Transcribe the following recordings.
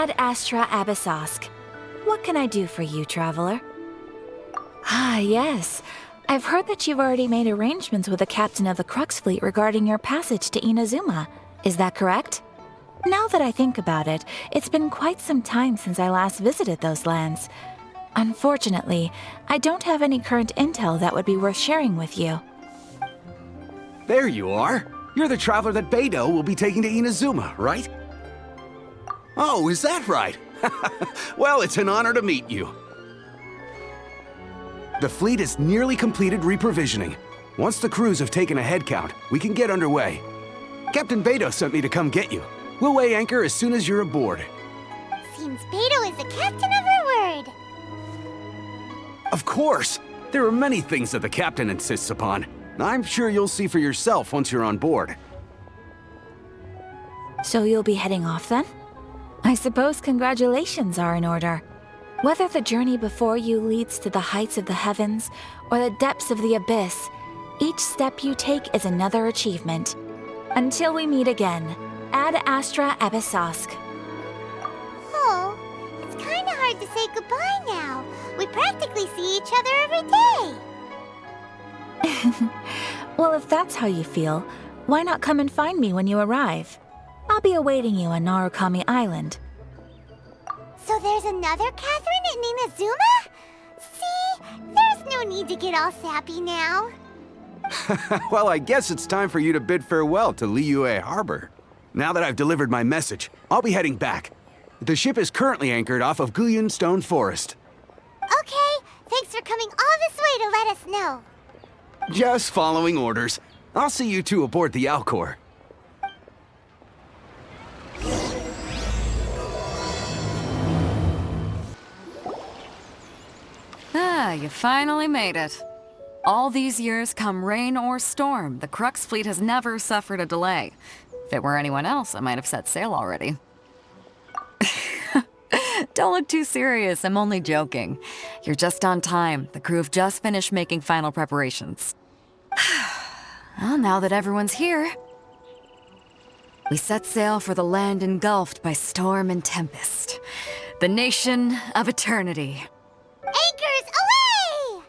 Ad Astra Abyssosk. What can I do for you, traveler? Ah, yes. I've heard that you've already made arrangements with the captain of the Crux fleet regarding your passage to Inuzuma. Is that correct? Now that I think about it, it's been quite some time since I last visited those lands. Unfortunately, I don't have any current intel that would be worth sharing with you. There you are. You're the traveler that Beidou will be taking to Inuzuma, right? Oh, is that right? Well, it's an honor to meet you. The fleet is nearly completed reprovisioning. Once the crews have taken a head count, we can get underway. Captain Beidou sent me to come get you. We'll weigh anchor as soon as you're aboard. Seems Beidou is the captain of her word. Of course! There are many things that the captain insists upon. I'm sure you'll see for yourself once you're on board. So you'll be heading off then? I suppose congratulations are in order. Whether the journey before you leads to the heights of the heavens or the depths of the abyss, each step you take is another achievement. Until we meet again, Ad Astra Abyssosk. Oh, it's kinda hard to say goodbye now. We practically see each other every day. Well, if that's how you feel, why not come and find me when you arrive? I'll be awaiting you on Narukami Island. So there's another Catherine in Inuzuma? See, there's no need to get all sappy now. Well, I guess it's time for you to bid farewell to Liyue Harbor. Now that I've delivered my message, I'll be heading back. The ship is currently anchored off of Guyun Stone Forest. Okay, thanks for coming all this way to let us know. Just following orders. I'll see you two aboard the Alcor. Ah, you finally made it. All these years, come rain or storm, the Crux fleet has never suffered a delay. If it were anyone else, I might have set sail already. Don't look too serious, I'm only joking. You're just on time. The crew have just finished making final preparations. Well, now that everyone's here, we set sail for the land engulfed by storm and tempest. The nation of eternity. Anchors away!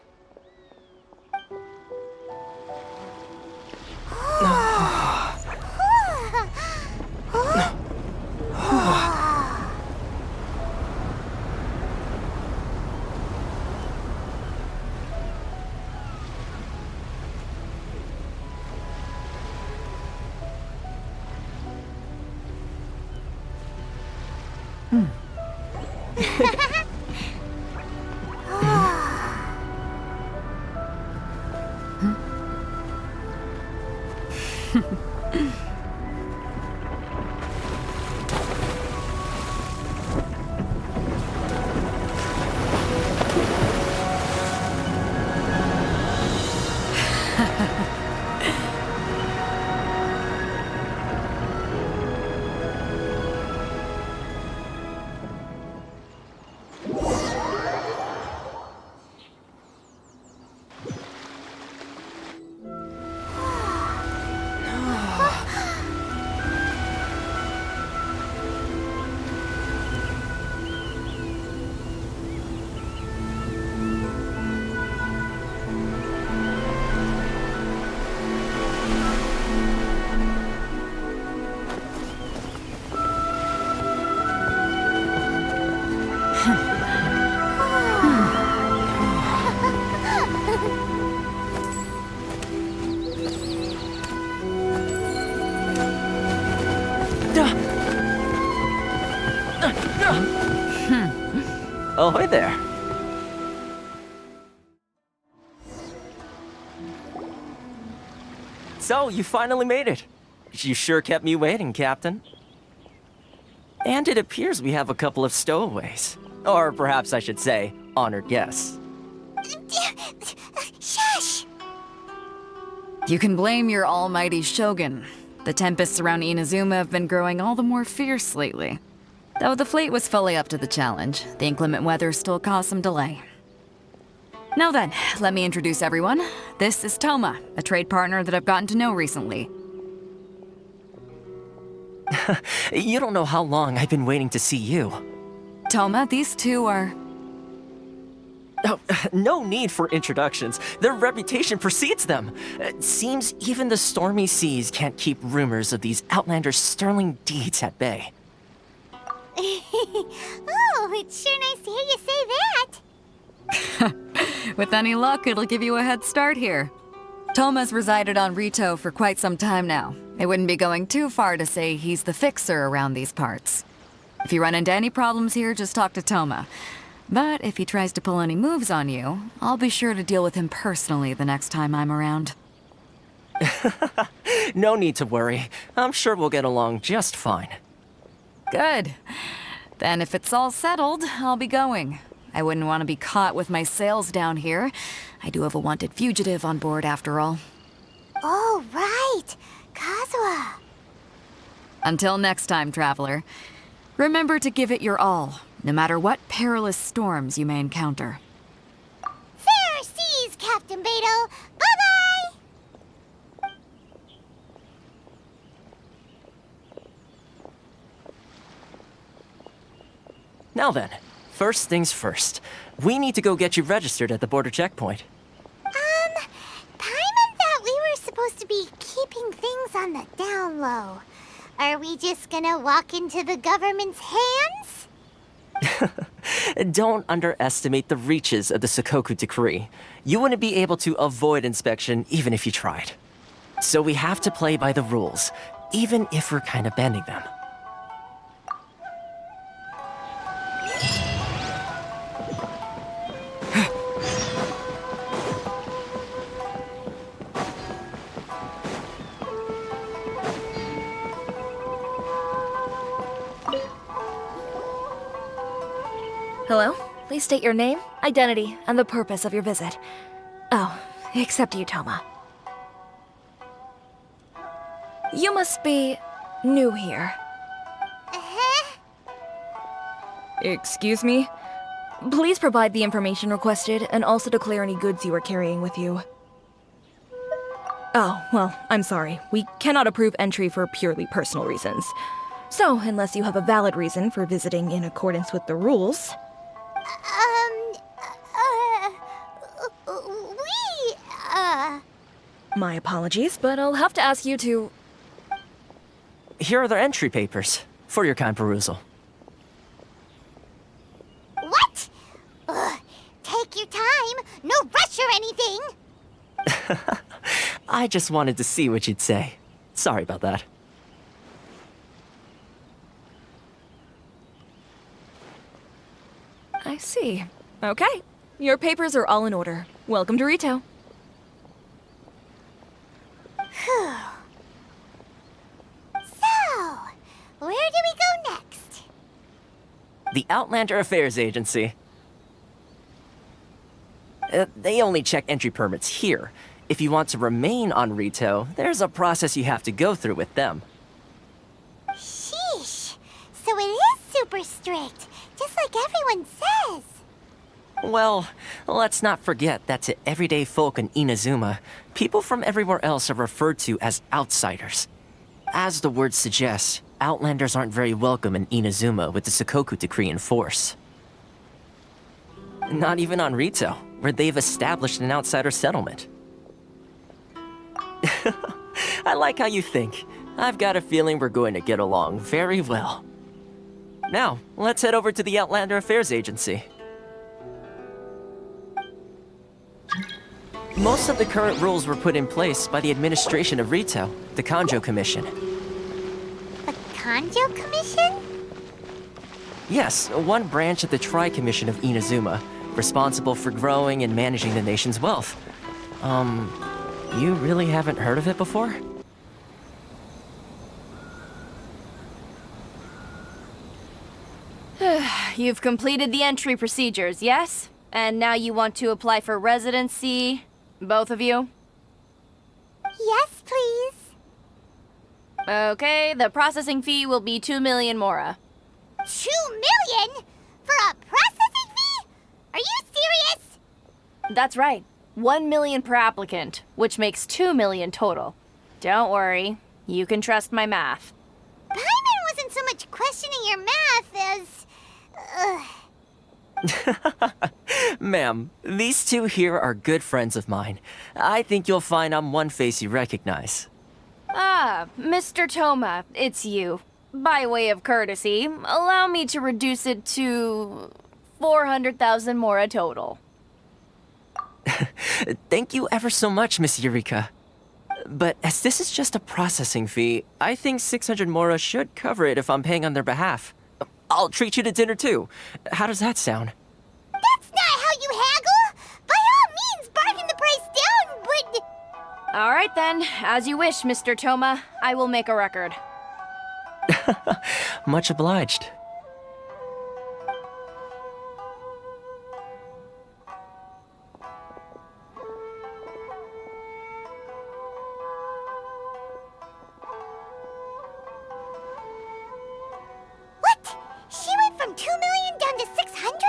Ahoy there. So, you finally made it. You sure kept me waiting, Captain. And it appears we have a couple of stowaways. Or perhaps I should say, honored guests. Shush! You can blame your almighty Shogun. The tempests around Inuzuma have been growing all the more fierce lately. Though the fleet was fully up to the challenge, the inclement weather still caused some delay. Now then, let me introduce everyone. This is Toma, a trade partner that I've gotten to know recently. You don't know how long I've been waiting to see you. Toma, these two are... Oh, no need for introductions. Their reputation precedes them. It seems even the stormy seas can't keep rumors of these Outlanders' sterling deeds at bay. Oh, it's sure nice to hear you say that. With any luck, it'll give you a head start here. Toma's resided on Rito for quite some time now. It wouldn't be going too far to say he's the fixer around these parts. If you run into any problems here, just talk to Toma. But if he tries to pull any moves on you, I'll be sure to deal with him personally the next time I'm around. No need to worry. I'm sure we'll get along just fine. Good. Then if it's all settled, I'll be going. I wouldn't want to be caught with my sails down here. I do have a wanted fugitive on board after all. Oh, right. Kazuha. Until next time, traveler. Remember to give it your all, no matter what perilous storms you may encounter. Fair seas, Captain Beto. Bye-bye! Now then, first things first. We need to go get you registered at the border checkpoint. Paimon thought we were supposed to be keeping things on the down low. Are we just gonna walk into the government's hands? Don't underestimate the reaches of the Sakoku Decree. You wouldn't be able to avoid inspection even if you tried. So we have to play by the rules, even if we're kind of bending them. Hello? Please state your name, identity, and the purpose of your visit. Oh, except you, Toma. You must be new here. Excuse me? Please provide the information requested and also declare any goods you are carrying with you. Oh, well, I'm sorry. We cannot approve entry for purely personal reasons. So, unless you have a valid reason for visiting in accordance with the rules... My apologies, but I'll have to ask you to... Here are the entry papers, for your kind perusal. What? Take your time. No rush or anything. I just wanted to see what you'd say. Sorry about that. I see. Okay. Your papers are all in order. Welcome to Rito. So, where do we go next? The Outlander Affairs Agency. They only check entry permits here. If you want to remain on Rito, there's a process you have to go through with them. Sheesh. So it is super strict, just like everyone says. Well, let's not forget that to everyday folk in Inuzuma, people from everywhere else are referred to as outsiders. As the word suggests, Outlanders aren't very welcome in Inuzuma with the Sakoku Decree in force. Not even on Rito, where they've established an outsider settlement. I like how you think. I've got a feeling we're going to get along very well. Now, let's head over to the Outlander Affairs Agency. Most of the current rules were put in place by the administration of Rito, the Kanjo Commission. The Kanjo Commission? Yes, one branch of the Tri-Commission of Inuzuma, responsible for growing and managing the nation's wealth. You really haven't heard of it before? You've completed the entry procedures, yes? And now you want to apply for residency? Both of you? Yes, please. Okay, the processing fee will be 2 million mora. 2 million? For a processing fee? Are you serious? That's right. 1 million per applicant, which makes 2 million total. Don't worry, you can trust my math. Paimon much questioning your math as... Ma'am, these two here are good friends of mine. I think you'll find I'm one face you recognize. Ah, Mr. Toma, it's you. By way of courtesy, allow me to reduce it to 400,000 mora total. Thank you ever so much, Miss Eureka. But as this is just a processing fee, I think 600 mora should cover it if I'm paying on their behalf. I'll treat you to dinner too. How does that sound? That's not how you haggle! By all means, bargain the price down, but... All right then, as you wish, Mr. Toma. I will make a record. Much obliged. What? She went from 2 million down to 600?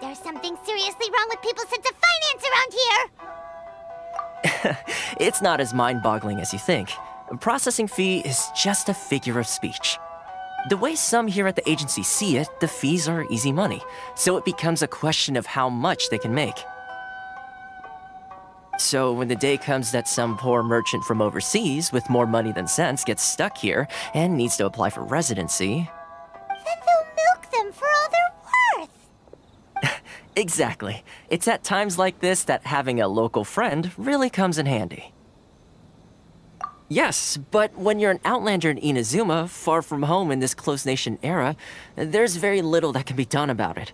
There's something seriously wrong with people's sense of finance around here! It's not as mind-boggling as you think. A processing fee is just a figure of speech. The way some here at the agency see it, the fees are easy money, so it becomes a question of how much they can make. So when the day comes that some poor merchant from overseas with more money than sense gets stuck here and needs to apply for residency... Then they'll milk them for all they're worth! Exactly. It's at times like this that having a local friend really comes in handy. Yes, but when you're an outlander in Inuzuma, far from home in this closed nation era, there's very little that can be done about it.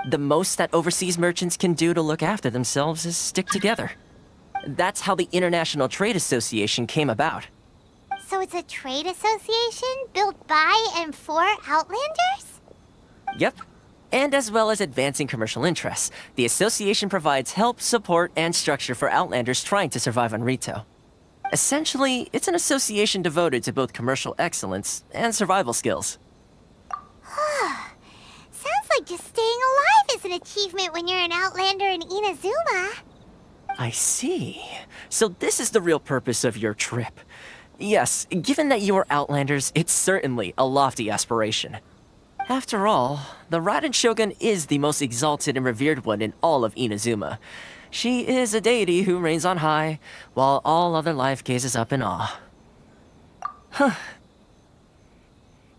The most that overseas merchants can do to look after themselves is stick together. That's how the International Trade Association came about. So it's a trade association built by and for Outlanders? Yep. And as well as advancing commercial interests, the association provides help, support, and structure for Outlanders trying to survive on Rito. Essentially, it's an association devoted to both commercial excellence and survival skills. Sounds like just staying alive is an achievement when you're an Outlander in Inuzuma. I see. So this is the real purpose of your trip. Yes, given that you are Outlanders, it's certainly a lofty aspiration. After all, the Raiden Shogun is the most exalted and revered one in all of Inuzuma. She is a deity who reigns on high, while all other life gazes up in awe. Huh.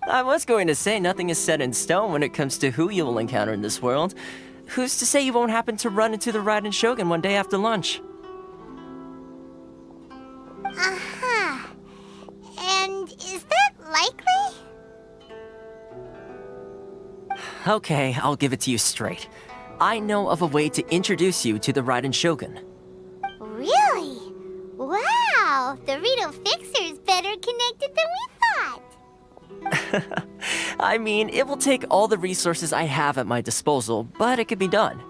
I was going to say nothing is set in stone when it comes to who you will encounter in this world. Who's to say you won't happen to run into the Raiden Shogun one day after lunch? Uh-huh. And is that likely? Okay, I'll give it to you straight. I know of a way to introduce you to the Raiden Shogun. Really? Wow! The Rito Fixer's better connected than we thought! I mean, it will take all the resources I have at my disposal, but it could be done.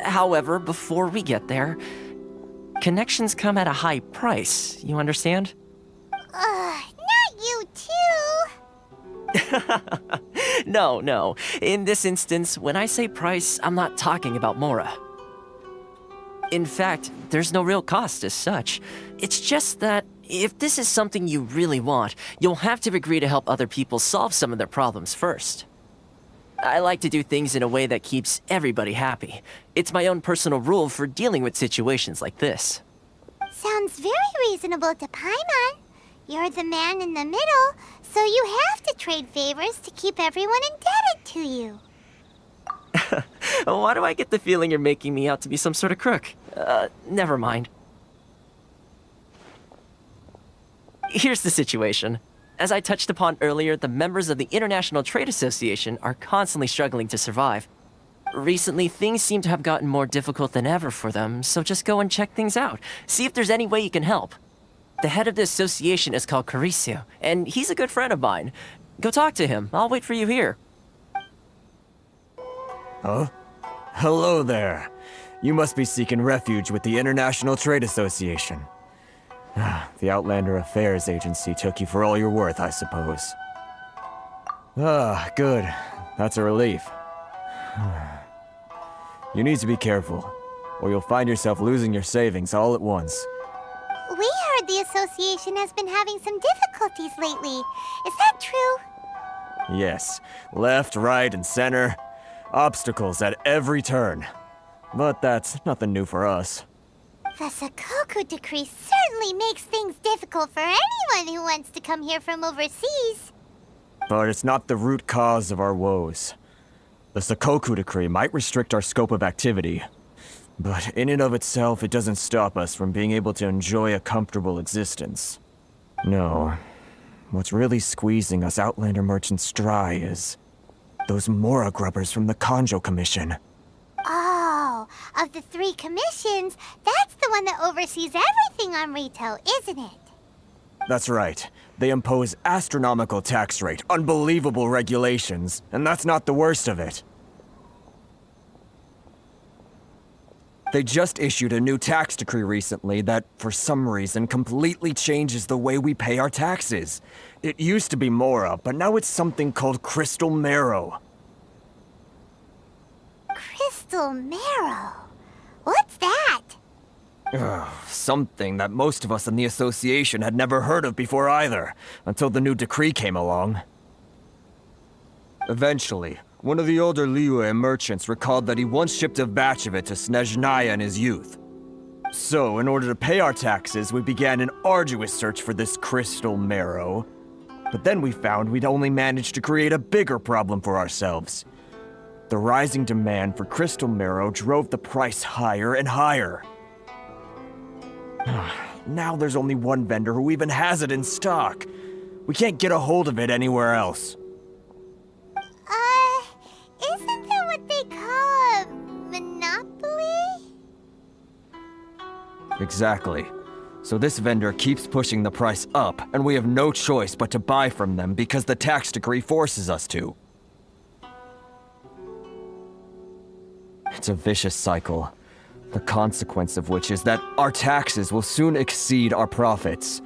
However, before we get there, connections come at a high price, you understand? Not you too! No. In this instance, when I say price, I'm not talking about Mora. In fact, there's no real cost as such. It's just that if this is something you really want, you'll have to agree to help other people solve some of their problems first. I like to do things in a way that keeps everybody happy. It's my own personal rule for dealing with situations like this. Sounds very reasonable to Paimon. You're the man in the middle, so you have to trade favors to keep everyone indebted to you. Why do I get the feeling you're making me out to be some sort of crook? Never mind. Here's the situation. As I touched upon earlier, the members of the International Trade Association are constantly struggling to survive. Recently, things seem to have gotten more difficult than ever for them, so just go and check things out. See if there's any way you can help. The head of the association is called Caricio, and he's a good friend of mine. Go talk to him. I'll wait for you here. Huh? Hello there. You must be seeking refuge with the International Trade Association. The Outlander Affairs Agency took you for all you're worth, I suppose. Good. That's a relief. You need to be careful, or you'll find yourself losing your savings all at once. We heard the association has been having some difficulties lately. Is that true? Yes, left, right, and center. Obstacles at every turn. But that's nothing new for us. The Sakoku decree certainly makes things difficult for anyone who wants to come here from overseas. But it's not the root cause of our woes. The Sakoku decree might restrict our scope of activity, but in and of itself, it doesn't stop us from being able to enjoy a comfortable existence. No. What's really squeezing us Outlander merchants dry is those Mora grubbers from the Kanjo Commission. Oh, of the 3 commissions, that's the one that oversees everything on Rito, isn't it? That's right. They impose astronomical tax rate, unbelievable regulations, and that's not the worst of it. They just issued a new tax decree recently that, for some reason, completely changes the way we pay our taxes. It used to be Mora, but now it's something called Crystal Marrow. Crystal Marrow? What's that? Something that most of us in the association had never heard of before either, until the new decree came along. Eventually, one of the older Liyue merchants recalled that he once shipped a batch of it to Snezhnaya in his youth. So, in order to pay our taxes, we began an arduous search for this Crystal Marrow. But then we found we'd only managed to create a bigger problem for ourselves. The rising demand for Crystal Marrow drove the price higher and higher. Now there's only one vendor who even has it in stock. We can't get a hold of it anywhere else. Isn't that what they call a monopoly? Exactly. So this vendor keeps pushing the price up, and we have no choice but to buy from them because the tax decree forces us to. It's a vicious cycle. The consequence of which is that our taxes will soon exceed our profits.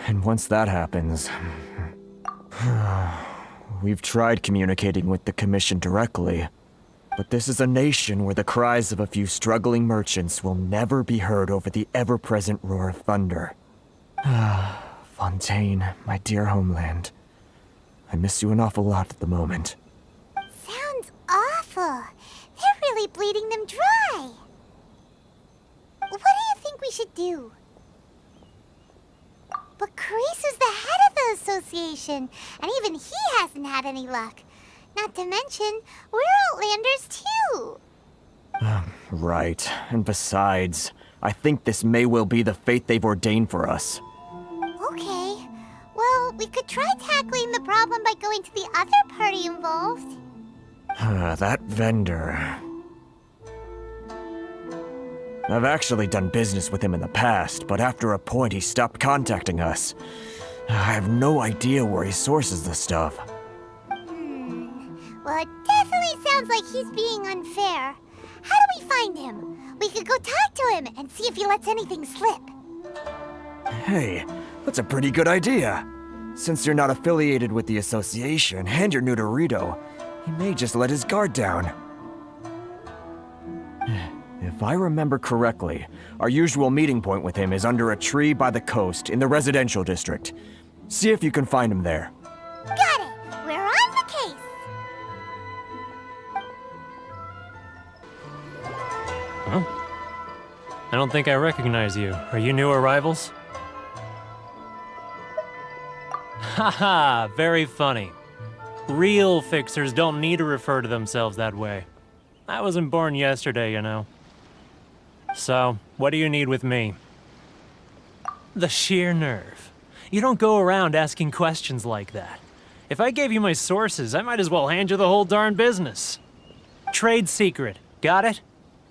And once that happens... We've tried communicating with the Commission directly, but this is a nation where the cries of a few struggling merchants will never be heard over the ever-present roar of thunder. Fontaine, my dear homeland. I miss you an awful lot at the moment. Sounds awful. They're really bleeding them dry. What do you think we should do? But Carisu's the head of the association, and even he hasn't had any luck. Not to mention, we're Outlanders too. Right. And besides, I think this may well be the fate they've ordained for us. Okay. Well, we could try tackling the problem by going to the other party involved. That vendor... I've actually done business with him in the past, but after a point he stopped contacting us. I have no idea where he sources the stuff. Well, it definitely sounds like he's being unfair. How do we find him? We could go talk to him and see if he lets anything slip. Hey, that's a pretty good idea. Since you're not affiliated with the association and you're new to Rito, he may just let his guard down. If I remember correctly, our usual meeting point with him is under a tree by the coast in the residential district. See if you can find him there. Got it! We're on the case! Huh? I don't think I recognize you. Are you new arrivals? Haha, very funny. Real fixers don't need to refer to themselves that way. I wasn't born yesterday, you know. So, what do you need with me? The sheer nerve. You don't go around asking questions like that. If I gave you my sources, I might as well hand you the whole darn business. Trade secret, got it?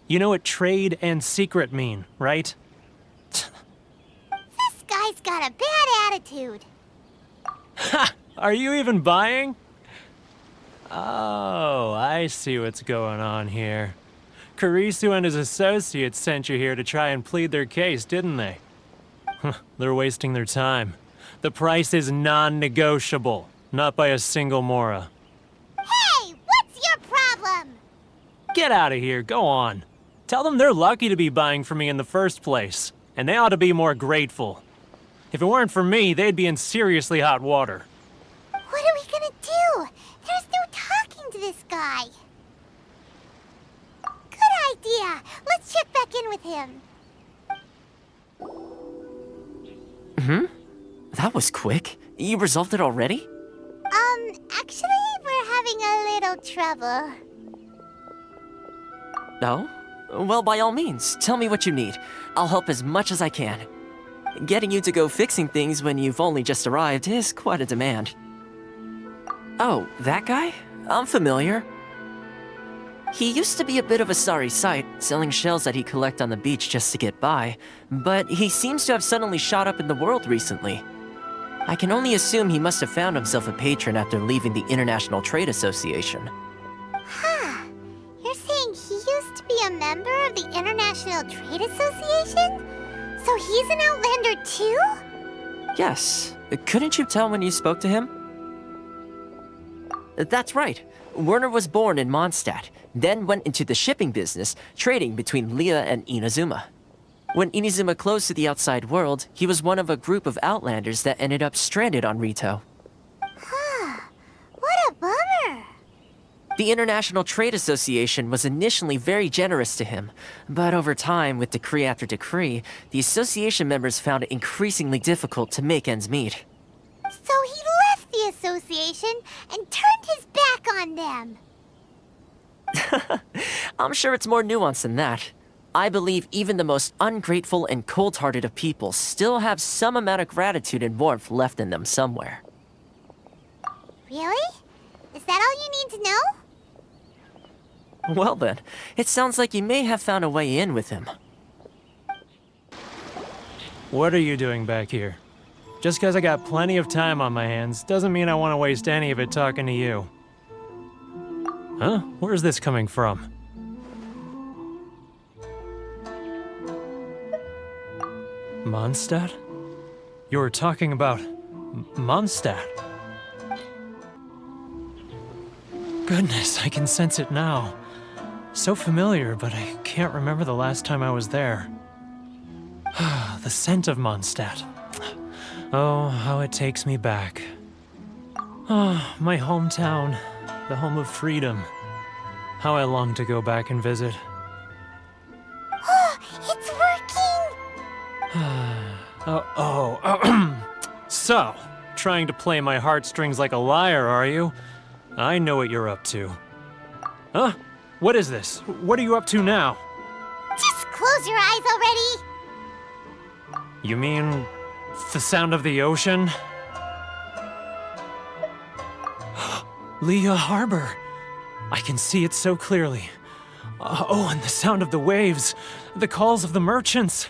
You know what trade and secret mean, right? This guy's got a bad attitude. Ha! Are you even buying? Oh, I see what's going on here. Carisu and his associates sent you here to try and plead their case, didn't they? They're wasting their time. The price is non-negotiable, not by a single Mora. Hey, what's your problem? Get out of here, go on. Tell them they're lucky to be buying from me in the first place, and they ought to be more grateful. If it weren't for me, they'd be in seriously hot water. What are we gonna do? guy. Good idea. Let's check back in with him. That was quick. You resolved it already? Actually, we're having a little trouble. No? Well, by all means, tell me what you need. I'll help as much as I can. Getting you to go fixing things when you've only just arrived is quite a demand. Oh, that guy? I'm familiar. He used to be a bit of a sorry sight, selling shells that he'd collect on the beach just to get by, but he seems to have suddenly shot up in the world recently. I can only assume he must have found himself a patron after leaving the International Trade Association. Huh. You're saying he used to be a member of the International Trade Association? So he's an Outlander too? Yes. Couldn't you tell when you spoke to him? That's right. Werner was born in Mondstadt, then went into the shipping business, trading between Leah and Inuzuma. When Inuzuma closed to the outside world, he was one of a group of Outlanders that ended up stranded on Rito. Huh. What a bummer. The International Trade Association was initially very generous to him, but over time, with decree after decree, the association members found it increasingly difficult to make ends meet. So he left the association and turned his back on them. I'm sure it's more nuanced than that. I believe even the most ungrateful and cold-hearted of people still have some amount of gratitude and warmth left in them somewhere. Really? Is that all you need to know? Well then, it sounds like you may have found a way in with him. What are you doing back here? Just because I got plenty of time on my hands doesn't mean I want to waste any of it talking to you. Huh? Where's this coming from? Mondstadt? You were talking about Mondstadt. Goodness, I can sense it now. So familiar, but I can't remember the last time I was there. The scent of Mondstadt. Oh, how it takes me back. Oh, my hometown, the home of freedom. How I long to go back and visit. Oh, it's working! So, trying to play my heartstrings like a liar, are you? I know what you're up to. Huh? What is this? What are you up to now? Just close your eyes already! You mean the sound of the ocean? Leah Harbor. I can see it so clearly. Oh, and the sound of the waves. The calls of the merchants.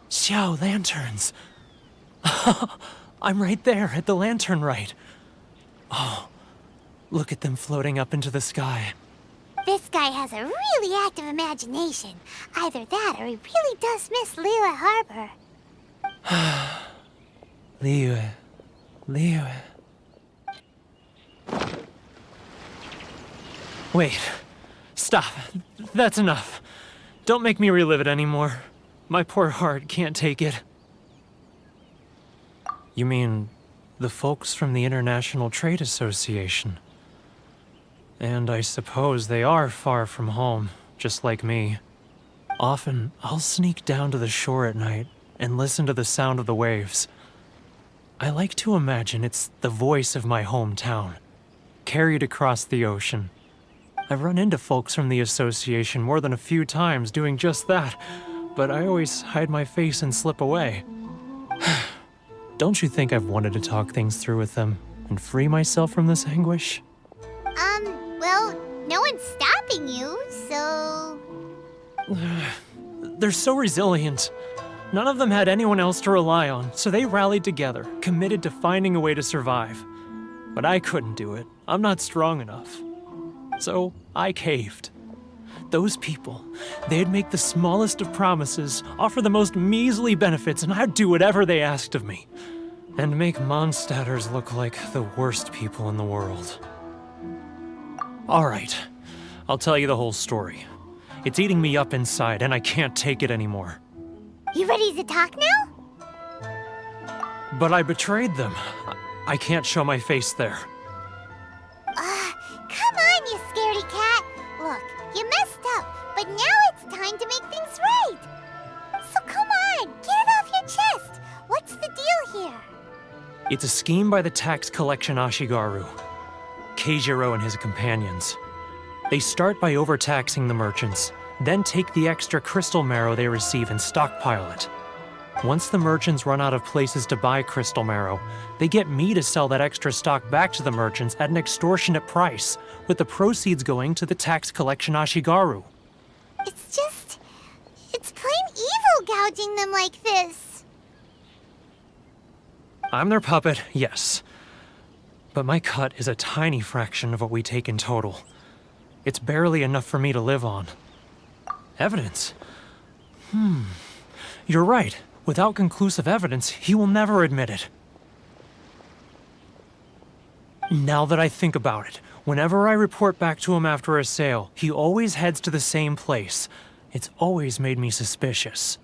Xiao lanterns. I'm right there at the lantern right. Oh, look at them floating up into the sky. This guy has a really active imagination. Either that or he really does miss Liyue Harbor. Liyue. Wait. Stop. That's enough. Don't make me relive it anymore. My poor heart can't take it. You mean the folks from the International Trade Association? And I suppose they are far from home, just like me. Often, I'll sneak down to the shore at night and listen to the sound of the waves. I like to imagine it's the voice of my hometown, carried across the ocean. I've run into folks from the association more than a few times doing just that, but I always hide my face and slip away. Don't you think I've wanted to talk things through with them and free myself from this anguish? Well, no one's stopping you, so... They're so resilient. None of them had anyone else to rely on, so they rallied together, committed to finding a way to survive. But I couldn't do it. I'm not strong enough. So I caved. Those people, they'd make the smallest of promises, offer the most measly benefits, and I'd do whatever they asked of me. And make Mondstadters look like the worst people in the world. All right, I'll tell you the whole story. It's eating me up inside, and I can't take it anymore. You ready to talk now? But I betrayed them. I can't show my face there. Come on, you scaredy cat. Look, you messed up, but now it's time to make things right. So come on, get it off your chest. What's the deal here? It's a scheme by the tax collection Ashigaru, Keijiro and his companions. They start by overtaxing the merchants, then take the extra crystal marrow they receive and stockpile it. Once the merchants run out of places to buy crystal marrow, they get me to sell that extra stock back to the merchants at an extortionate price, with the proceeds going to the tax collection Ashigaru. It's plain evil gouging them like this. I'm their puppet, yes. But my cut is a tiny fraction of what we take in total. It's barely enough for me to live on. Evidence? You're right. Without conclusive evidence, he will never admit it. Now that I think about it, whenever I report back to him after a sale, he always heads to the same place. It's always made me suspicious.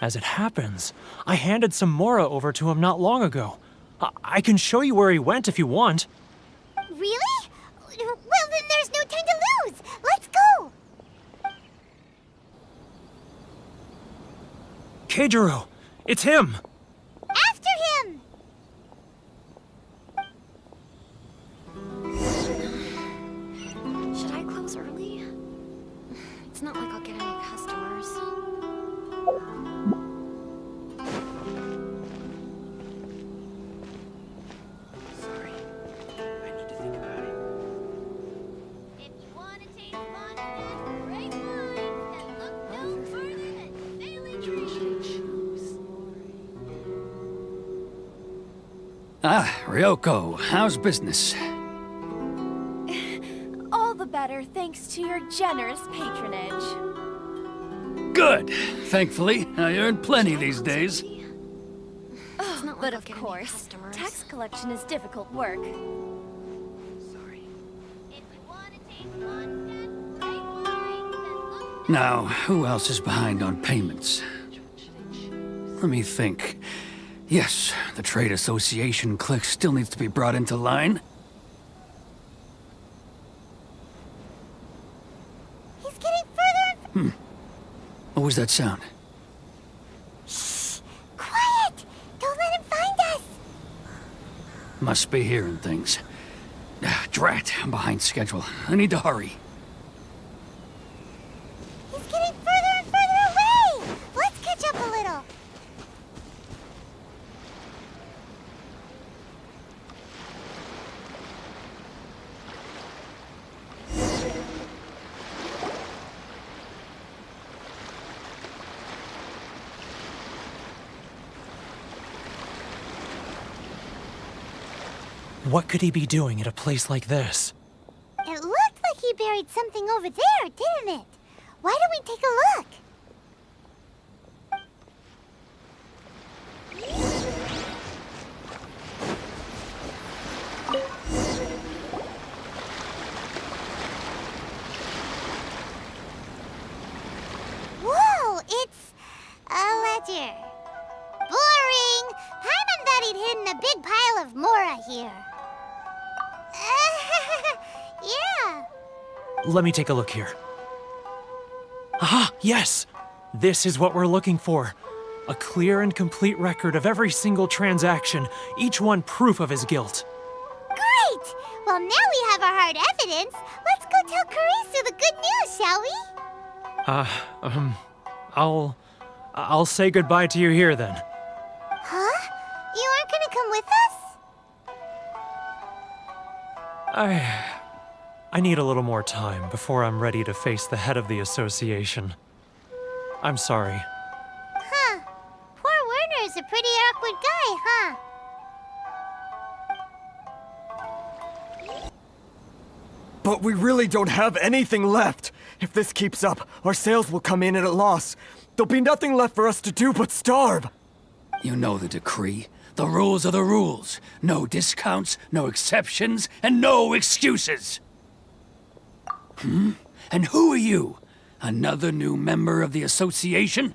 As it happens, I handed some Mora over to him not long ago. I can show you where he went if you want. Really? Well, then there's no time to lose. Let's go. Keijiro! It's him! After him! Should I close early? It's not like I'll get any customers. Sorry. I need to think about it. If you want to taste Montana's great wines, then look no further than Sailing Trees. Ah, Ryoko, how's business? All the better thanks to your generous patronage. Good. Thankfully, I earn plenty these days. It's not But like I'll of get any course, customers. tax collection is difficult work. Sorry. If you want to taste Montana's great wines, then look Now, who else is behind on payments? Let me think. Yes, the trade association clique still needs to be brought into line. He's getting further and What was that sound? quiet! Don't let him find us! Must be hearing things. Drat, I'm behind schedule. I need to hurry. He's getting further and further away! Let's catch up a little. What could he be doing at a place like this? It looked like he buried something over there, didn't it? Why don't we take a look? Whoa, it's a ledger. Boring! Paimon thought he'd hidden a big pile of Mora here. Yeah. Let me take a look here. Ah, yes! This is what we're looking for. A clear and complete record of every single transaction, each one proof of his guilt. Great! Well, now we have our hard evidence. Let's go tell Karisu the good news, shall we? I'll say goodbye to you here then. Huh? You aren't gonna come with us? I need a little more time before I'm ready to face the head of the association. I'm sorry. Huh. Poor Werner's a pretty awkward guy, huh? But we really don't have anything left. If this keeps up, our sales will come in at a loss. There'll be nothing left for us to do but starve. You know the decree. The rules are the rules. No discounts, no exceptions, and no excuses. And who are you? Another new member of the association?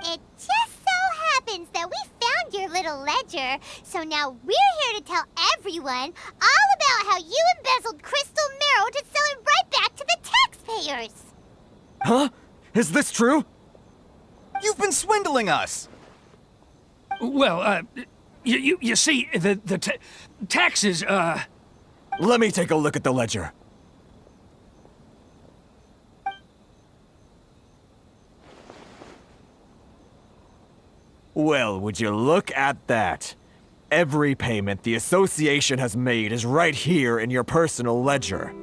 It just so happens that we found your little ledger, so now we're here to tell everyone all about how you embezzled crystal marrow to sell Huh? Is this true? You've been swindling us! Well, you see, the taxes, Let me take a look at the ledger. Well, would you look at that? Every payment the association has made is right here in your personal ledger.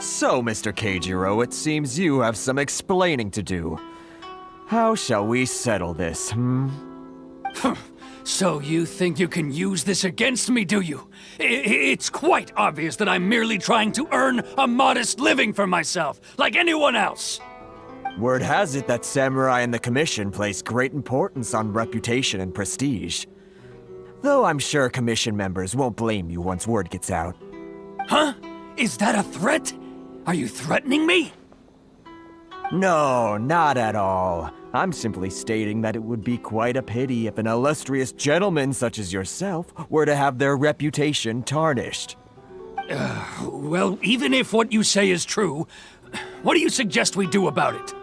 So, Mr. Keijiro, it seems you have some explaining to do. How shall we settle this, So you think you can use this against me, do you? It's quite obvious that I'm merely trying to earn a modest living for myself, like anyone else. Word has it that Samurai and the Commission place great importance on reputation and prestige. Though I'm sure Commission members won't blame you once word gets out. Huh? Is that a threat? Are you threatening me? No, not at all. I'm simply stating that it would be quite a pity if an illustrious gentleman such as yourself were to have their reputation tarnished. Well, even if what you say is true, what do you suggest we do about it?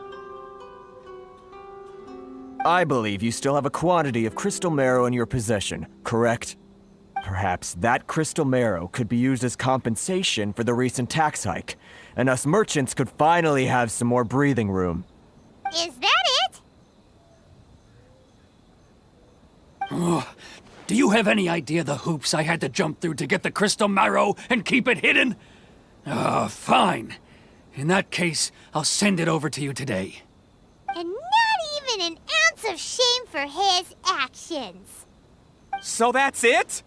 I believe you still have a quantity of crystal marrow in your possession, correct? Perhaps that crystal marrow could be used as compensation for the recent tax hike, and us merchants could finally have some more breathing room. Is that it? Do you have any idea the hoops I had to jump through to get the crystal marrow and keep it hidden? Fine. In that case, I'll send it over to you today. And not even an ounce of shame for his actions. So that's it?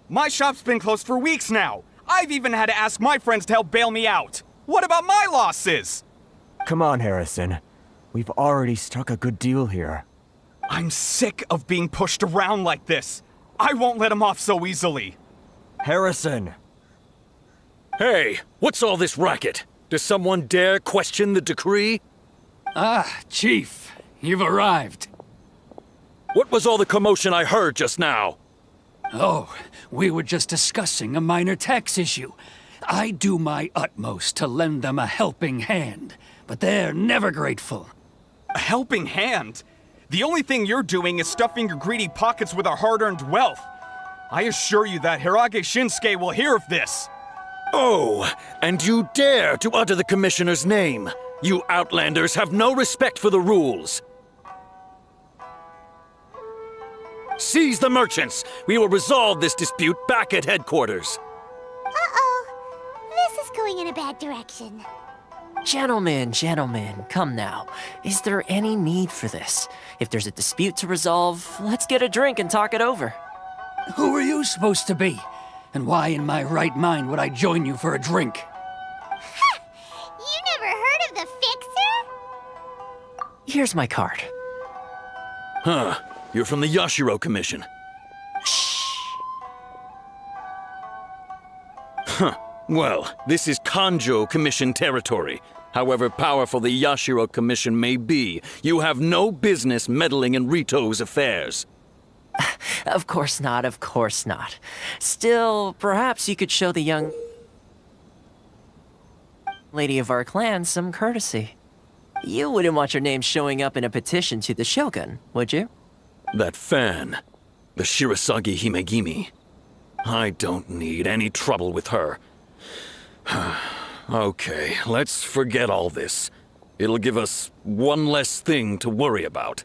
My shop's been closed for weeks now. I've even had to ask my friends to help bail me out. What about my losses? Come on, Harrison. We've already struck a good deal here. I'm sick of being pushed around like this. I won't let him off so easily. Harrison! Hey, what's all this racket? Does someone dare question the decree? Ah, Chief, you've arrived. What was all the commotion I heard just now? Oh, we were just discussing a minor tax issue. I do my utmost to lend them a helping hand, but they're never grateful. A helping hand? The only thing you're doing is stuffing your greedy pockets with our hard-earned wealth. I assure you that Hirage Shinsuke will hear of this. Oh, and you dare to utter the Commissioner's name. You Outlanders have no respect for the rules. Seize the merchants. We will resolve this dispute back at headquarters. Uh-oh. This is going in a bad direction. Gentlemen, come now. Is there any need for this? If there's a dispute to resolve, let's get a drink and talk it over. Who are you supposed to be? And why in my right mind would I join you for a drink? Ha! You never heard of the Fixer? Here's my card. Huh. You're from the Yashiro Commission. Huh. Well, this is Kanjo Commission territory. However powerful the Yashiro Commission may be, you have no business meddling in Rito's affairs. Of course not, of course not. Still, perhaps you could show the young lady of our clan some courtesy. You wouldn't want your name showing up in a petition to the Shogun, would you? That fan, the Shirasagi Himegimi. I don't need any trouble with her. Okay, let's forget all this. It'll give us one less thing to worry about.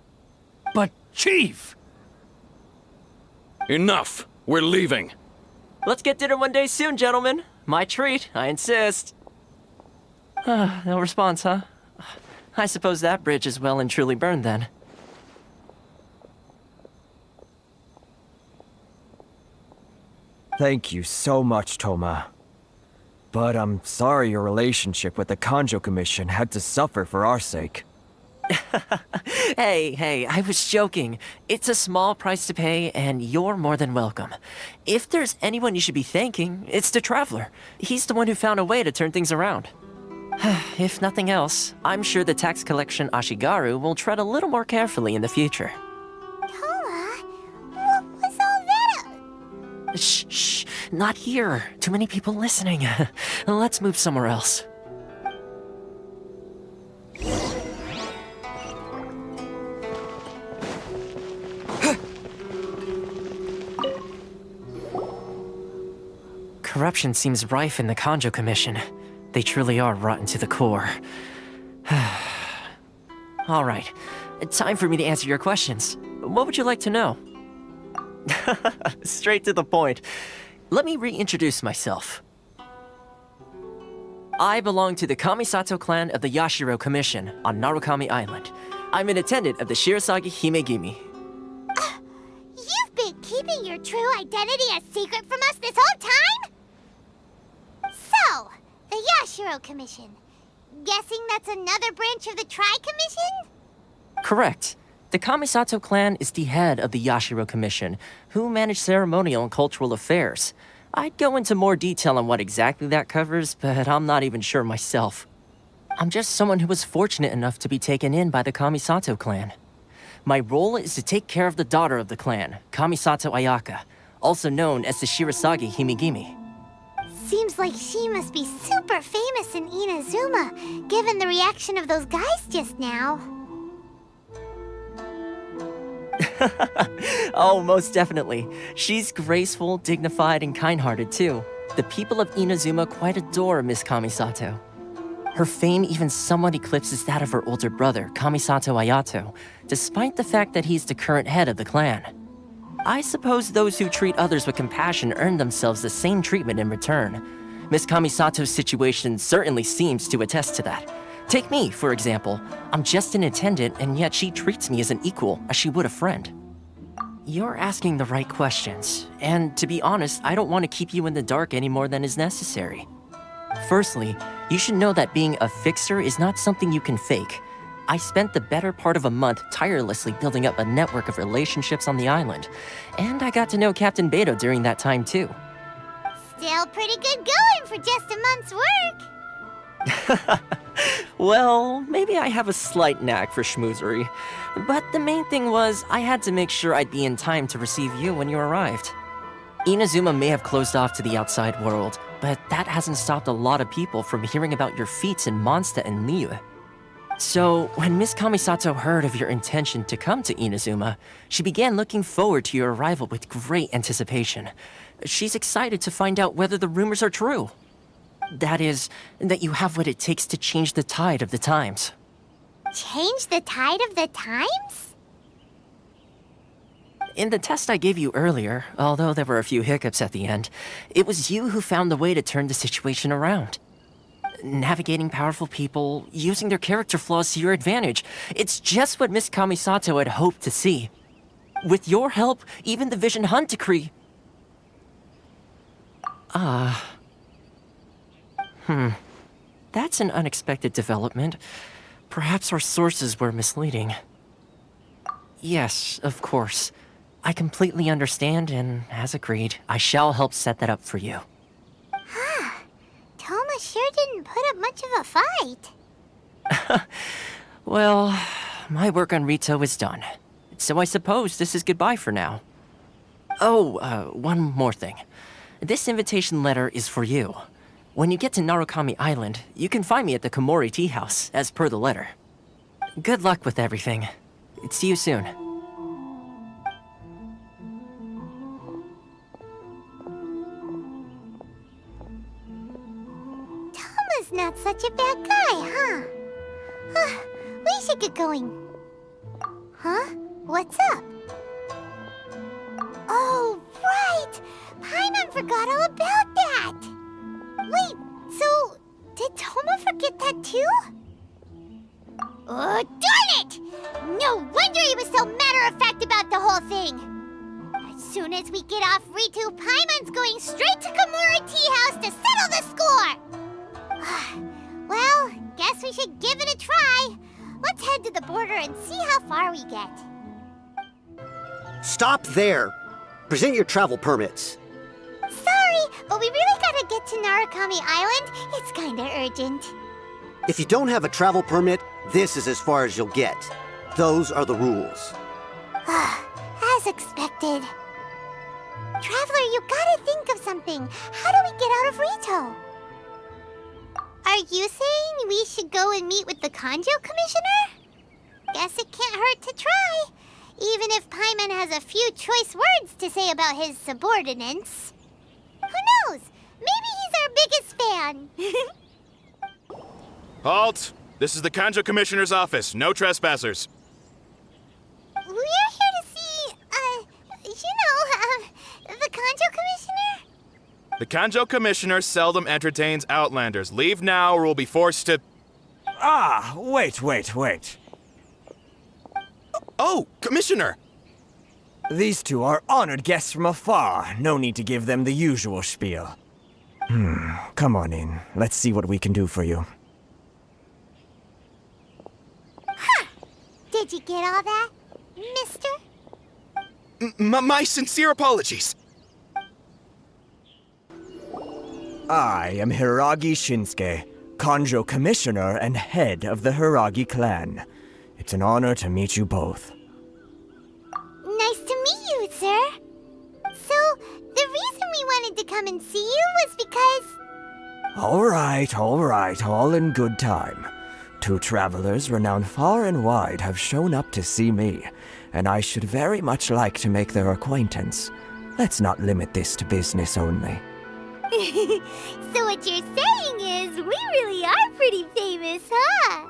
But, Chief! Enough! We're leaving. Let's get dinner one day soon, gentlemen. My treat, I insist. No response, huh? I suppose that bridge is well and truly burned then. Thank you so much, Toma. But I'm sorry your relationship with the Kanjo Commission had to suffer for our sake. Hey, I was joking. It's a small price to pay, and you're more than welcome. If there's anyone you should be thanking, it's the Traveler. He's the one who found a way to turn things around. If nothing else, I'm sure the tax collection Ashigaru will tread a little more carefully in the future. Toma, what was all that? Shh, not here. Too many people listening. Let's move somewhere else. Corruption seems rife in the Kanjo Commission. They truly are rotten to the core. All right, time for me to answer your questions. What would you like to know? Straight to the point. Let me reintroduce myself. I belong to the Kamisato clan of the Yashiro Commission on Narukami Island. I'm an attendant of the Shirasagi Himegimi. You've been keeping your true identity a secret from us this whole time? So, the Yashiro Commission. Guessing that's another branch of the Tri-Commission? Correct. The Kamisato clan is the head of the Yashiro Commission, who manage ceremonial and cultural affairs. I'd go into more detail on what exactly that covers, but I'm not even sure myself. I'm just someone who was fortunate enough to be taken in by the Kamisato clan. My role is to take care of the daughter of the clan, Kamisato Ayaka, also known as the Shirasagi Himegimi. Seems like she must be super famous in Inuzuma, given the reaction of those guys just now. Oh, most definitely. She's graceful, dignified, and kind-hearted too. The people of Inuzuma quite adore Miss Kamisato. Her fame even somewhat eclipses that of her older brother, Kamisato Ayato, despite the fact that he's the current head of the clan. I suppose those who treat others with compassion earn themselves the same treatment in return. Miss Kamisato's situation certainly seems to attest to that. Take me, for example. I'm just an attendant, and yet she treats me as an equal, as she would a friend. You're asking the right questions, and to be honest, I don't want to keep you in the dark any more than is necessary. Firstly, you should know that being a fixer is not something you can fake. I spent the better part of a month tirelessly building up a network of relationships on the island, and I got to know Captain Beto during that time too. Still pretty good going for just a month's work. Well, maybe I have a slight knack for schmoozery, but the main thing was I had to make sure I'd be in time to receive you when you arrived. Inuzuma may have closed off to the outside world, but that hasn't stopped a lot of people from hearing about your feats in Mondstadt and Liyue. So, when Miss Kamisato heard of your intention to come to Inuzuma, she began looking forward to your arrival with great anticipation. She's excited to find out whether the rumors are true. That is, that you have what it takes to change the tide of the times. Change the tide of the times? In the test I gave you earlier, although there were a few hiccups at the end, it was you who found the way to turn the situation around. Navigating powerful people, using their character flaws to your advantage. It's just what Miss Kamisato had hoped to see. With your help, even the Vision Hunt decree... That's an unexpected development. Perhaps our sources were misleading. Yes, of course. I completely understand, and as agreed, I shall help set that up for you. Toma sure didn't put up much of a fight. Well, my work on Rito is done. So I suppose this is goodbye for now. Oh, one more thing. This invitation letter is for you. When you get to Narukami Island, you can find me at the Komori Tea House, as per the letter. Good luck with everything. See you soon. Toma's not such a bad guy, huh? We should get going. Huh? What's up? Oh, right! Paimon forgot all about that! Wait, so did Toma forget that too? Oh, darn it! No wonder he was so matter-of-fact about the whole thing! As soon as we get off Ritu, Paimon's going straight to Komori Tea House to settle the score! Well, guess we should give it a try. Let's head to the border and see how far we get. Stop there! Present your travel permits. Sorry, but we really gotta get to Narukami Island. It's kinda urgent. If you don't have a travel permit, this is as far as you'll get. Those are the rules. As expected. Traveler, you gotta think of something. How do we get out of Rito? Are you saying we should go and meet with the Kanjo Commissioner? Guess it can't hurt to try. Even if Paimon has a few choice words to say about his subordinates. Who knows? Maybe he's our biggest fan. Halt! This is the Kanjo Commissioner's office. No trespassers. We're here to see, the Kanjo Commissioner? The Kanjo Commissioner seldom entertains Outlanders. Leave now or we'll be forced to... Ah, wait. Oh, Commissioner! These two are honored guests from afar. No need to give them the usual spiel. Come on in. Let's see what we can do for you. Huh! Did you get all that, mister? My sincere apologies. I am Hiragi Shinsuke, Kanjo Commissioner and head of the Hiragi clan. It's an honor to meet you both. Nice to meet you, sir. So, the reason we wanted to come and see you was because... All right, all in good time. Two travelers renowned far and wide have shown up to see me, and I should very much like to make their acquaintance. Let's not limit this to business only. So what you're saying is, we really are pretty famous, huh?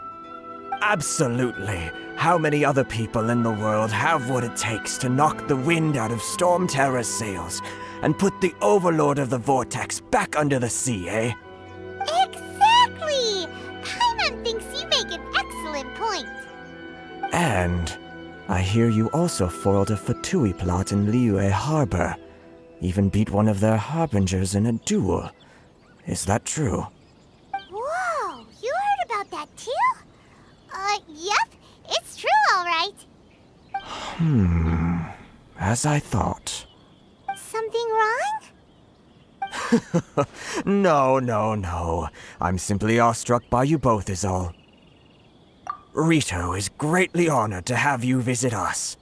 Absolutely. How many other people in the world have what it takes to knock the wind out of Storm Terror's sails and put the Overlord of the Vortex back under the sea, eh? Exactly! Paimon thinks you make an excellent point. And I hear you also foiled a Fatui plot in Liyue Harbor. Even beat one of their harbingers in a duel. Is that true? Whoa, you heard about that too? Yep, it's true, all right. As I thought. Something wrong? No. I'm simply awestruck by you both is all. Rito is greatly honored to have you visit us.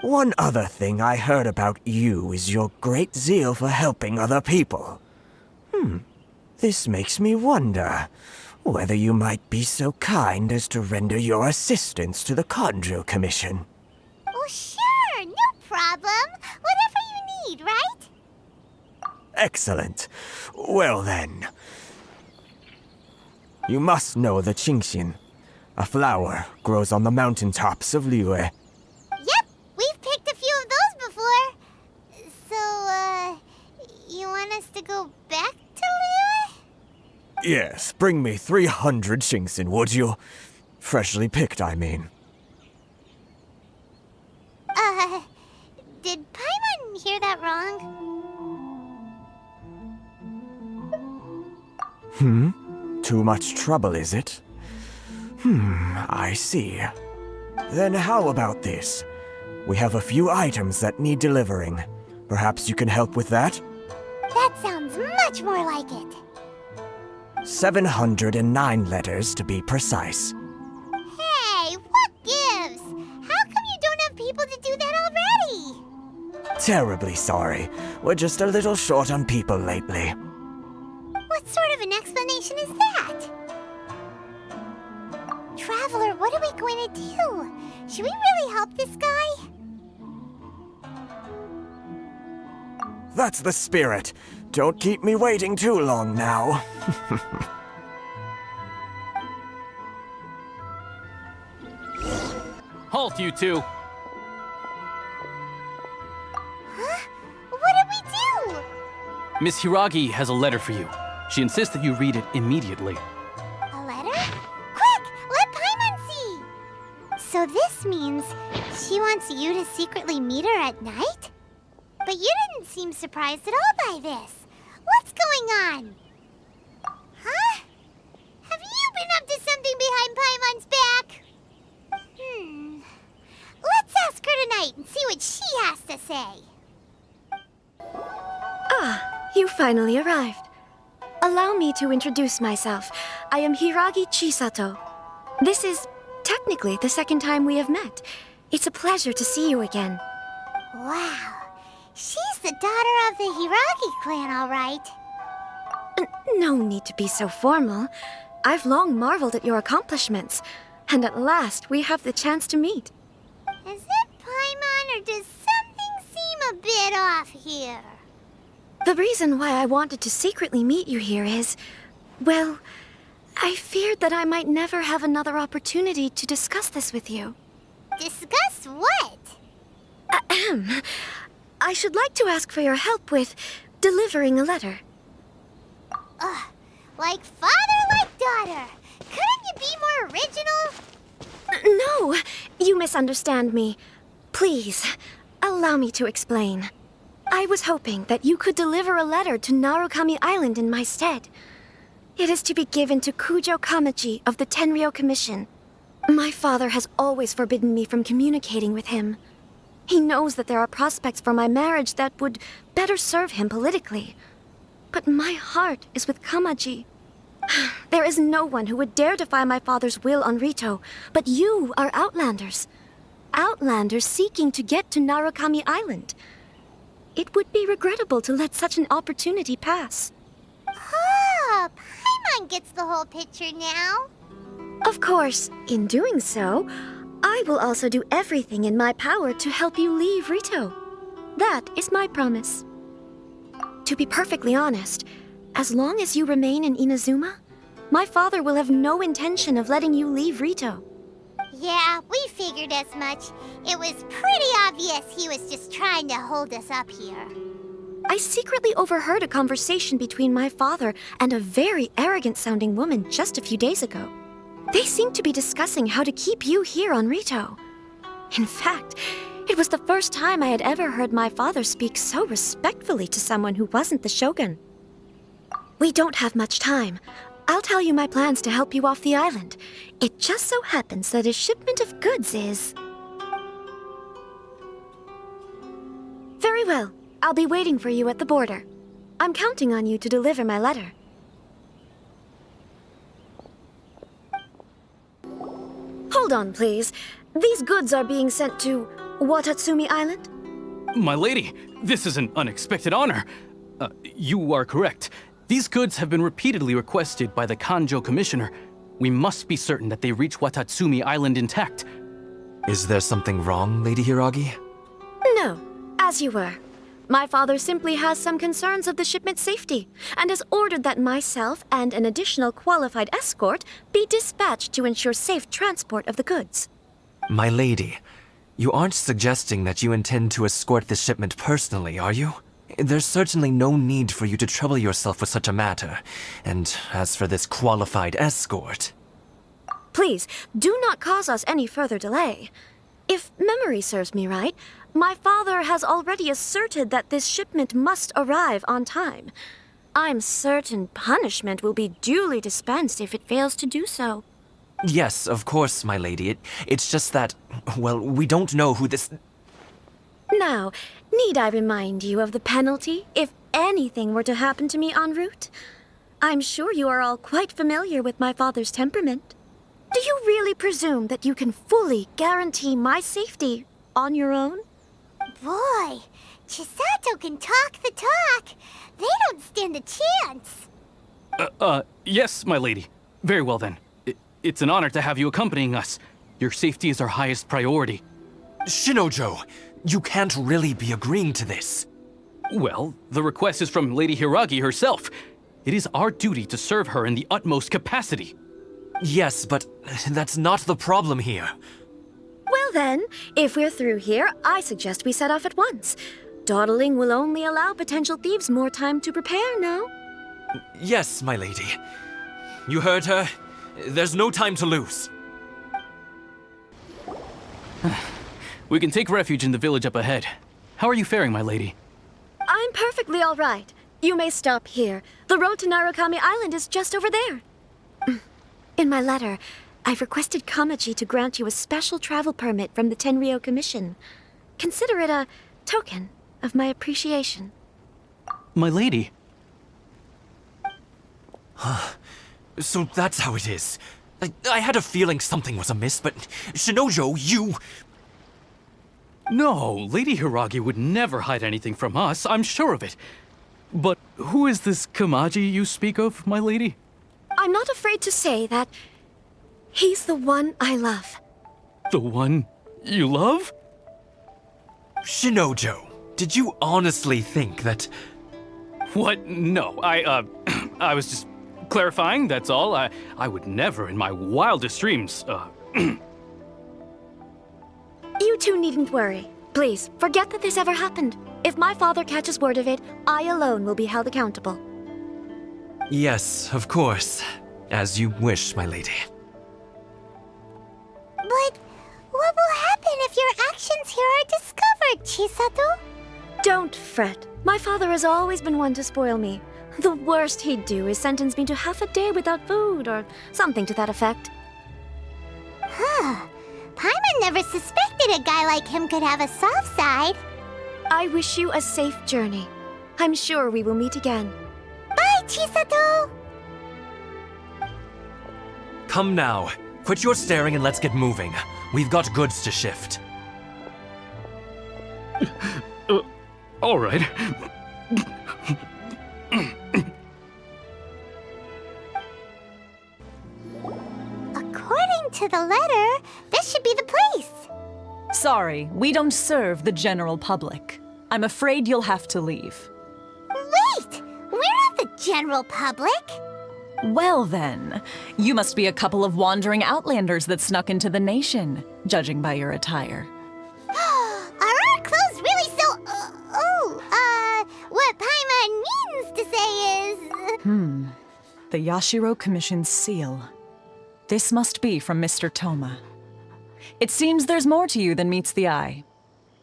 One other thing I heard about you is your great zeal for helping other people. This makes me wonder whether you might be so kind as to render your assistance to the Kanjo Commission. Oh, sure, no problem. Whatever you need, right? Excellent. Well then. You must know the Qingshin. A flower grows on the mountaintops of Liyue. Yep, we've picked a few of those before. So, you want us to go back to Liyue? Yes, bring me 300 Qingshin, would you? Freshly picked, I mean. Did Paimon hear that wrong? Too much trouble, is it? I see. Then how about this? We have a few items that need delivering. Perhaps you can help with that? That sounds much more like it. 709 letters to be precise. Hey, what gives? How come you don't have people to do that already? Terribly sorry. We're just a little short on people lately. What sort of an explanation is that? Traveler, what are we going to do? Should we really help this guy? That's the spirit. Don't keep me waiting too long now. Halt, you two! Huh? What did we do? Miss Hiragi has a letter for you. She insists that you read it immediately. A letter? Quick! Let Paimon see! So this means she wants you to secretly meet her at night? But you didn't seem surprised at all by this. What's going on? Huh? Have you been up to something behind Paimon's back? Let's ask her tonight and see what she has to say. Ah, you finally arrived. Allow me to introduce myself. I am Hiragi Chisato. This is technically the second time we have met. It's a pleasure to see you again. Wow. She's the daughter of the Hiragi clan, all right. No need to be so formal. I've long marveled at your accomplishments, and at last we have the chance to meet. Is it Paimon, or does something seem a bit off here? The reason why I wanted to secretly meet you here is, well, I feared that I might never have another opportunity to discuss this with you. Discuss what? Ahem. I should like to ask for your help with delivering a letter. Ugh, like father, like daughter. Couldn't you be more original? No, you misunderstand me. Please, allow me to explain. I was hoping that you could deliver a letter to Narukami Island in my stead. It is to be given to Kujo Kamaji of the Tenryou Commission. My father has always forbidden me from communicating with him. He knows that there are prospects for my marriage that would better serve him politically. But my heart is with Kamaji. There is no one who would dare defy my father's will on Rito, but you are Outlanders. Outlanders seeking to get to Narukami Island. It would be regrettable to let such an opportunity pass. Oh, Paimon gets the whole picture now. Of course, in doing so, I will also do everything in my power to help you leave Rito. That is my promise. To be perfectly honest, as long as you remain in Inuzuma, my father will have no intention of letting you leave Rito. Yeah, we figured as much. It was pretty obvious he was just trying to hold us up here. I secretly overheard a conversation between my father and a very arrogant-sounding woman just a few days ago. They seemed to be discussing how to keep you here on Rito. In fact, it was the first time I had ever heard my father speak so respectfully to someone who wasn't the Shogun. We don't have much time. I'll tell you my plans to help you off the island. It just so happens that a shipment of goods is... Very well. I'll be waiting for you at the border. I'm counting on you to deliver my letter. Hold on, please. These goods are being sent to Watatsumi Island? My lady, this is an unexpected honor. You are correct. These goods have been repeatedly requested by the Kanjo Commissioner. We must be certain that they reach Watatsumi Island intact. Is there something wrong, Lady Hiragi? No, as you were. My father simply has some concerns of the shipment's safety, and has ordered that myself and an additional qualified escort be dispatched to ensure safe transport of the goods. My lady, you aren't suggesting that you intend to escort this shipment personally, are you? There's certainly no need for you to trouble yourself with such a matter. And as for this qualified escort... Please, do not cause us any further delay. If memory serves me right, my father has already asserted that this shipment must arrive on time. I'm certain punishment will be duly dispensed if it fails to do so. Yes, of course, my lady. It's just that, well, we don't know who this... Now, need I remind you of the penalty if anything were to happen to me en route? I'm sure you are all quite familiar with my father's temperament. Do you really presume that you can fully guarantee my safety on your own? Boy, Chisato can talk the talk. They don't stand a chance. Yes, my lady. Very well then. It's an honor to have you accompanying us. Your safety is our highest priority. Shinojo, you can't really be agreeing to this. Well, the request is from Lady Hiragi herself. It is our duty to serve her in the utmost capacity. Yes, but that's not the problem here. Well then, if we're through here, I suggest we set off at once. Dawdling will only allow potential thieves more time to prepare, no? Yes, my lady. You heard her. There's no time to lose. We can take refuge in the village up ahead. How are you faring, my lady? I'm perfectly all right. You may stop here. The road to Narukami Island is just over there. In my letter, I've requested Kamaji to grant you a special travel permit from the Tenryou Commission. Consider it a token of my appreciation. My lady. So that's how it is. I had a feeling something was amiss, but Shinojo, you... No, Lady Hiragi would never hide anything from us, I'm sure of it. But who is this Kamaji you speak of, my lady? I'm not afraid to say that he's the one I love. The one you love? Shinojo, did you honestly think that... What? No, I was just clarifying, that's all. I would never in my wildest dreams, You two needn't worry. Please, forget that this ever happened. If my father catches word of it, I alone will be held accountable. Yes, of course. As you wish, my lady. But what will happen if your actions here are discovered, Chisato? Don't fret. My father has always been one to spoil me. The worst he'd do is sentence me to half a day without food, or something to that effect. Huh. Paimon never suspected a guy like him could have a soft side. I wish you a safe journey. I'm sure we will meet again. Bye, Chisato! Come now. Quit your staring and let's get moving. We've got goods to shift. All right. According to the letter, this should be the place. Sorry, we don't serve the general public. I'm afraid you'll have to leave. Wait! We're not the general public! Well then, you must be a couple of wandering outlanders that snuck into the nation, judging by your attire. Are our clothes really so... what Paimon means to say is... The Yashiro Commission's seal. This must be from Mr. Toma. It seems there's more to you than meets the eye.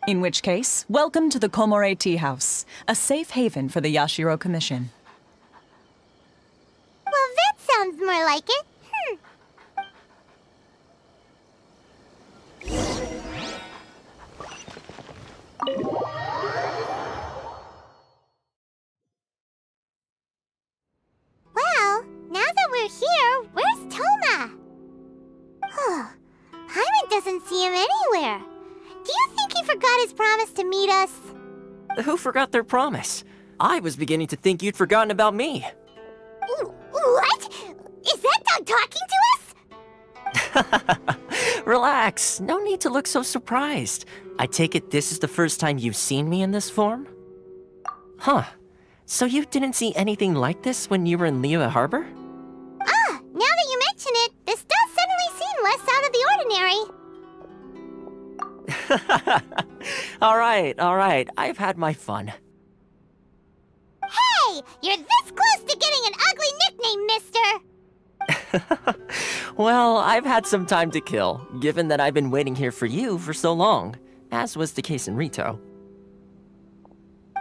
In which case, welcome to the Komore Tea House, a safe haven for the Yashiro Commission. Well, that sounds more like it. Well, now that we're here, where's Toma? Paimon doesn't see him anywhere. Do you think he forgot his promise to meet us? Who forgot their promise? I was beginning to think you'd forgotten about me. What? Is that dog talking to us? Relax, no need to look so surprised. I take it this is the first time you've seen me in this form? Huh. So you didn't see anything like this when you were in Liyue Harbor? Ah, now that you mention it, this does suddenly seem less out of the ordinary. All right, I've had my fun. Hey, you're this close to getting an ugly nickname, mister! Well, I've had some time to kill, given that I've been waiting here for you for so long, as was the case in Rito.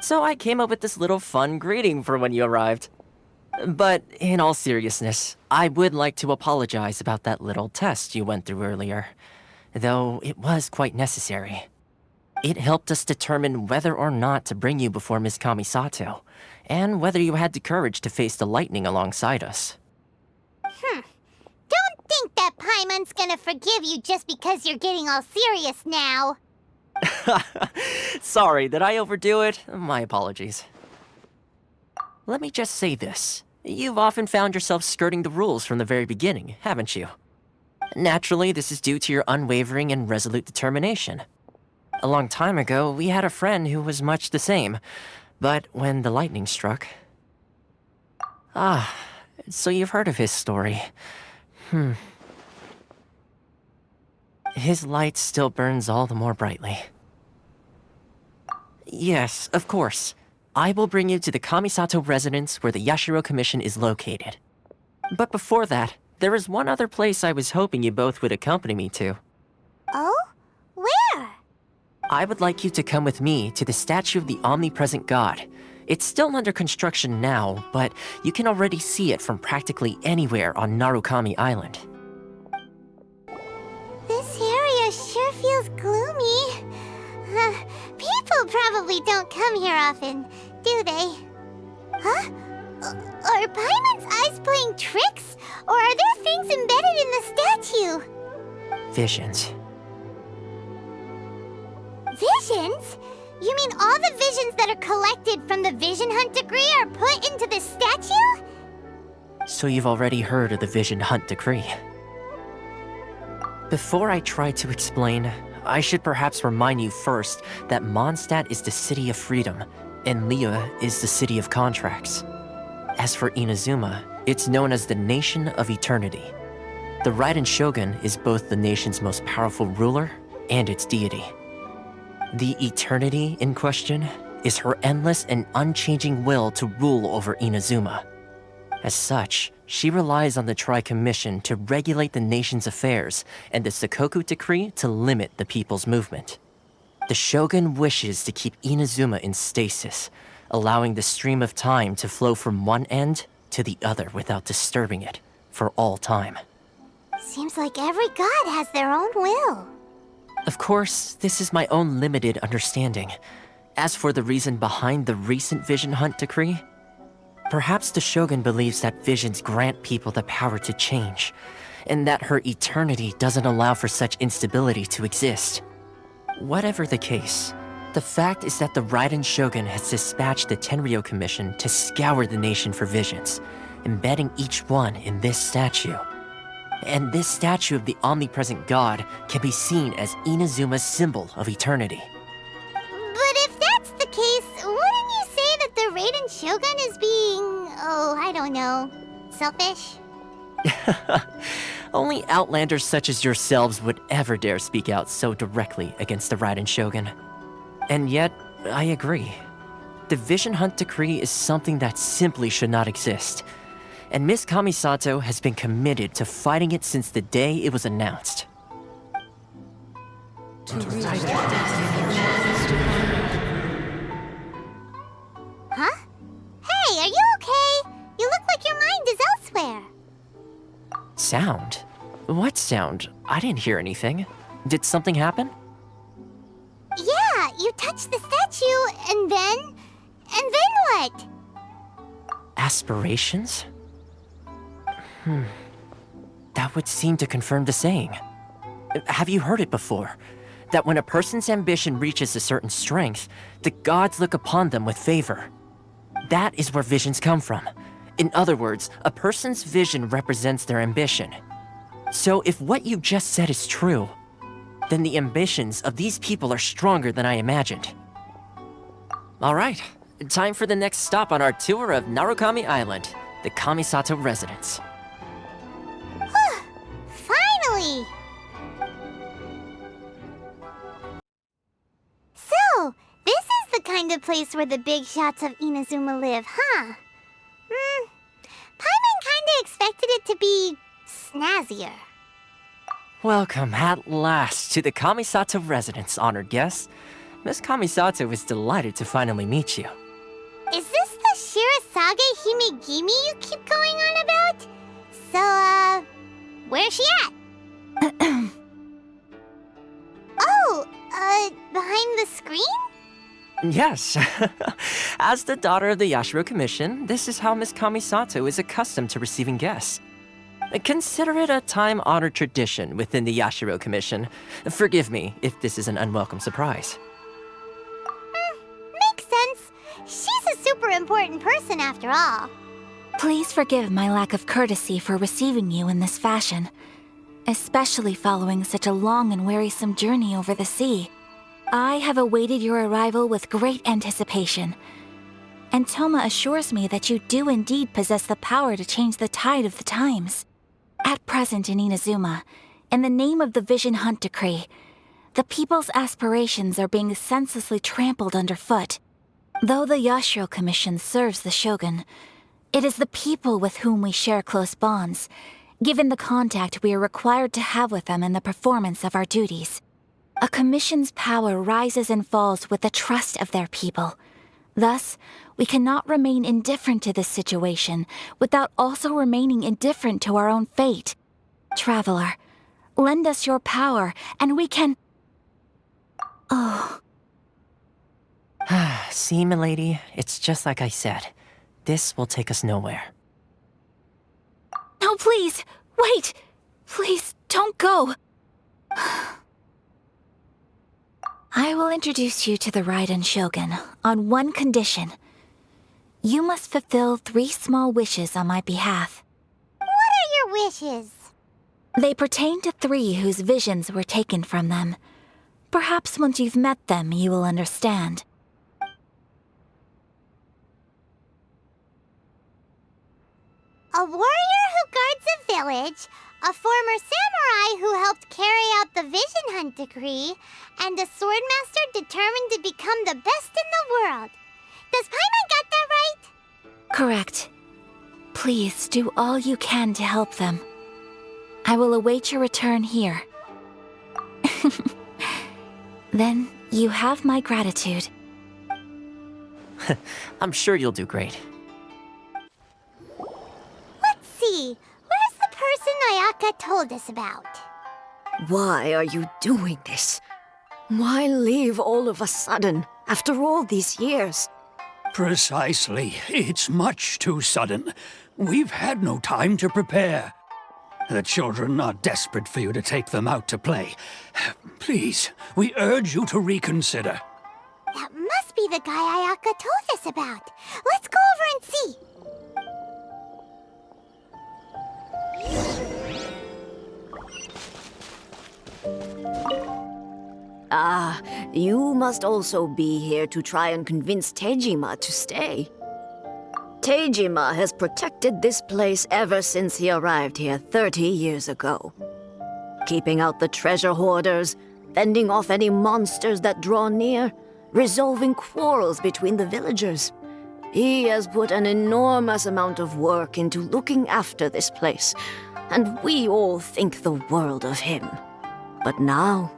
So I came up with this little fun greeting for when you arrived. But in all seriousness, I would like to apologize about that little test you went through earlier, though it was quite necessary. It helped us determine whether or not to bring you before Miss Kamisato, and whether you had the courage to face the lightning alongside us. Don't think that Paimon's gonna forgive you just because you're getting all serious now. Sorry, did I overdo it? My apologies. Let me just say this. You've often found yourself skirting the rules from the very beginning, haven't you? Naturally, this is due to your unwavering and resolute determination. A long time ago, we had a friend who was much the same, but when the lightning struck... so you've heard of his story. His light still burns all the more brightly. Yes, of course. I will bring you to the Kamisato residence where the Yashiro Commission is located. But before that, there is one other place I was hoping you both would accompany me to. Oh? Where? I would like you to come with me to the statue of the omnipresent god. It's still under construction now, but you can already see it from practically anywhere on Narukami Island. This area sure feels gloomy. People probably don't come here often, do they? Huh? Are Paimon's eyes playing tricks? Or are there things embedded in the statue? Visions. Visions? You mean all the visions that are collected from the Vision Hunt decree are put into the statue? So you've already heard of the Vision Hunt decree. Before I try to explain, I should perhaps remind you first that Mondstadt is the city of freedom, and Liyue is the city of contracts. As for Inuzuma, it's known as the Nation of Eternity. The Raiden Shogun is both the nation's most powerful ruler and its deity. The Eternity in question is her endless and unchanging will to rule over Inuzuma. As such, she relies on the Tri-Commission to regulate the nation's affairs and the Sakoku Decree to limit the people's movement. The Shogun wishes to keep Inuzuma in stasis, allowing the stream of time to flow from one end to the other without disturbing it for all time. Seems like every god has their own will. Of course, this is my own limited understanding. As for the reason behind the recent Vision Hunt decree, perhaps the Shogun believes that visions grant people the power to change, and that her eternity doesn't allow for such instability to exist. Whatever the case, the fact is that the Raiden Shogun has dispatched the Tenryou Commission to scour the nation for visions, embedding each one in this statue. And this statue of the omnipresent god can be seen as Inuzuma's symbol of eternity. But if that's the case, wouldn't you say that the Raiden Shogun is being, I don't know, selfish? Only outlanders such as yourselves would ever dare speak out so directly against the Raiden Shogun. And yet, I agree. The Vision Hunt decree is something that simply should not exist. And Miss Kamisato has been committed to fighting it since the day it was announced. Huh? Hey, are you okay? You look like your mind is elsewhere. Sound? What sound? I didn't hear anything. Did something happen? Yeah, you touched the statue, and then what? Aspirations? That would seem to confirm the saying. Have you heard it before? That when a person's ambition reaches a certain strength, the gods look upon them with favor. That is where visions come from. In other words, a person's vision represents their ambition. So if what you just said is true, then the ambitions of these people are stronger than I imagined. All right, time for the next stop on our tour of Narukami Island, the Kamisato residence. Finally! So, this is the kind of place where the big shots of Inuzuma live, huh? Paimon kinda expected it to be snazzier. Welcome at last to the Kamisato residence, honored guests. Miss Kamisato is delighted to finally meet you. Is this the Shirasage Himegimi you keep going on about? So, where's she at? Behind the screen? Yes. As the daughter of the Yashiro Commission, this is how Miss Kamisato is accustomed to receiving guests. Consider it a time-honored tradition within the Yashiro Commission. Forgive me if this is an unwelcome surprise. Makes sense. She's a super important person after all. Please forgive my lack of courtesy for receiving you in this fashion, especially following such a long and wearisome journey over the sea. I have awaited your arrival with great anticipation, and Toma assures me that you do indeed possess the power to change the tide of the times. At present in Inuzuma, in the name of the Vision Hunt decree, the people's aspirations are being senselessly trampled underfoot. Though the Yashiro Commission serves the Shogun, it is the people with whom we share close bonds, given the contact we are required to have with them in the performance of our duties. A commission's power rises and falls with the trust of their people. Thus, we cannot remain indifferent to this situation without also remaining indifferent to our own fate. Traveler, lend us your power, and we can... Oh. See, milady, it's just like I said. This will take us nowhere. No, please! Wait! Please, don't go! I will introduce you to the Raiden Shogun on one condition. You must fulfill 3 small wishes on my behalf. What are your wishes? They pertain to 3 whose visions were taken from them. Perhaps once you've met them, you will understand. A warrior who guards a village, a former samurai who helped carry out the Vision Hunt decree, and a swordmaster determined to become the best in the world. Does Paimon got that right? Correct. Please do all you can to help them. I will await your return here. Then you have my gratitude. I'm sure you'll do great. Let's see. Where's the person Ayaka told us about? Why are you doing this? Why leave all of a sudden, after all these years? Precisely. It's much too sudden. We've had no time to prepare. The children are desperate for you to take them out to play. Please, we urge you to reconsider. That must be the guy Ayaka told us about. Let's go over and see. Ah, you must also be here to try and convince Tejima to stay. Tejima has protected this place ever since he arrived here 30 years ago. Keeping out the treasure hoarders, fending off any monsters that draw near, resolving quarrels between the villagers. He has put an enormous amount of work into looking after this place, and we all think the world of him. But now,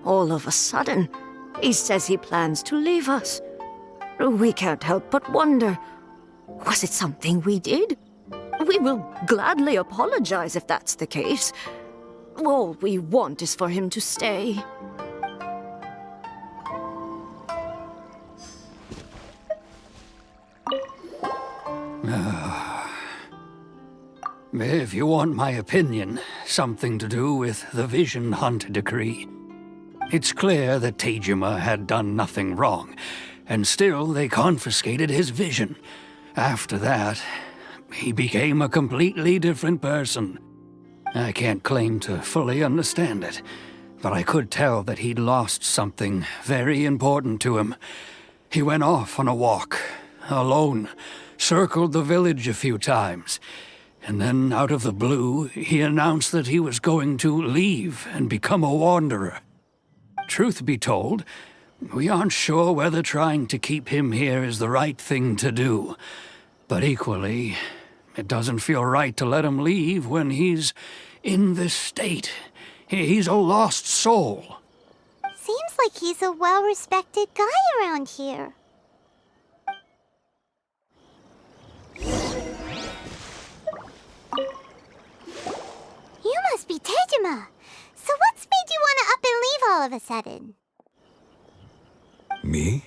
all of a sudden, he says he plans to leave us. We can't help but wonder, was it something we did? We will gladly apologize if that's the case. All we want is for him to stay. If you want my opinion, something to do with the Vision Hunt decree. It's clear that Tejima had done nothing wrong, and still they confiscated his vision. After that, he became a completely different person. I can't claim to fully understand it, but I could tell that he'd lost something very important to him. He went off on a walk, alone, circled the village a few times, and then out of the blue, he announced that he was going to leave and become a wanderer. Truth be told, we aren't sure whether trying to keep him here is the right thing to do. But equally, it doesn't feel right to let him leave when he's in this state. He's a lost soul. Seems like he's a well-respected guy around here. You must be Tejima. So what's made you want to up and leave all of a sudden? Me?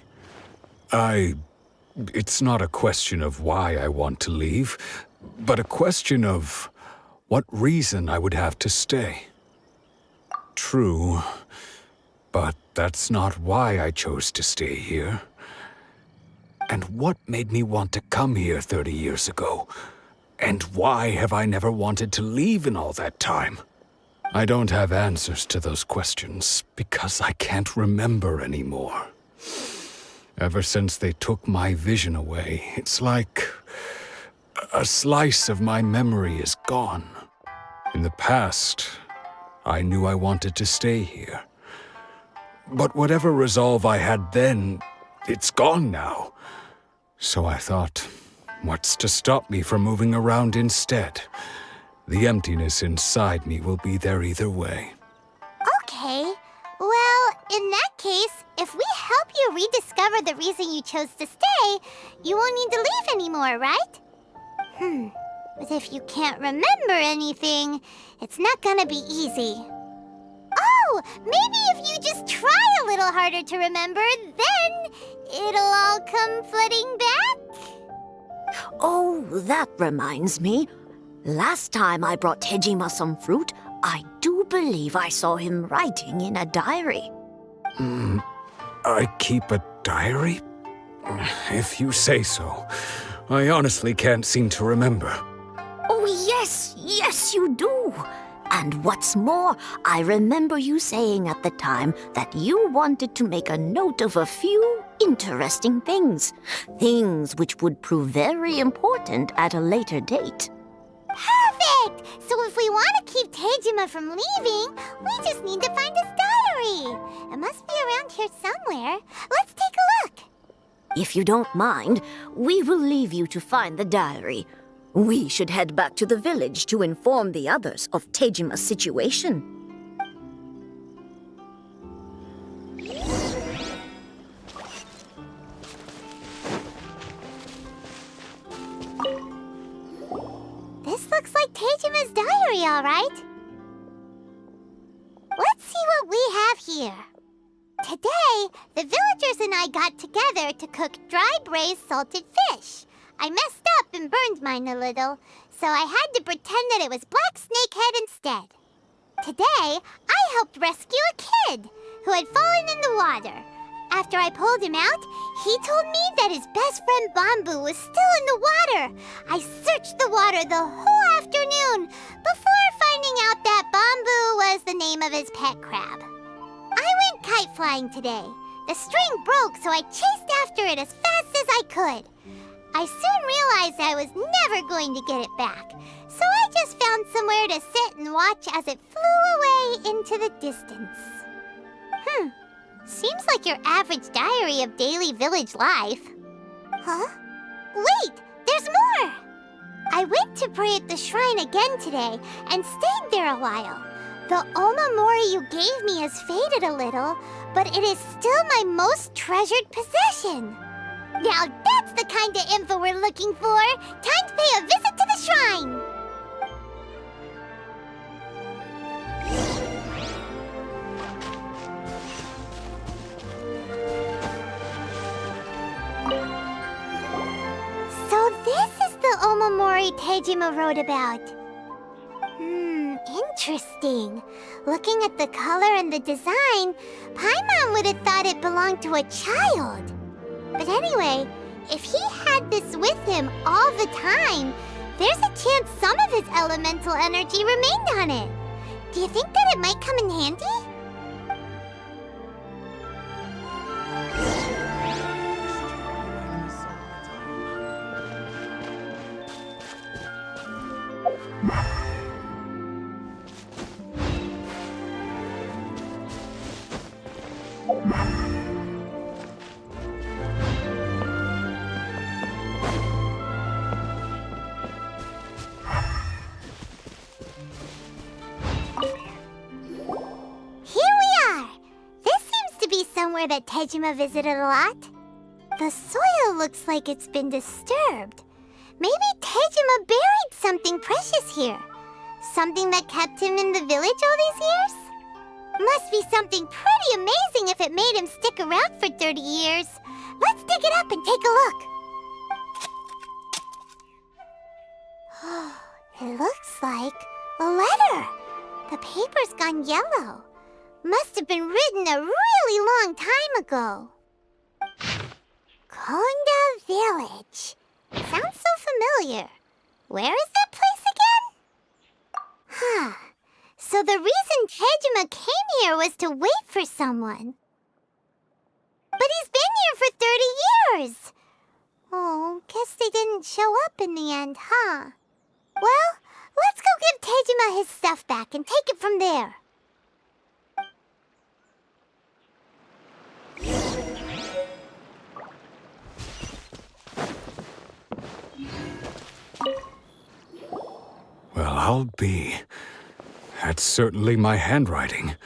It's not a question of why I want to leave, but a question of what reason I would have to stay. True, but that's not why I chose to stay here. And what made me want to come here 30 years ago? And why have I never wanted to leave in all that time? I don't have answers to those questions because I can't remember anymore. Ever since they took my vision away, it's like a slice of my memory is gone. In the past, I knew I wanted to stay here. But whatever resolve I had then, it's gone now. So I thought, what's to stop me from moving around instead? The emptiness inside me will be there either way. Okay. Well, in that case, if we help you rediscover the reason you chose to stay, you won't need to leave anymore, right? But if you can't remember anything, it's not gonna be easy. Oh, maybe if you just try a little harder to remember, then it'll all come flooding back? Oh, that reminds me. Last time I brought Tejima some fruit, I do believe I saw him writing in a diary. I keep a diary? If you say so. I honestly can't seem to remember. Oh, yes, you do. And what's more, I remember you saying at the time that you wanted to make a note of a few interesting things. Things which would prove very important at a later date. Perfect! So if we want to keep Tejima from leaving, we just need to find his diary. It must be around here somewhere. Let's take a look. If you don't mind, we will leave you to find the diary. We should head back to the village to inform the others of Tejima's situation. This looks like Tejima's diary, all right. Let's see what we have here. Today, the villagers and I got together to cook dry braised salted fish. I messed up and burned mine a little, so I had to pretend that it was black snakehead instead. Today, I helped rescue a kid who had fallen in the water. After I pulled him out, he told me that his best friend Bamboo was still in the water. I searched the water the whole afternoon before finding out that Bamboo was the name of his pet crab. I went kite flying today. The string broke, so I chased after it as fast as I could. I soon realized I was never going to get it back, so I just found somewhere to sit and watch as it flew away into the distance. Seems like your average diary of daily village life. Huh? Wait, there's more! I went to pray at the shrine again today and stayed there a while. The Omamori you gave me has faded a little, but it is still my most treasured possession. Now that's the kind of info we're looking for. Time to pay a visit to the shrine. So this is the Omamori Tejima wrote about. Interesting. Looking at the color and the design, Paimon would have thought it belonged to a child. But anyway, if he had this with him all the time, there's a chance some of his elemental energy remained on it. Do you think that it might come in handy? That Tejima visited a lot. The soil looks like it's been disturbed. Maybe Tejima buried something precious here. Something that kept him in the village all these years? Must be something pretty amazing if it made him stick around for 30 years. Let's dig it up and take a look. It looks like a letter. The paper's gone yellow. Must have been written a really long time ago. Konda Village. Sounds so familiar. Where is that place again? So the reason Tejima came here was to wait for someone. But he's been here for 30 years. Oh, guess they didn't show up in the end, huh? Well, let's go give Tejima his stuff back and take it from there. Well, I'll be. That's certainly my handwriting.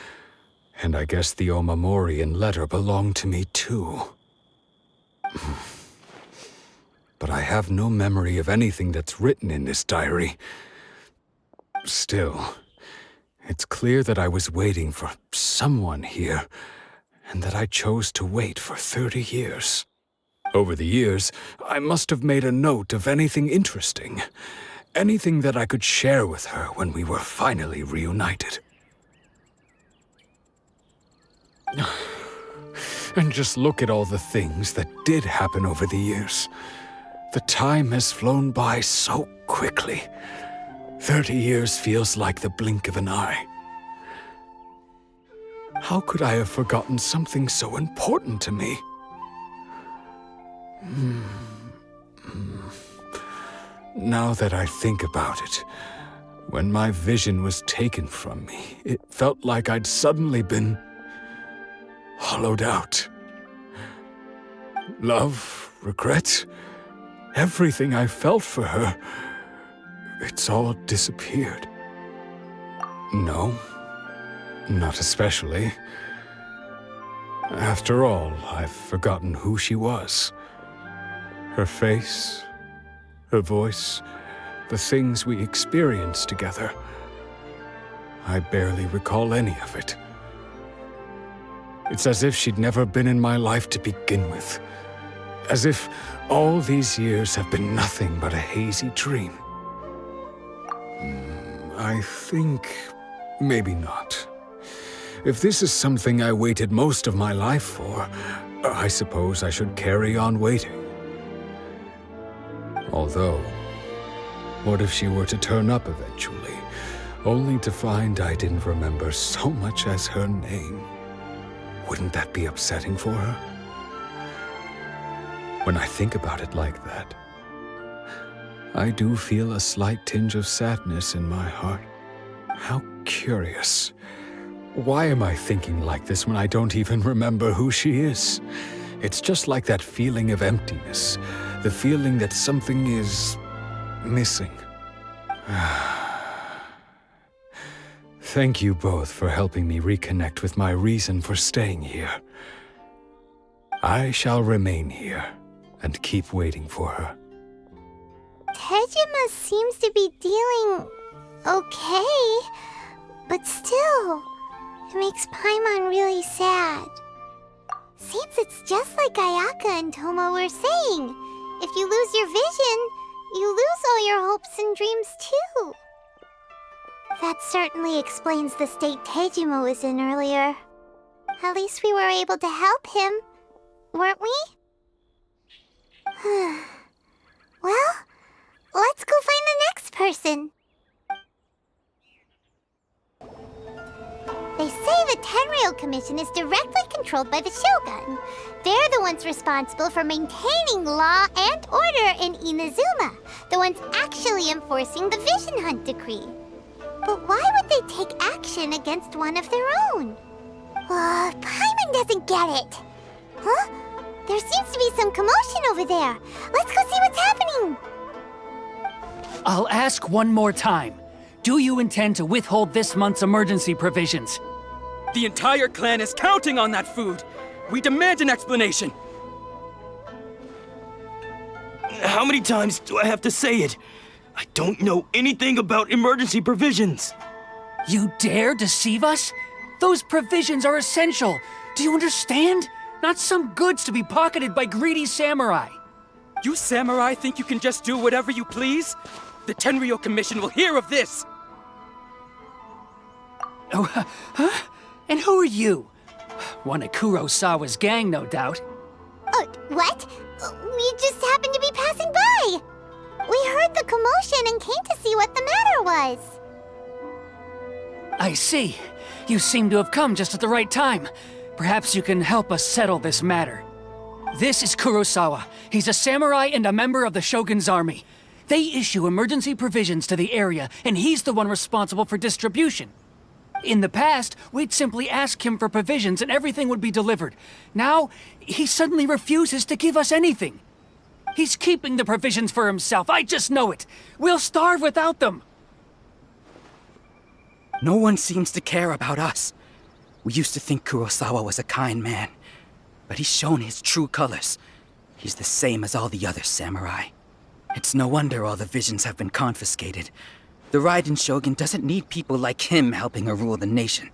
And I guess the Omamorian letter belonged to me too. But I have no memory of anything that's written in this diary. Still, it's clear that I was waiting for someone here, and that I chose to wait for 30 years. Over the years, I must have made a note of anything interesting. Anything that I could share with her when we were finally reunited. And just look at all the things that did happen over the years. The time has flown by so quickly. 30 years feels like the blink of an eye. How could I have forgotten something so important to Now that I think about it, when my vision was taken from me, it felt like I'd suddenly been hollowed out. Love, regret, everything I felt for her, it's all disappeared. No, not especially. After all, I've forgotten who she was. Her face, her voice, the things we experienced together. I barely recall any of it. It's as if she'd never been in my life to begin with. As if all these years have been nothing but a hazy dream. I think maybe not. If this is something I waited most of my life for, I suppose I should carry on waiting. Although, what if she were to turn up eventually, only to find I didn't remember so much as her name? Wouldn't that be upsetting for her? When I think about it like that, I do feel a slight tinge of sadness in my heart. How curious. Why am I thinking like this when I don't even remember who she is? It's just like that feeling of emptiness, the feeling that something is missing. Thank you both for helping me reconnect with my reason for staying here. I shall remain here and keep waiting for her. Tejima seems to be dealing okay, but still, it makes Paimon really sad. Seems it's just like Ayaka and Toma were saying. If you lose your vision, you lose all your hopes and dreams too. That certainly explains the state Tejima was in earlier. At least we were able to help him, weren't we? Well, let's go find the next person. They say the Tenryou Commission is directly controlled by the Shogun. They're the ones responsible for maintaining law and order in Inuzuma, the ones actually enforcing the Vision Hunt Decree. But why would they take action against one of their own? Paimon doesn't get it. Huh? There seems to be some commotion over there. Let's go see what's happening. I'll ask one more time. Do you intend to withhold this month's emergency provisions? The entire clan is counting on that food. We demand an explanation. How many times do I have to say it? I don't know anything about emergency provisions. You dare deceive us? Those provisions are essential. Do you understand? Not some goods to be pocketed by greedy samurai. You samurai think you can just do whatever you please? The Tenryou Commission will hear of this! Oh, huh? And who are you? One of Kurosawa's gang, no doubt. What? We just happened to be passing by. We heard the commotion and came to see what the matter was. I see. You seem to have come just at the right time. Perhaps you can help us settle this matter. This is Kurosawa. He's a samurai and a member of the Shogun's army. They issue emergency provisions to the area, and he's the one responsible for distribution. In the past, we'd simply ask him for provisions and everything would be delivered. Now, he suddenly refuses to give us anything. He's keeping the provisions for himself, I just know it. We'll starve without them. No one seems to care about us. We used to think Kurosawa was a kind man, but he's shown his true colors. He's the same as all the other samurai. It's no wonder all the visions have been confiscated. The Raiden Shogun doesn't need people like him helping her rule the nation.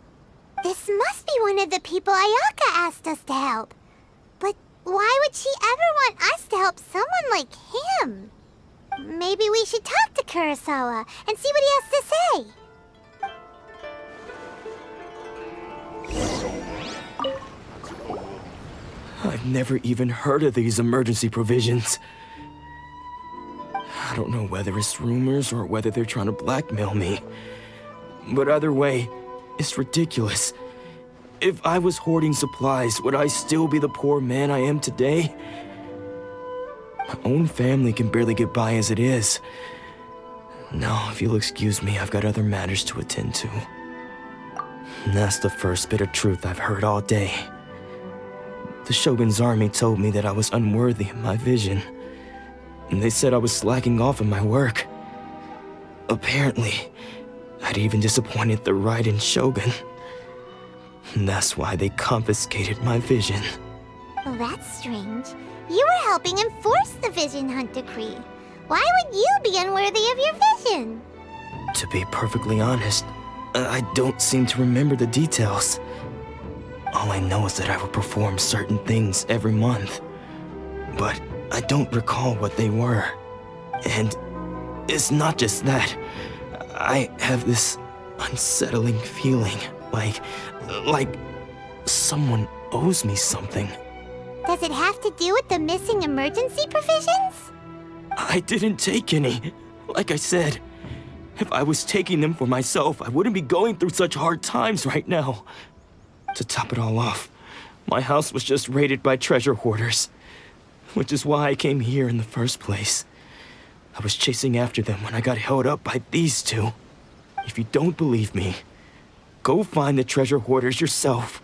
This must be one of the people Ayaka asked us to help. But why would she ever want us to help someone like him? Maybe we should talk to Kurosawa and see what he has to say. I've never even heard of these emergency provisions. I don't know whether it's rumors or whether they're trying to blackmail me. But either way, it's ridiculous. If I was hoarding supplies, would I still be the poor man I am today? My own family can barely get by as it is. Now, if you'll excuse me, I've got other matters to attend to. And that's the first bit of truth I've heard all day. The Shogun's army told me that I was unworthy of my vision. And they said I was slacking off in my work. Apparently, I'd even disappointed the Raiden Shogun. And that's why they confiscated my vision. Well, that's strange. You were helping enforce the Vision Hunt Decree. Why would you be unworthy of your vision? To be perfectly honest, I don't seem to remember the details. All I know is that I would perform certain things every month. But I don't recall what they were. And it's not just that. I have this unsettling feeling, like someone owes me something. Does it have to do with the missing emergency provisions? I didn't take any. Like I said, if I was taking them for myself, I wouldn't be going through such hard times right now. To top it all off, my house was just raided by treasure hoarders, which is why I came here in the first place. I was chasing after them when I got held up by these two. If you don't believe me, go find the treasure hoarders yourself.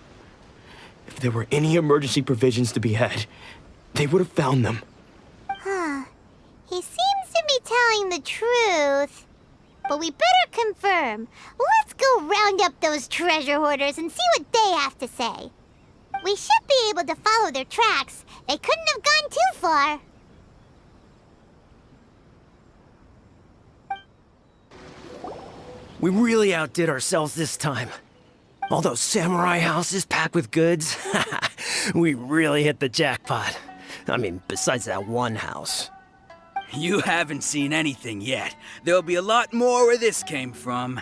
If there were any emergency provisions to be had, they would have found them. Huh. He seems to be telling the truth. But we better confirm. Let's go round up those treasure hoarders and see what they have to say. We should be able to follow their tracks. They couldn't have gone too far. We really outdid ourselves this time. All those samurai houses packed with goods, we really hit the jackpot. I mean, besides that one house. You haven't seen anything yet. There'll be a lot more where this came from.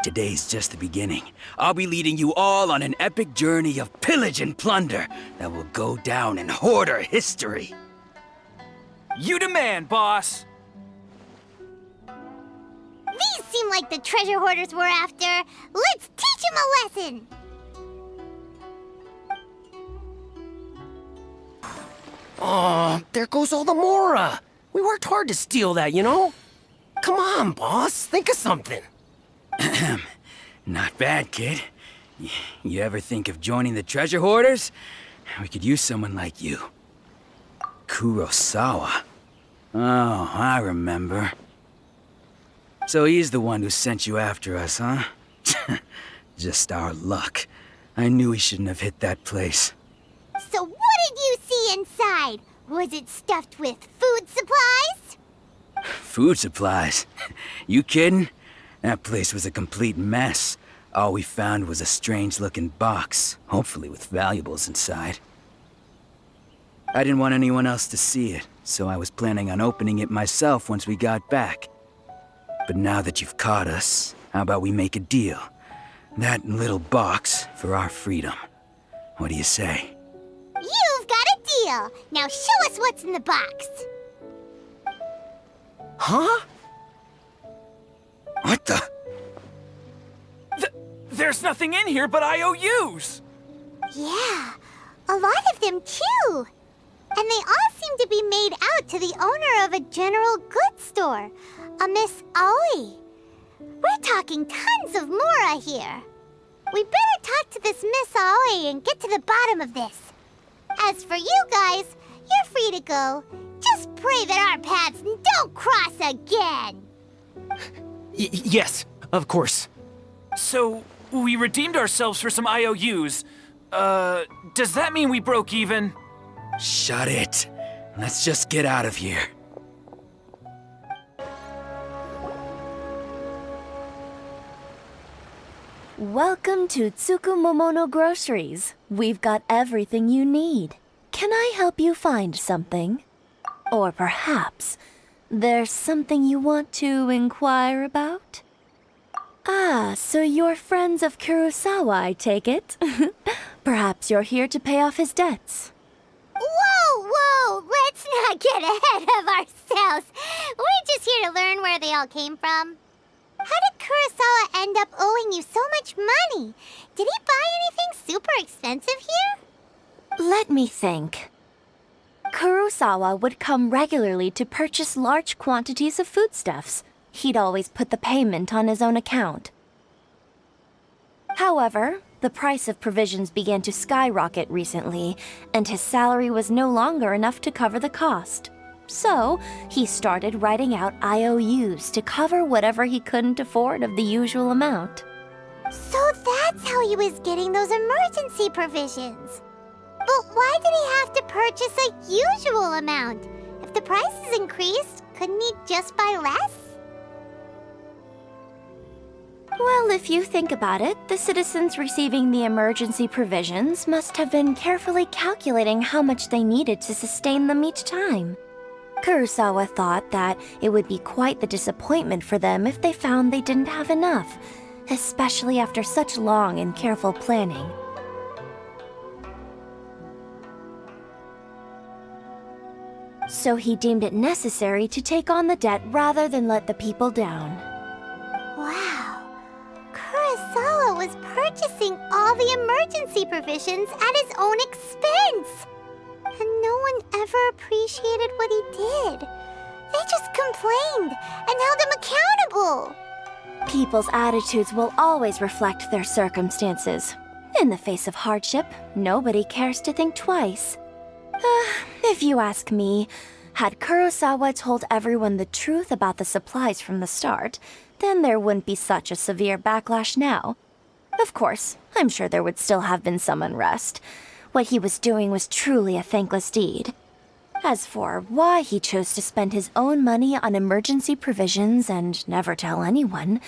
Today's just the beginning. I'll be leading you all on an epic journey of pillage and plunder that will go down in hoarder history. You demand, boss! These seem like the treasure hoarders we're after. Let's teach them a lesson! Oh, there goes all the Mora. We worked hard to steal that, you know? Come on, boss, think of something. Not bad, kid. You ever think of joining the treasure hoarders? We could use someone like you. Kurosawa. Oh, I remember. So he's the one who sent you after us, huh? Just our luck. I knew he shouldn't have hit that place. So what did you see inside? Was it stuffed with food supplies? Food supplies? You kidding? That place was a complete mess. All we found was a strange-looking box, hopefully with valuables inside. I didn't want anyone else to see it, so I was planning on opening it myself once we got back. But now that you've caught us, how about we make a deal? That little box for our freedom. What do you say? You've got a deal! Now show us what's in the box! Huh? What the? There's nothing in here but IOUs! Yeah, a lot of them too! And they all seem to be made out to the owner of a general goods store, a Miss Aoi. We're talking tons of Mora here. We better talk to this Miss Aoi and get to the bottom of this. As for you guys, you're free to go. Just pray that our paths don't cross again. Yes, of course. So, we redeemed ourselves for some IOUs. Does that mean we broke even? Shut it. Let's just get out of here. Welcome to Tsukumomono Groceries. We've got everything you need. Can I help you find something? Or perhaps there's something you want to inquire about? Ah, so you're friends of Kurosawa, I take it? Perhaps you're here to pay off his debts. Whoa! Let's not get ahead of ourselves. We're just here to learn where they all came from. How did Kurosawa end up owing you so much money? Did he buy anything super expensive here? Let me think. Kurosawa would come regularly to purchase large quantities of foodstuffs. He'd always put the payment on his own account. However, the price of provisions began to skyrocket recently, and his salary was no longer enough to cover the cost. So, he started writing out IOUs to cover whatever he couldn't afford of the usual amount. So that's how he was getting those emergency provisions. But why did he have to purchase a usual amount? If the prices increased, couldn't he just buy less? Well, if you think about it, the citizens receiving the emergency provisions must have been carefully calculating how much they needed to sustain them each time. Kurosawa thought that it would be quite the disappointment for them if they found they didn't have enough, especially after such long and careful planning. So he deemed it necessary to take on the debt rather than let the people down. Wow. Kurosawa was purchasing all the emergency provisions at his own expense. And no one ever appreciated what he did. They just complained and held him accountable. People's attitudes will always reflect their circumstances. In the face of hardship, nobody cares to think twice. If you ask me, had Kurosawa told everyone the truth about the supplies from the start, then there wouldn't be such a severe backlash now. Of course, I'm sure there would still have been some unrest. What he was doing was truly a thankless deed. As for why he chose to spend his own money on emergency provisions and never tell anyone,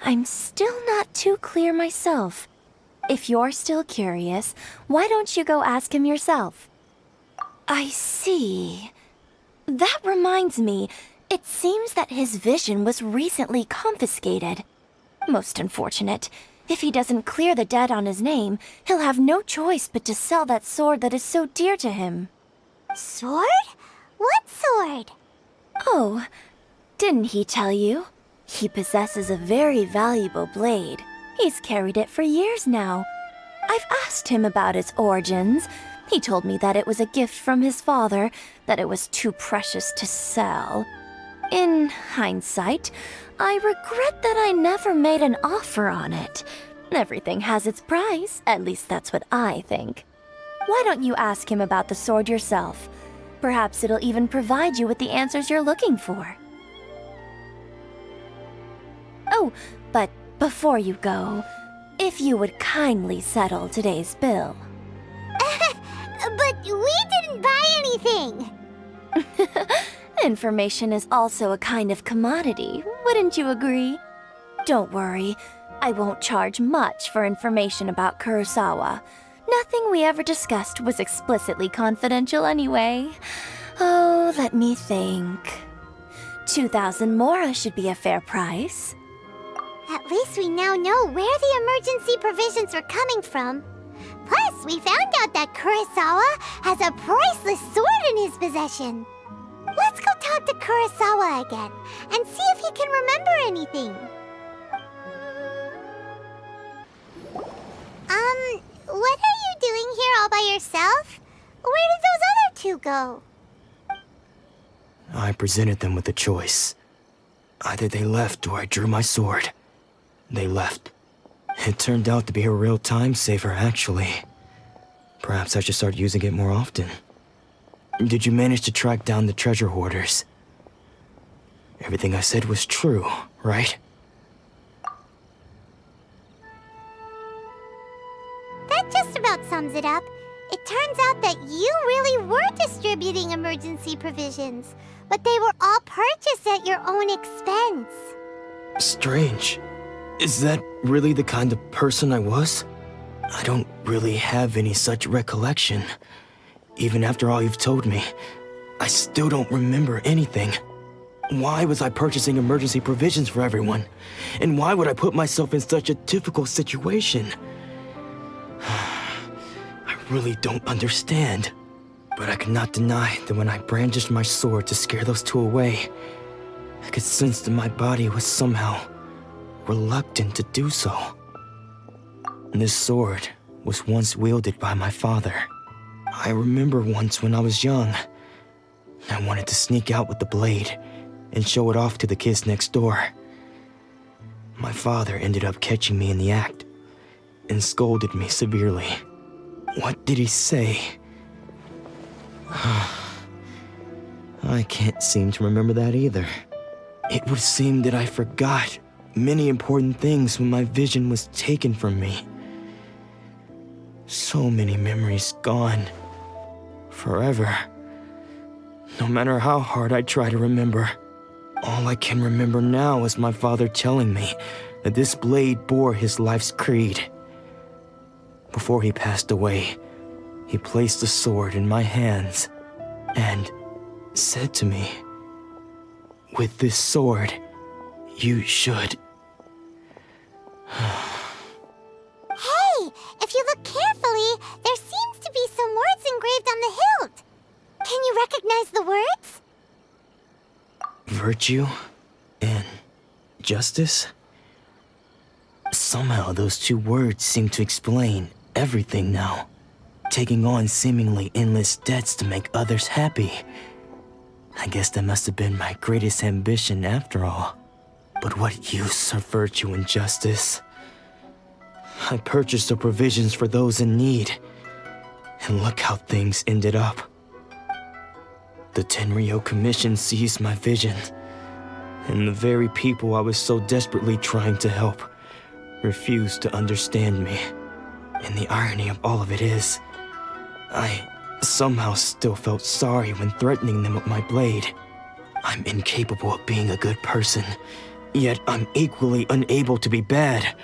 I'm still not too clear myself. If you're still curious, why don't you go ask him yourself? I see. That reminds me, it seems that his vision was recently confiscated. Most unfortunate. If he doesn't clear the debt on his name, he'll have no choice but to sell that sword that is so dear to him. Sword? What sword? Oh, didn't he tell you? He possesses a very valuable blade. He's carried it for years now. I've asked him about its origins. He told me that it was a gift from his father, that it was too precious to sell. In hindsight, I regret that I never made an offer on it. Everything has its price, at least that's what I think. Why don't you ask him about the sword yourself? Perhaps it'll even provide you with the answers you're looking for. Oh, but before you go, if you would kindly settle today's bill. But we didn't buy anything! Information is also a kind of commodity, wouldn't you agree? Don't worry, I won't charge much for information about Kurosawa. Nothing we ever discussed was explicitly confidential anyway. Oh, let me think. 2,000 mora should be a fair price. At least we now know where the emergency provisions were coming from. Plus, we found out that Kurosawa has a priceless sword in his possession. Let's go talk to Kurosawa again and see if he can remember anything. What are you doing here all by yourself? Where did those other two go? I presented them with a choice. Either they left or I drew my sword. They left. It turned out to be a real time saver, actually. Perhaps I should start using it more often. Did you manage to track down the treasure hoarders? Everything I said was true, right? That just about sums it up. It turns out that you really were distributing emergency provisions, but they were all purchased at your own expense. Strange. Is that really the kind of person I was? I don't really have any such recollection. Even after all you've told me, I still don't remember anything. Why was I purchasing emergency provisions for everyone? And why would I put myself in such a difficult situation? I really don't understand. But I cannot deny that when I brandished my sword to scare those two away, I could sense that my body was somehow reluctant to do so. This sword was once wielded by my father. I remember once when I was young, I wanted to sneak out with the blade and show it off to the kids next door. My father ended up catching me in the act and scolded me severely. What did he say? I can't seem to remember that either. It would seem that I forgot many important things when my vision was taken from me. So many memories gone. Forever. No matter how hard I try to remember, all I can remember now is my father telling me that this blade bore his life's creed. Before he passed away, he placed the sword in my hands and said to me, "With this sword, you should..." Hey, if you look carefully, there seems to be some words engraved on the hilt. Can you recognize the words? Virtue and justice? Somehow those two words seem to explain everything now. Taking on seemingly endless debts to make others happy. I guess that must have been my greatest ambition after all. But what use are virtue and justice? I purchased the provisions for those in need, and look how things ended up. The Tenryou Commission seized my vision, and the very people I was so desperately trying to help refused to understand me. And the irony of all of it is, I somehow still felt sorry when threatening them with my blade. I'm incapable of being a good person, yet I'm equally unable to be bad.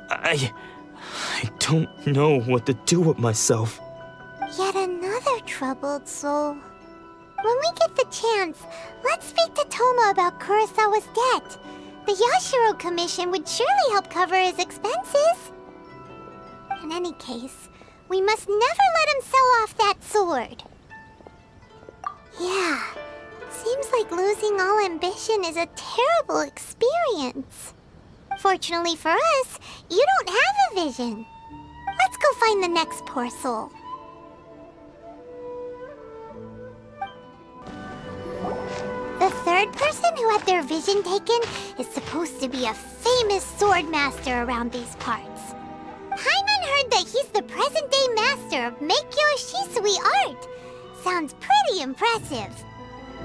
I don't know what to do with myself. Yet another troubled soul. When we get the chance, let's speak to Toma about Kurosawa's debt. The Yashiro Commission would surely help cover his expenses. In any case, we must never let him sell off that sword. Yeah, seems like losing all ambition is a terrible experience. Fortunately for us, you don't have a vision. Let's go find the next poor soul. The third person who had their vision taken is supposed to be a famous sword master around these parts. Paimon heard that he's the present-day master of Meikyo Shisui art. Sounds pretty impressive.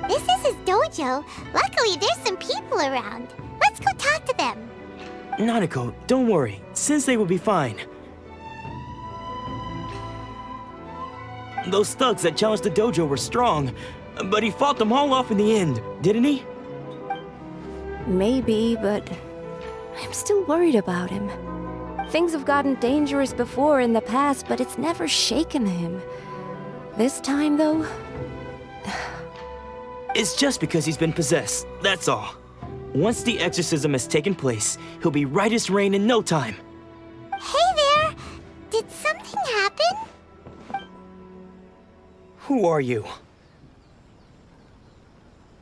This is his dojo. Luckily, there's some people around. Let's go talk to them. Nanako, don't worry. Sensei will be fine. Those thugs that challenged the dojo were strong, but he fought them all off in the end, didn't he? Maybe, but I'm still worried about him. Things have gotten dangerous before in the past, but it's never shaken him. This time, though... It's just because he's been possessed, that's all. Once the exorcism has taken place, he'll be right as rain in no time. Hey there! Did something happen? Who are you?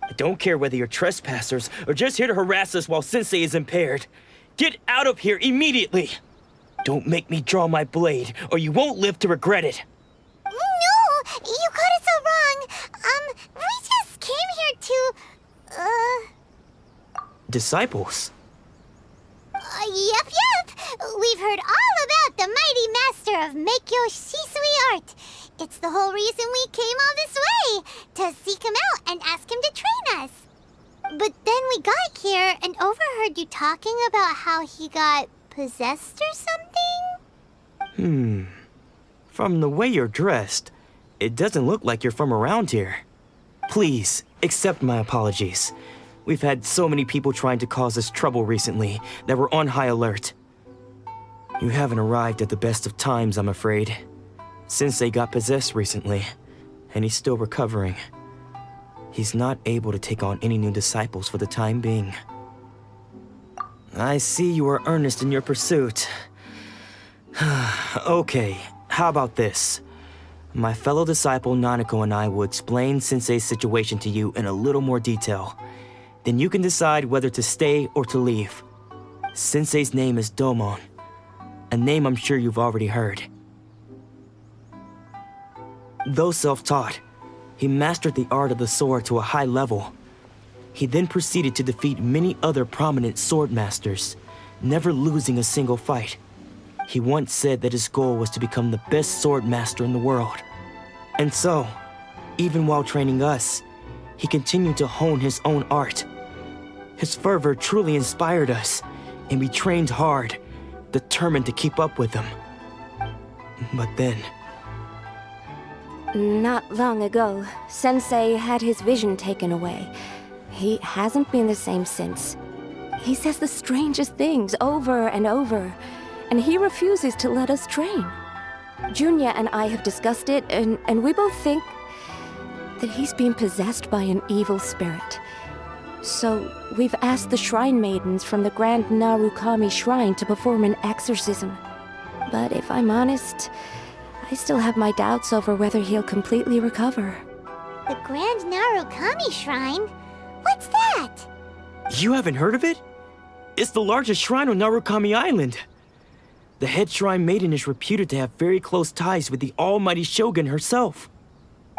I don't care whether you're trespassers or just here to harass us while Sensei is impaired. Get out of here immediately! Don't make me draw my blade, or you won't live to regret it. No! You got it so wrong! We just came here to... Disciples? Yep! We've heard all about the mighty master of Meikyo Shisui art. It's the whole reason we came all this way, to seek him out and ask him to train us. But then we got here and overheard you talking about how he got possessed or something? From the way you're dressed, it doesn't look like you're from around here. Please, accept my apologies. We've had so many people trying to cause us trouble recently that we're on high alert. You haven't arrived at the best of times, I'm afraid. Sensei got possessed recently, and he's still recovering. He's not able to take on any new disciples for the time being. I see you are earnest in your pursuit. Okay, how about this? My fellow disciple Nanako and I will explain Sensei's situation to you in a little more detail. Then you can decide whether to stay or to leave. Sensei's name is Domon, a name I'm sure you've already heard. Though self-taught, He mastered the art of the sword to a high level. He then proceeded to defeat many other prominent sword masters, never losing a single fight. He once said that his goal was to become the best sword master in the world. And so, even while training us, he continued to hone his own art. His fervor truly inspired us, and we trained hard, determined to keep up with him. But then... Not long ago, Sensei had his vision taken away. He hasn't been the same since. He says the strangest things over and over, and he refuses to let us train. Junya and I have discussed it, and we both think that he's been possessed by an evil spirit. So we've asked the shrine maidens from the Grand Narukami Shrine to perform an exorcism. But if I'm honest, I still have my doubts over whether he'll completely recover. The Grand Narukami Shrine? What's that? You haven't heard of it? It's the largest shrine on Narukami Island. The head shrine maiden is reputed to have very close ties with the almighty Shogun herself.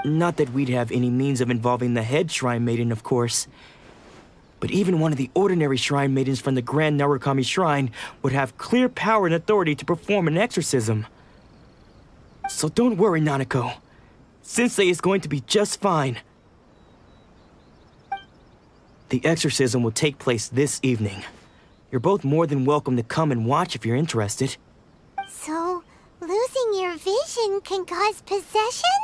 Not that we'd have any means of involving the head shrine maiden, of course. But even one of the ordinary shrine maidens from the Grand Narukami Shrine would have clear power and authority to perform an exorcism. So don't worry, Nanako. Sensei is going to be just fine. The exorcism will take place this evening. You're both more than welcome to come and watch if you're interested. So, losing your vision can cause possession?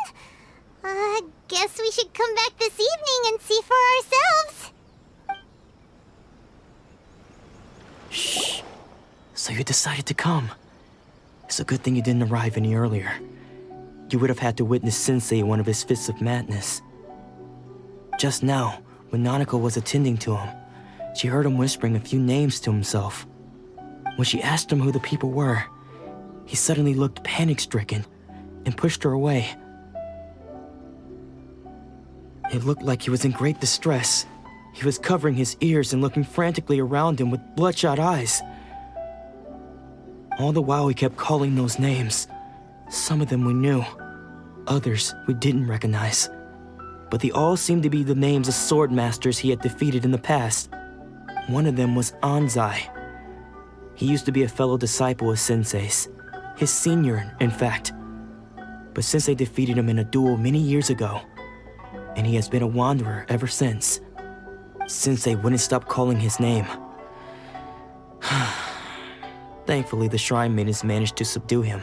Guess we should come back this evening and see for ourselves. Shh. So you decided to come. It's a good thing you didn't arrive any earlier. You would have had to witness Sensei in one of his fits of madness. Just now, when Nanako was attending to him, she heard him whispering a few names to himself. When she asked him who the people were, he suddenly looked panic-stricken and pushed her away. It looked like he was in great distress. He was covering his ears and looking frantically around him with bloodshot eyes. All the while he kept calling those names. Some of them we knew, others we didn't recognize. But they all seemed to be the names of sword masters he had defeated in the past. One of them was Anzai. He used to be a fellow disciple of Sensei's, his senior, in fact. But Sensei defeated him in a duel many years ago, and he has been a wanderer ever since. Sensei wouldn't stop calling his name. Thankfully, the shrine maidens managed to subdue him,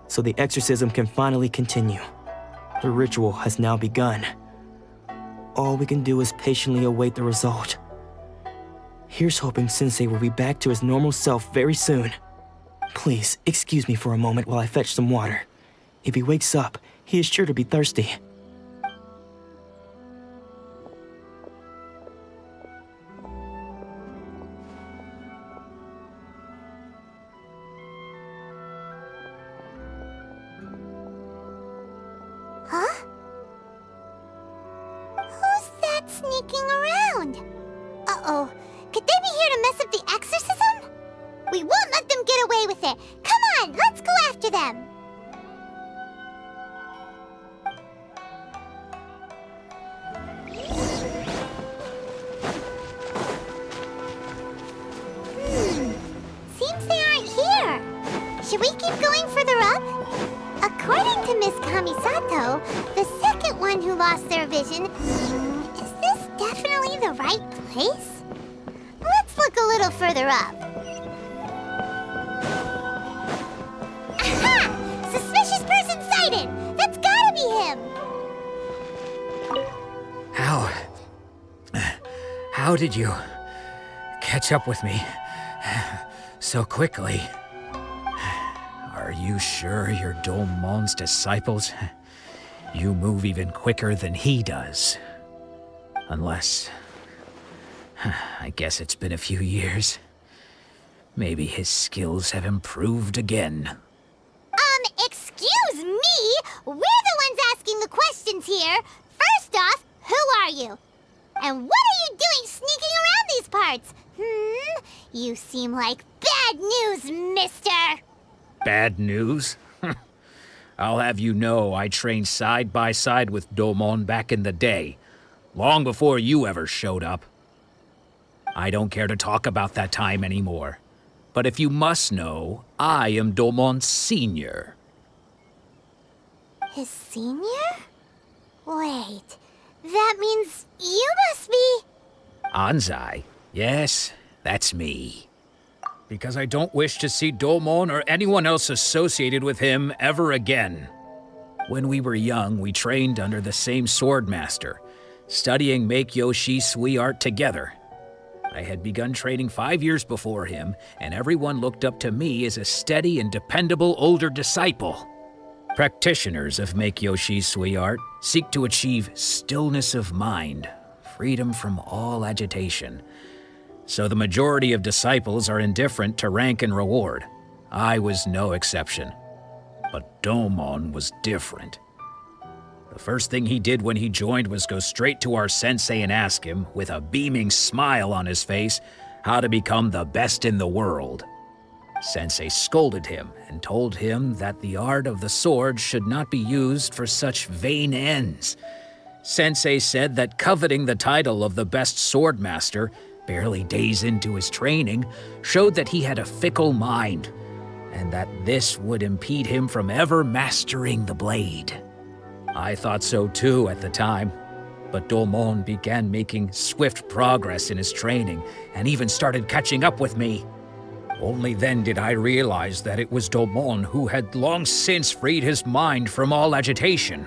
so the exorcism can finally continue. The ritual has now begun. All we can do is patiently await the result. Here's hoping Sensei will be back to his normal self very soon. Please, excuse me for a moment while I fetch some water. If he wakes up, he is sure to be thirsty. Huh? Who's that sneaking around? Uh-oh. Could they be here to mess up the exorcism? We won't let them get away with it. Come on, let's go after them. Seems they aren't here. Should we keep going further up? According to Miss Kamisato, the second one who lost their vision, is this definitely the right place? Let's look a little further up. Aha! Suspicious person sighted! That's gotta be him! How did you catch up with me so quickly? Are you sure you're Domon's disciples? You move even quicker than he does. Unless... I guess it's been a few years. Maybe his skills have improved again. Excuse me? We're the ones asking the questions here. First off, who are you? And what are you doing sneaking around these parts? You seem like bad news, mister. Bad news? I'll have you know I trained side by side with Domon back in the day, long before you ever showed up. I don't care to talk about that time anymore. But if you must know, I am Domon's senior. His senior? Wait, that means you must be... Anzai? Yes, that's me. Because I don't wish to see Domon or anyone else associated with him ever again. When we were young, we trained under the same swordmaster, studying Make-Yoshi Sui art together. I had begun training 5 years before him, and everyone looked up to me as a steady and dependable older disciple. Practitioners of Make-Yoshi Sui art seek to achieve stillness of mind, freedom from all agitation. So the majority of disciples are indifferent to rank and reward. I was no exception. But Domon was different. The first thing he did when he joined was go straight to our sensei and ask him, with a beaming smile on his face, how to become the best in the world. Sensei scolded him and told him that the art of the sword should not be used for such vain ends. Sensei said that coveting the title of the best swordmaster, barely days into his training, showed that he had a fickle mind, and that this would impede him from ever mastering the blade. I thought so too at the time, but Domon began making swift progress in his training and even started catching up with me. Only then did I realize that it was Domon who had long since freed his mind from all agitation.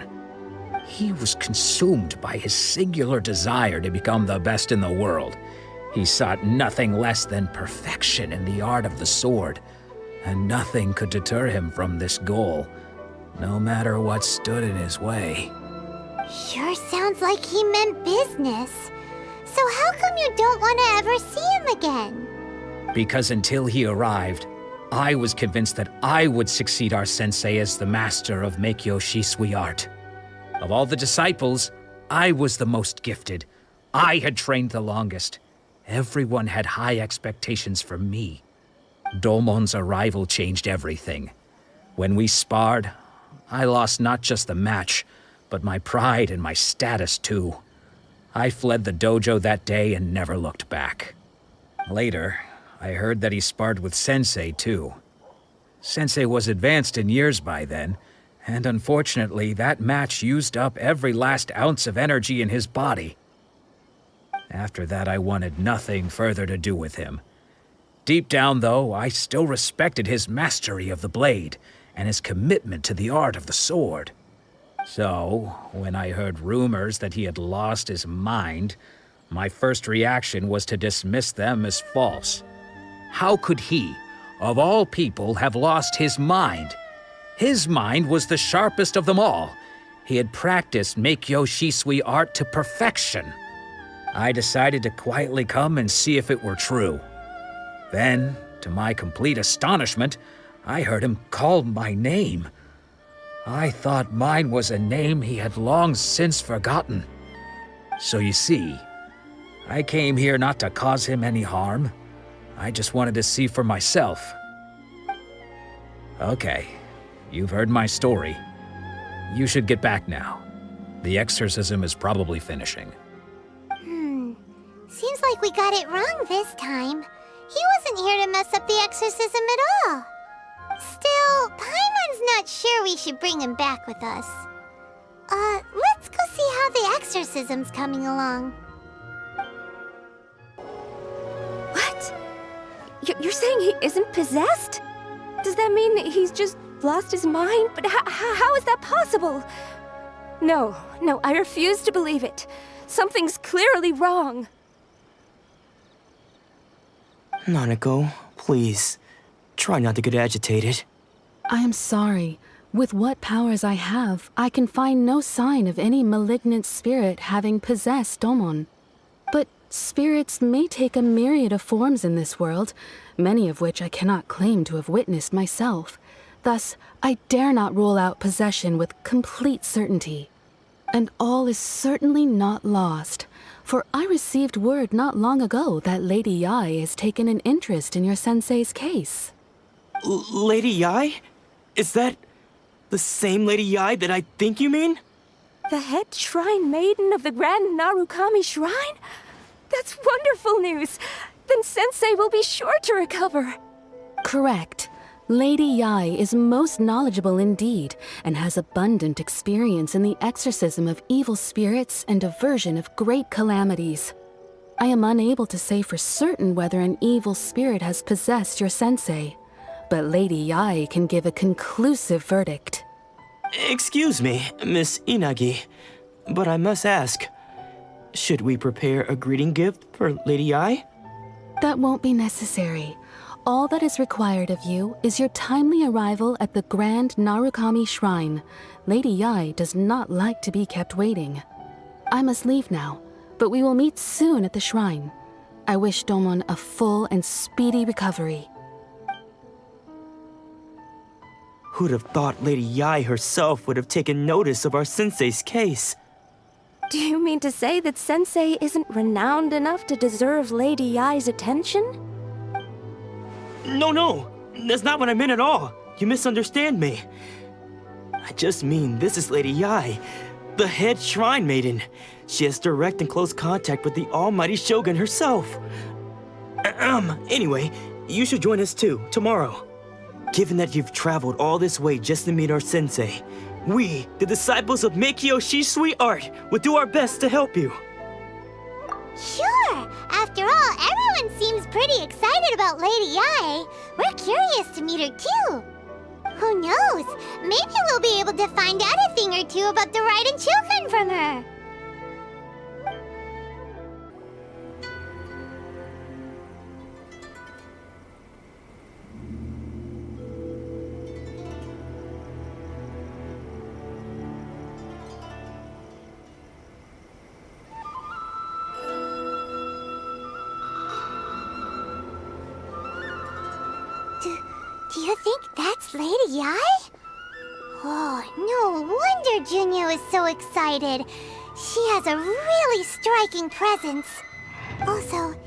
He was consumed by his singular desire to become the best in the world. He sought nothing less than perfection in the art of the sword, and nothing could deter him from this goal, no matter what stood in his way. Sure sounds like he meant business. So how come you don't want to ever see him again? Because until he arrived, I was convinced that I would succeed our sensei as the master of Make-Yoshi Sui art. Of all the disciples, I was the most gifted. I had trained the longest. Everyone had high expectations for me. Domon's arrival changed everything. When we sparred, I lost not just the match, but my pride and my status too. I fled the dojo that day and never looked back. Later, I heard that he sparred with Sensei too. Sensei was advanced in years by then, and unfortunately that match used up every last ounce of energy in his body. After that, I wanted nothing further to do with him. Deep down, though, I still respected his mastery of the blade and his commitment to the art of the sword. So, when I heard rumors that he had lost his mind, my first reaction was to dismiss them as false. How could he, of all people, have lost his mind? His mind was the sharpest of them all. He had practiced Make-Yoshi Sui art to perfection. I decided to quietly come and see if it were true. Then, to my complete astonishment, I heard him call my name. I thought mine was a name he had long since forgotten. So you see, I came here not to cause him any harm. I just wanted to see for myself. Okay, you've heard my story. You should get back now. The exorcism is probably finishing. Seems like we got it wrong this time. He wasn't here to mess up the exorcism at all. Still, Paimon's not sure we should bring him back with us. Let's go see how the exorcism's coming along. What? You're saying he isn't possessed? Does that mean he's just lost his mind? But how is that possible? No, I refuse to believe it. Something's clearly wrong. Nanako, please, try not to get agitated. I am sorry. With what powers I have, I can find no sign of any malignant spirit having possessed Domon. But spirits may take a myriad of forms in this world, many of which I cannot claim to have witnessed myself. Thus, I dare not rule out possession with complete certainty. And all is certainly not lost, for I received word not long ago that Lady Yai has taken an interest in your sensei's case. Lady Yai? Is that... The same Lady Yai that I think you mean? The head shrine maiden of the Grand Narukami Shrine? That's wonderful news! Then Sensei will be sure to recover. Correct. Lady Yai is most knowledgeable indeed, and has abundant experience in the exorcism of evil spirits and aversion of great calamities. I am unable to say for certain whether an evil spirit has possessed your sensei, but Lady Yai can give a conclusive verdict. Excuse me, Miss Inagi, but I must ask, should we prepare a greeting gift for Lady Yai? That won't be necessary. All that is required of you is your timely arrival at the Grand Narukami Shrine. Lady Yai does not like to be kept waiting. I must leave now, but we will meet soon at the shrine. I wish Domon a full and speedy recovery. Who'd have thought Lady Yai herself would have taken notice of our sensei's case? Do you mean to say that Sensei isn't renowned enough to deserve Lady Yai's attention? No, that's not what I meant at all. You misunderstand me. I just mean this is Lady Yai, the head shrine maiden. She has direct and close contact with the almighty Shogun herself. Anyway, you should join us too, tomorrow. Given that you've traveled all this way just to meet our sensei, we, the disciples of Meikyo Shisui Art, will do our best to help you. Sure! After all, everyone seems pretty excited about Lady Yai. We're curious to meet her too. Who knows? Maybe we'll be able to find out a thing or two about the Raiden children from her. Do you think that's Lady Yai? Oh, no wonder Junyo is so excited. She has a really striking presence. Also,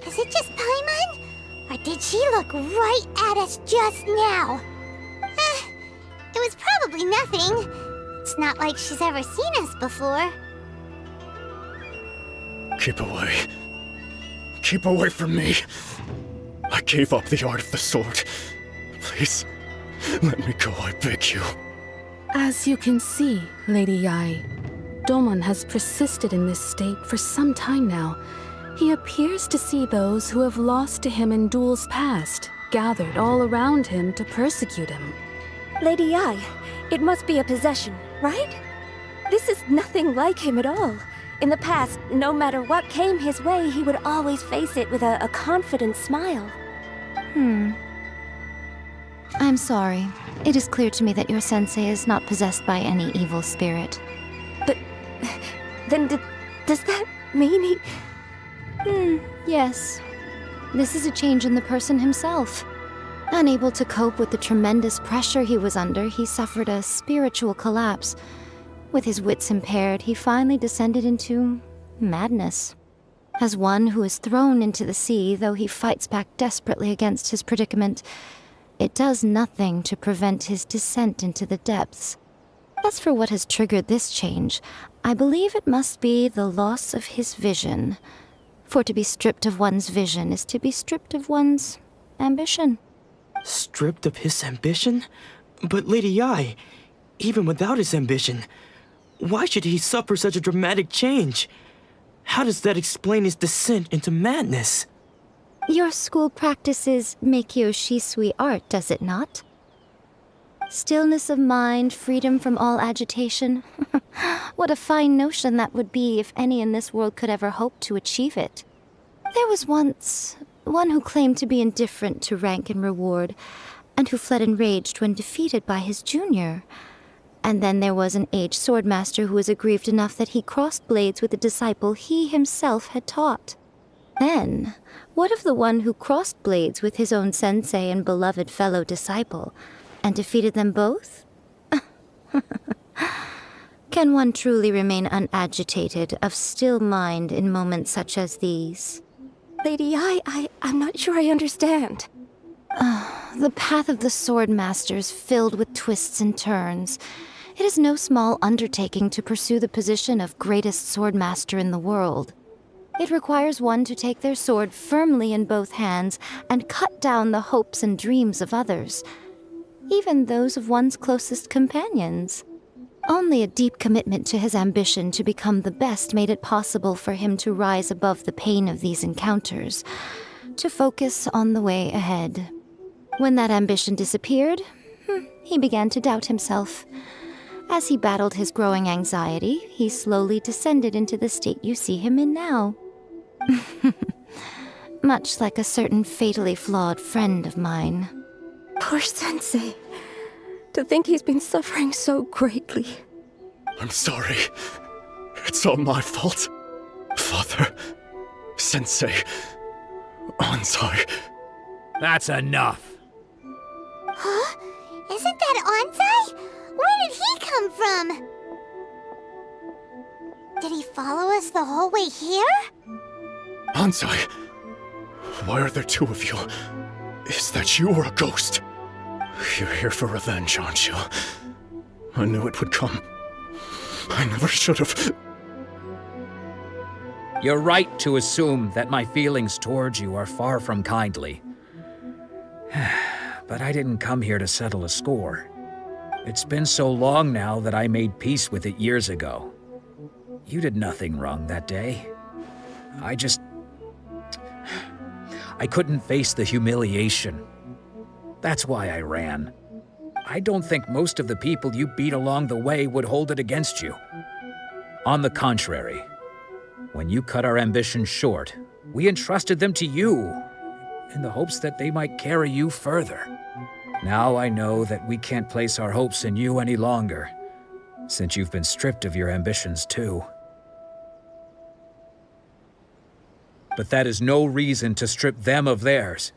is it just Paimon? Or did she look right at us just now? It was probably nothing. It's not like she's ever seen us before. Keep away. Keep away from me. I gave up the art of the sword. Please, let me go, I beg you. As you can see, Lady Yai, Domon has persisted in this state for some time now. He appears to see those who have lost to him in duels past, gathered all around him to persecute him. Lady Yai, it must be a possession, right? This is nothing like him at all. In the past, no matter what came his way, he would always face it with a confident smile. I'm sorry. It is clear to me that your sensei is not possessed by any evil spirit. But then does that mean he... Yes. This is a change in the person himself. Unable to cope with the tremendous pressure he was under, he suffered a spiritual collapse. With his wits impaired, he finally descended into madness. As one who is thrown into the sea, though he fights back desperately against his predicament, it does nothing to prevent his descent into the depths. As for what has triggered this change, I believe it must be the loss of his vision. For to be stripped of one's vision is to be stripped of one's ambition. Stripped of his ambition? But Lady Yai, even without his ambition, why should he suffer such a dramatic change? How does that explain his descent into madness? Your school practices Meikyo Shisui art, does it not? Stillness of mind, freedom from all agitation. What a fine notion that would be if any in this world could ever hope to achieve it. There was once one who claimed to be indifferent to rank and reward, and who fled enraged when defeated by his junior. And then there was an aged swordmaster who was aggrieved enough that he crossed blades with a disciple he himself had taught. Then, what of the one who crossed blades with his own sensei and beloved fellow disciple, and defeated them both? Can one truly remain unagitated, of still mind in moments such as these? Lady Yai, I'm not sure I understand. The path of the sword master is filled with twists and turns. It is no small undertaking to pursue the position of greatest sword master in the world. It requires one to take their sword firmly in both hands and cut down the hopes and dreams of others, even those of one's closest companions. Only a deep commitment to his ambition to become the best made it possible for him to rise above the pain of these encounters, to focus on the way ahead. When that ambition disappeared, he began to doubt himself. As he battled his growing anxiety, he slowly descended into the state you see him in now. Much like a certain fatally flawed friend of mine. Poor Sensei. To think he's been suffering so greatly. I'm sorry. It's all my fault. Father, Sensei, Anzai. That's enough. Huh? Isn't that Anzai? Where did he come from? Did he follow us the whole way here? Anzai, why are there two of you? Is that you or a ghost? You're here for revenge, aren't you? I knew it would come. I never should have. You're right to assume that my feelings towards you are far from kindly. But I didn't come here to settle a score. It's been so long now that I made peace with it years ago. You did nothing wrong that day. I couldn't face the humiliation. That's why I ran. I don't think most of the people you beat along the way would hold it against you. On the contrary, when you cut our ambitions short, we entrusted them to you in the hopes that they might carry you further. Now I know that we can't place our hopes in you any longer, since you've been stripped of your ambitions too. But that is no reason to strip them of theirs.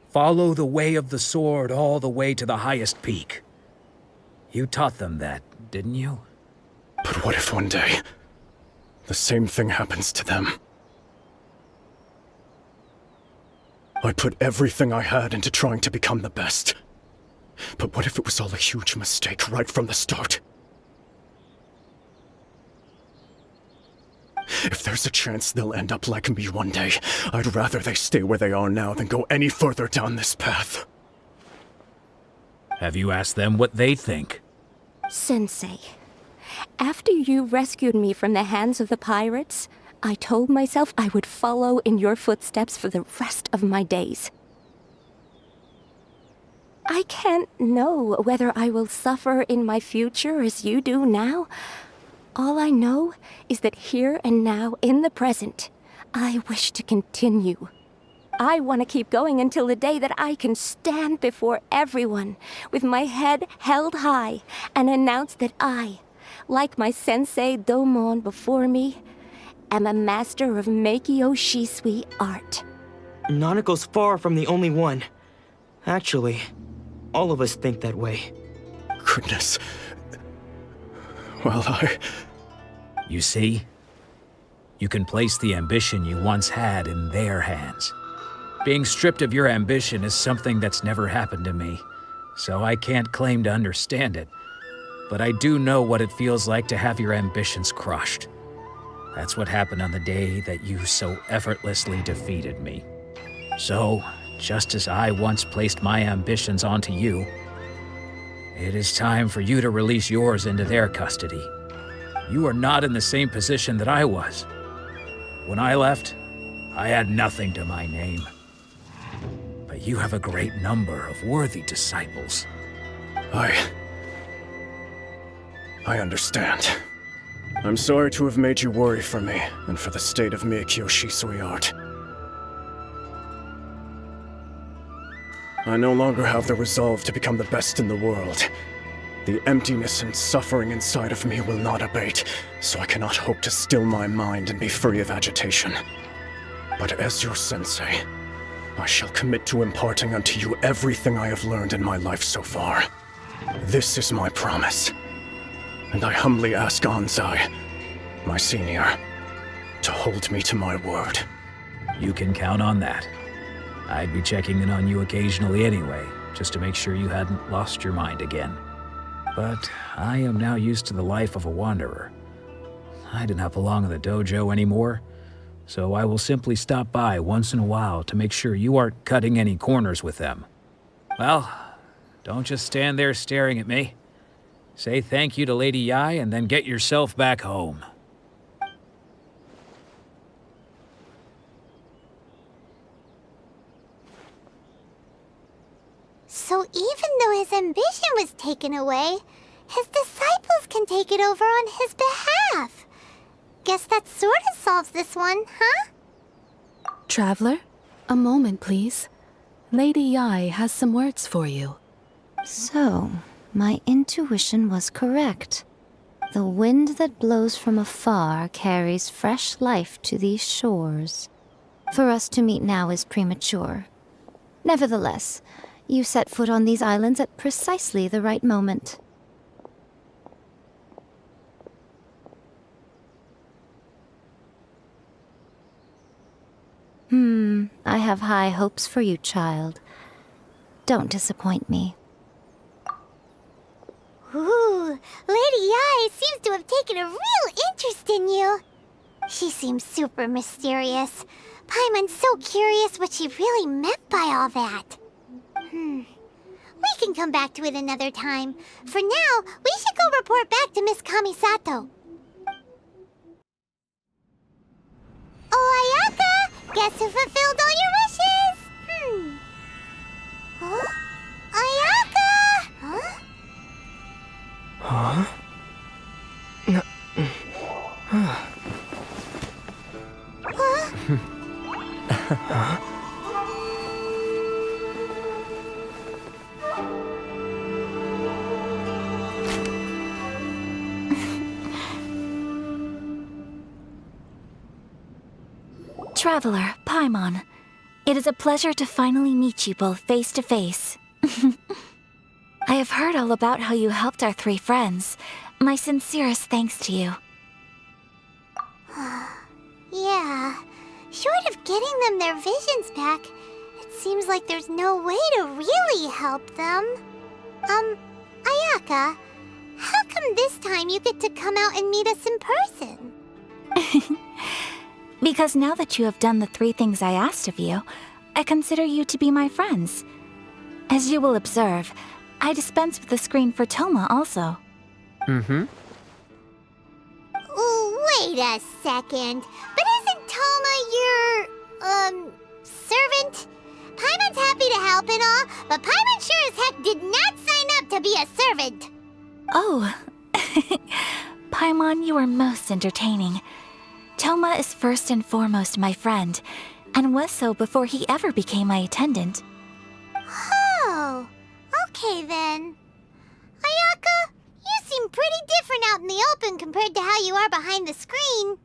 Follow the way of the sword all the way to the highest peak. You taught them that, didn't you? But what if one day, the same thing happens to them? I put everything I had into trying to become the best. But what if it was all a huge mistake right from the start? If there's a chance they'll end up like me one day, I'd rather they stay where they are now than go any further down this path. Have you asked them what they think? Sensei, after you rescued me from the hands of the pirates, I told myself I would follow in your footsteps for the rest of my days. I can't know whether I will suffer in my future as you do now. All I know is that here and now, in the present, I wish to continue. I want to keep going until the day that I can stand before everyone with my head held high and announce that I, like my sensei Domon before me, am a master of Meikyo Shisui art. Nanako's far from the only one. Actually, all of us think that way. Goodness. Well, You see? You can place the ambition you once had in their hands. Being stripped of your ambition is something that's never happened to me, so I can't claim to understand it. But I do know what it feels like to have your ambitions crushed. That's what happened on the day that you so effortlessly defeated me. So, just as I once placed my ambitions onto you, it is time for you to release yours into their custody. You are not in the same position that I was. When I left, I had nothing to my name. But you have a great number of worthy disciples. I understand. I'm sorry to have made you worry for me, and for the state of Meikyo Shisui art. I no longer have the resolve to become the best in the world. The emptiness and suffering inside of me will not abate, so I cannot hope to still my mind and be free of agitation. But as your sensei, I shall commit to imparting unto you everything I have learned in my life so far. This is my promise. And I humbly ask Anzai, my senior, to hold me to my word. You can count on that. I'd be checking in on you occasionally anyway, just to make sure you hadn't lost your mind again. But I am now used to the life of a wanderer. I do not belong in the dojo anymore, so I will simply stop by once in a while to make sure you aren't cutting any corners with them. Well, don't just stand there staring at me. Say thank you to Lady Yai and then get yourself back home. So even though his ambition was taken away, his disciples can take it over on his behalf. Guess that sort of solves this one, huh? Traveler, a moment, please. Lady Yai has some words for you. So, my intuition was correct. The wind that blows from afar carries fresh life to these shores. For us to meet now is premature. Nevertheless, you set foot on these islands at precisely the right moment. I have high hopes for you, child. Don't disappoint me. Ooh, Lady Yai seems to have taken a real interest in you. She seems super mysterious. Paimon's so curious what she really meant by all that. We can come back to it another time. For now, we should go report back to Miss Kamisato. Oh, Ayaka! Guess who fulfilled all your wishes? Huh? Ayaka! Huh? Huh? No. Huh? Huh? Traveler, Paimon, it is a pleasure to finally meet you both face to face. I have heard all about how you helped our three friends. My sincerest thanks to you. Yeah, short of getting them their visions back, it seems like there's no way to really help them. Ayaka, how come this time you get to come out and meet us in person? Because now that you have done the 3 things I asked of you, I consider you to be my friends. As you will observe, I dispense with the screen for Toma also. Ooh, wait a second. But isn't Toma your, servant? Paimon's happy to help and all, but Paimon sure as heck did not sign up to be a servant. Oh. Paimon, you are most entertaining. Toma is first and foremost my friend, and was so before he ever became my attendant. Oh, okay then. Ayaka, you seem pretty different out in the open compared to how you are behind the screen.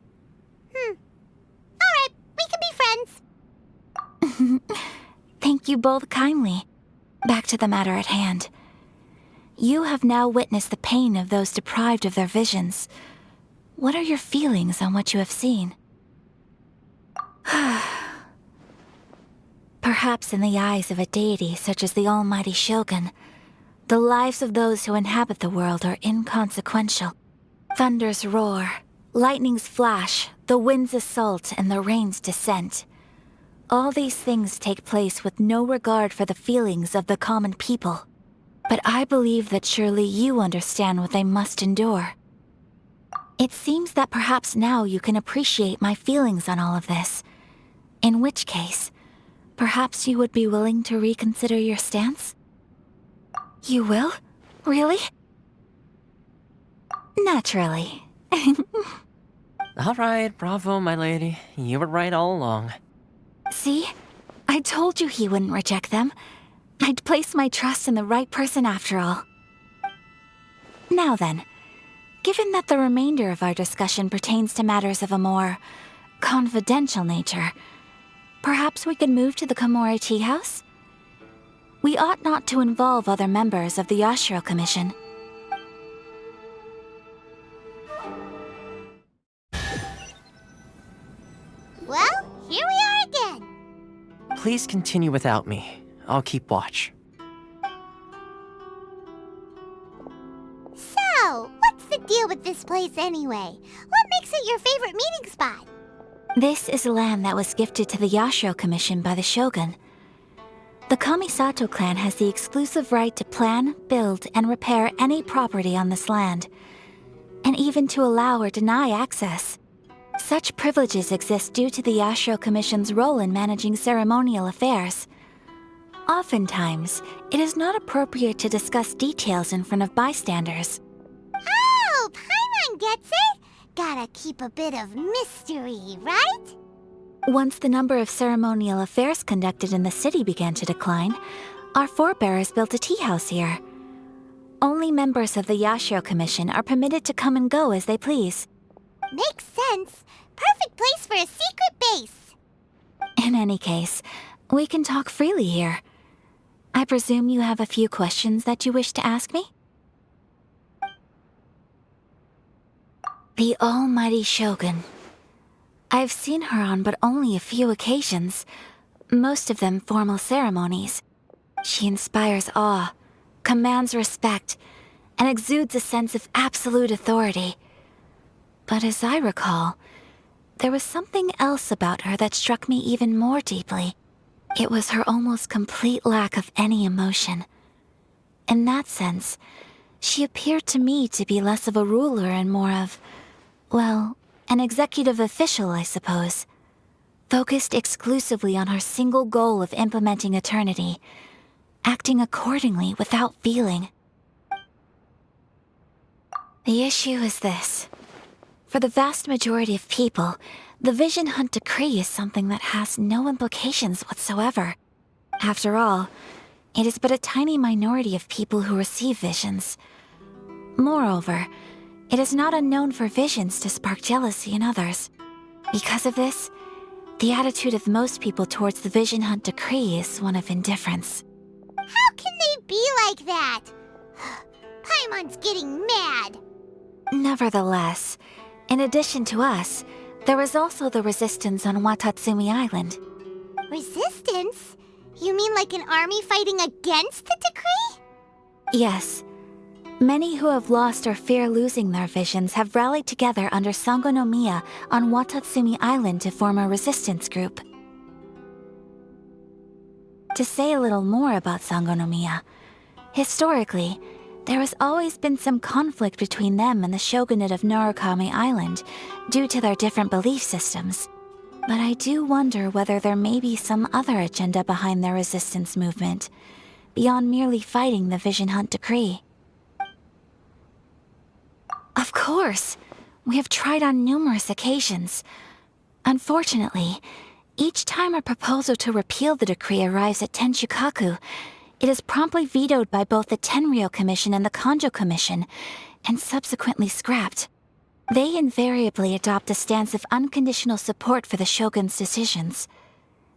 Alright, we can be friends. Thank you both kindly. Back to the matter at hand. You have now witnessed the pain of those deprived of their visions. What are your feelings on what you have seen? Perhaps in the eyes of a deity such as the almighty Shogun, the lives of those who inhabit the world are inconsequential. Thunders roar, lightnings flash, the winds assault, and the rains descent. All these things take place with no regard for the feelings of the common people. But I believe that surely you understand what they must endure. It seems that perhaps now you can appreciate my feelings on all of this. In which case, perhaps you would be willing to reconsider your stance? You will? Really? Naturally. All right, bravo, my lady. You were right all along. See? I told you he wouldn't reject them. I'd placed my trust in the right person after all. Now then, given that the remainder of our discussion pertains to matters of a more confidential nature, perhaps we could move to the Komori Tea House? We ought not to involve other members of the Yashiro Commission. Well, here we are again. please continue without me. I'll keep watch. So, what's the deal with this place anyway? What makes it your favorite meeting spot? This is land that was gifted to the Yashiro Commission by the Shogun. The Kamisato clan has the exclusive right to plan, build, and repair any property on this land, and even to allow or deny access. Such privileges exist due to the Yashiro Commission's role in managing ceremonial affairs. Oftentimes, it is not appropriate to discuss details in front of bystanders. Oh, Paimon gets it! Gotta keep a bit of mystery, right? Once the number of ceremonial affairs conducted in the city began to decline, our forebears built a tea house here. Only members of the Yashiro Commission are permitted to come and go as they please. Makes sense. Perfect place for a secret base. In any case, we can talk freely here. I presume you have a few questions that you wish to ask me? The almighty Shogun. I've seen her on but only a few occasions, most of them formal ceremonies. She inspires awe, commands respect, and exudes a sense of absolute authority. But as I recall, there was something else about her that struck me even more deeply. It was her almost complete lack of any emotion. In that sense, she appeared to me to be less of a ruler and more of, well, an executive official, I suppose. Focused exclusively on her single goal of implementing eternity, acting accordingly without feeling. The issue is this. For the vast majority of people, the Vision Hunt Decree is something that has no implications whatsoever. After all, it is but a tiny minority of people who receive visions. Moreover, it is not unknown for visions to spark jealousy in others. Because of this, the attitude of most people towards the Vision Hunt Decree is one of indifference. How can they be like that? Paimon's getting mad. Nevertheless, in addition to us, there is also the resistance on Watatsumi Island. Resistance? You mean like an army fighting against the decree? Yes. Many who have lost or fear losing their visions have rallied together under Sango no Miya on Watatsumi Island to form a resistance group. To say a little more about Sango no Miya, historically, there has always been some conflict between them and the shogunate of Narukami Island due to their different belief systems. But I do wonder whether there may be some other agenda behind their resistance movement, beyond merely fighting the Vision Hunt Decree. Of course! We have tried on numerous occasions. Unfortunately, each time a proposal to repeal the decree arrives at Tenshukaku, it is promptly vetoed by both the Tenryou Commission and the Kanjo Commission, and subsequently scrapped. They invariably adopt a stance of unconditional support for the Shogun's decisions.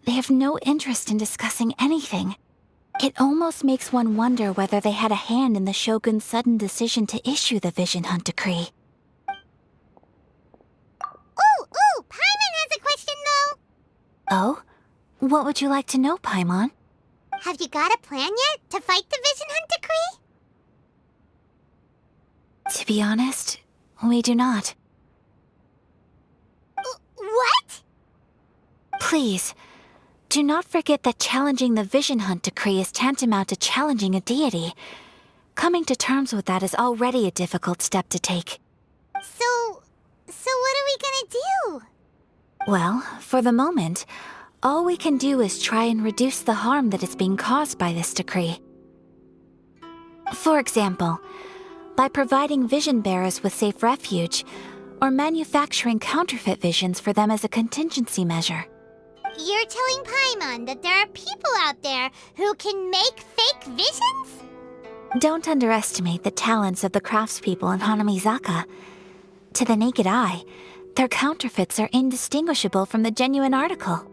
They have no interest in discussing anything. It almost makes one wonder whether they had a hand in the Shogun's sudden decision to issue the Vision Hunt Decree. Ooh, Paimon has a question though! Oh? What would you like to know, Paimon? Have you got a plan yet to fight the Vision Hunt Decree? To be honest, we do not. What? Please, do not forget that challenging the Vision Hunt Decree is tantamount to challenging a deity. Coming to terms with that is already a difficult step to take. So what are we gonna do? Well, for the moment, all we can do is try and reduce the harm that is being caused by this decree. For example, by providing vision bearers with safe refuge, or manufacturing counterfeit visions for them as a contingency measure. You're telling Paimon that there are people out there who can make fake visions? Don't underestimate the talents of the craftspeople in Hanamizaka. To the naked eye, their counterfeits are indistinguishable from the genuine article.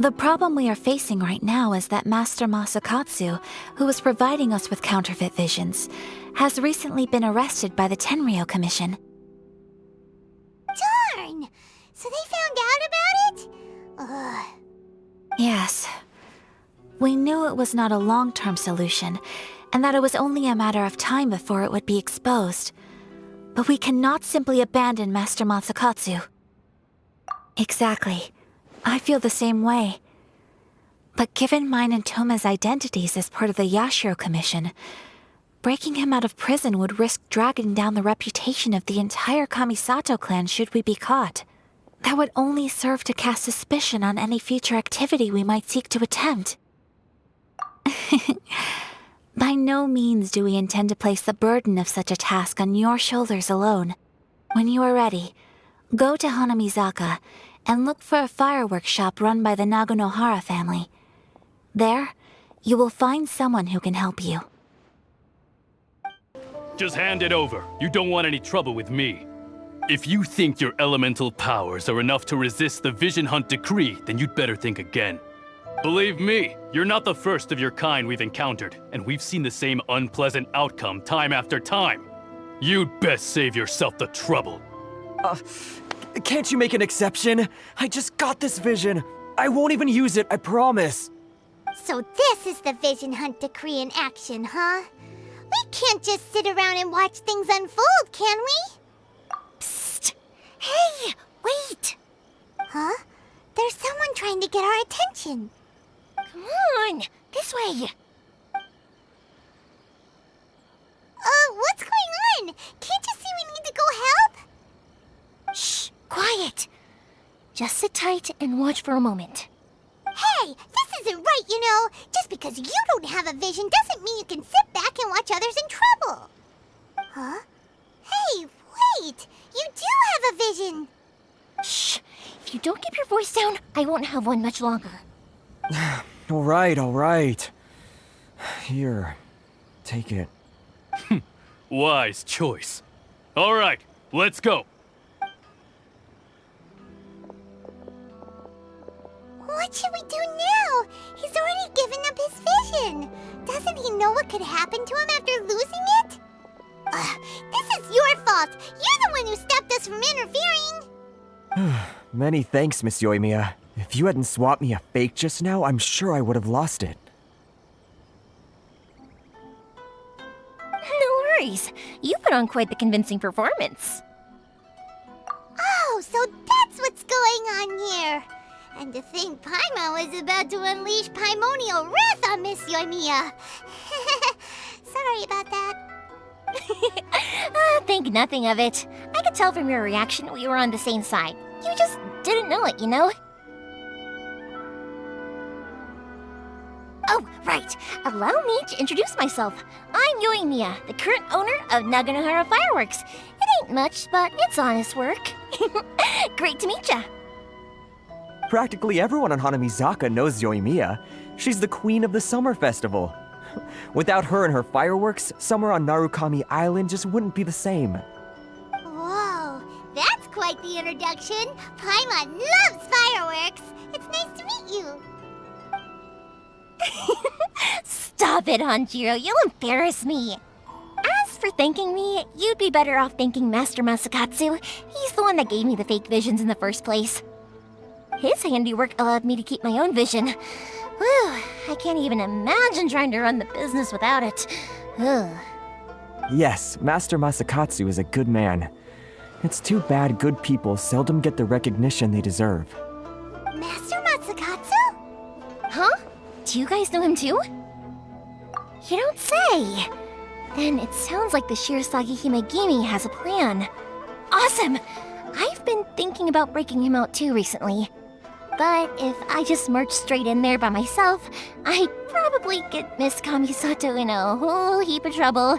The problem we are facing right now is that Master Masakatsu, who was providing us with counterfeit visions, has recently been arrested by the Tenryou Commission. Darn! So they found out about it? Ugh. Yes. We knew it was not a long-term solution, and that it was only a matter of time before it would be exposed. But we cannot simply abandon Master Masakatsu. Exactly. I feel the same way. But given mine and Toma's identities as part of the Yashiro Commission, breaking him out of prison would risk dragging down the reputation of the entire Kamisato clan should we be caught. That would only serve to cast suspicion on any future activity we might seek to attempt. By no means do we intend to place the burden of such a task on your shoulders alone. When you are ready, go to Hanamizaka and look for a fireworks shop run by the Naganohara family. There, you will find someone who can help you. Just hand it over. You don't want any trouble with me. If you think your elemental powers are enough to resist the Vision Hunt decree, then you'd better think again. Believe me, you're not the first of your kind we've encountered, and we've seen the same unpleasant outcome time after time. You'd best save yourself the trouble. Can't you make an exception? I just got this vision. I won't even use it, I promise. So this is the Vision Hunt decree in action, huh? We can't just sit around and watch things unfold, can we? Psst! Hey, wait! Huh? There's someone trying to get our attention. Come on, this way. What's going on? Can't you see we need to go help? Shh, quiet. Just sit tight and watch for a moment. Hey, this isn't right, you know. Just because you don't have a vision doesn't mean you can sit back and watch others in trouble. Huh? Hey, wait! You do have a vision! Shh! If you don't keep your voice down, I won't have one much longer. All right. Here, take it. Wise choice. All right, let's go. What should we do now? He's already given up his vision. Doesn't he know what could happen to him after losing it? This is your fault. You're the one who stopped us from interfering. Many thanks, Miss Yoimiya. If you hadn't swapped me a fake just now, I'm sure I would have lost it. No worries. You put on quite the convincing performance. Oh, so that's what's going on here. And to think Paimon was about to unleash Paimonial wrath on Miss Yoimiya. Sorry about that. Think nothing of it. I could tell from your reaction we were on the same side. You just didn't know it, you know? Oh, right. Allow me to introduce myself. I'm Yoimiya, the current owner of Naganohara Fireworks. It ain't much, but it's honest work. Great to meet ya. Practically everyone on Hanamizaka knows Yoimiya. She's the queen of the summer festival. Without her and her fireworks, summer on Narukami Island just wouldn't be the same. Whoa, that's quite the introduction. Paimon loves fireworks. It's nice to meet you. Stop it, Hanjiro. You'll embarrass me. As for thanking me, you'd be better off thanking Master Masakatsu. He's the one that gave me the fake visions in the first place. His handiwork allowed me to keep my own vision. Whew, I can't even imagine trying to run the business without it. Ugh. Yes, Master Masakatsu is a good man. It's too bad good people seldom get the recognition they deserve. Master Masakatsu? Huh? Do you guys know him too? You don't say! Then it sounds like the Shirasagi Himegimi has a plan. Awesome! I've been thinking about breaking him out too recently. But if I just marched straight in there by myself, I'd probably get Miss Kamisato in a whole heap of trouble.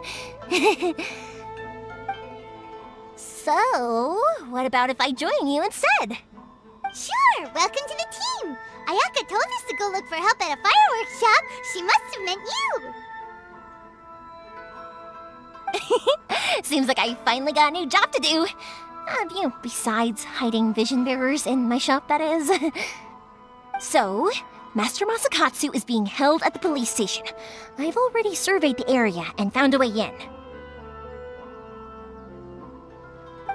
So, what about if I join you instead? Sure, welcome to the team. Ayaka told us to go look for help at a fireworks shop. She must have meant you. Seems like I finally got a new job to do. Besides hiding vision bearers in my shop, that is. So, Master Masakatsu is being held at the police station. I've already surveyed the area and found a way in.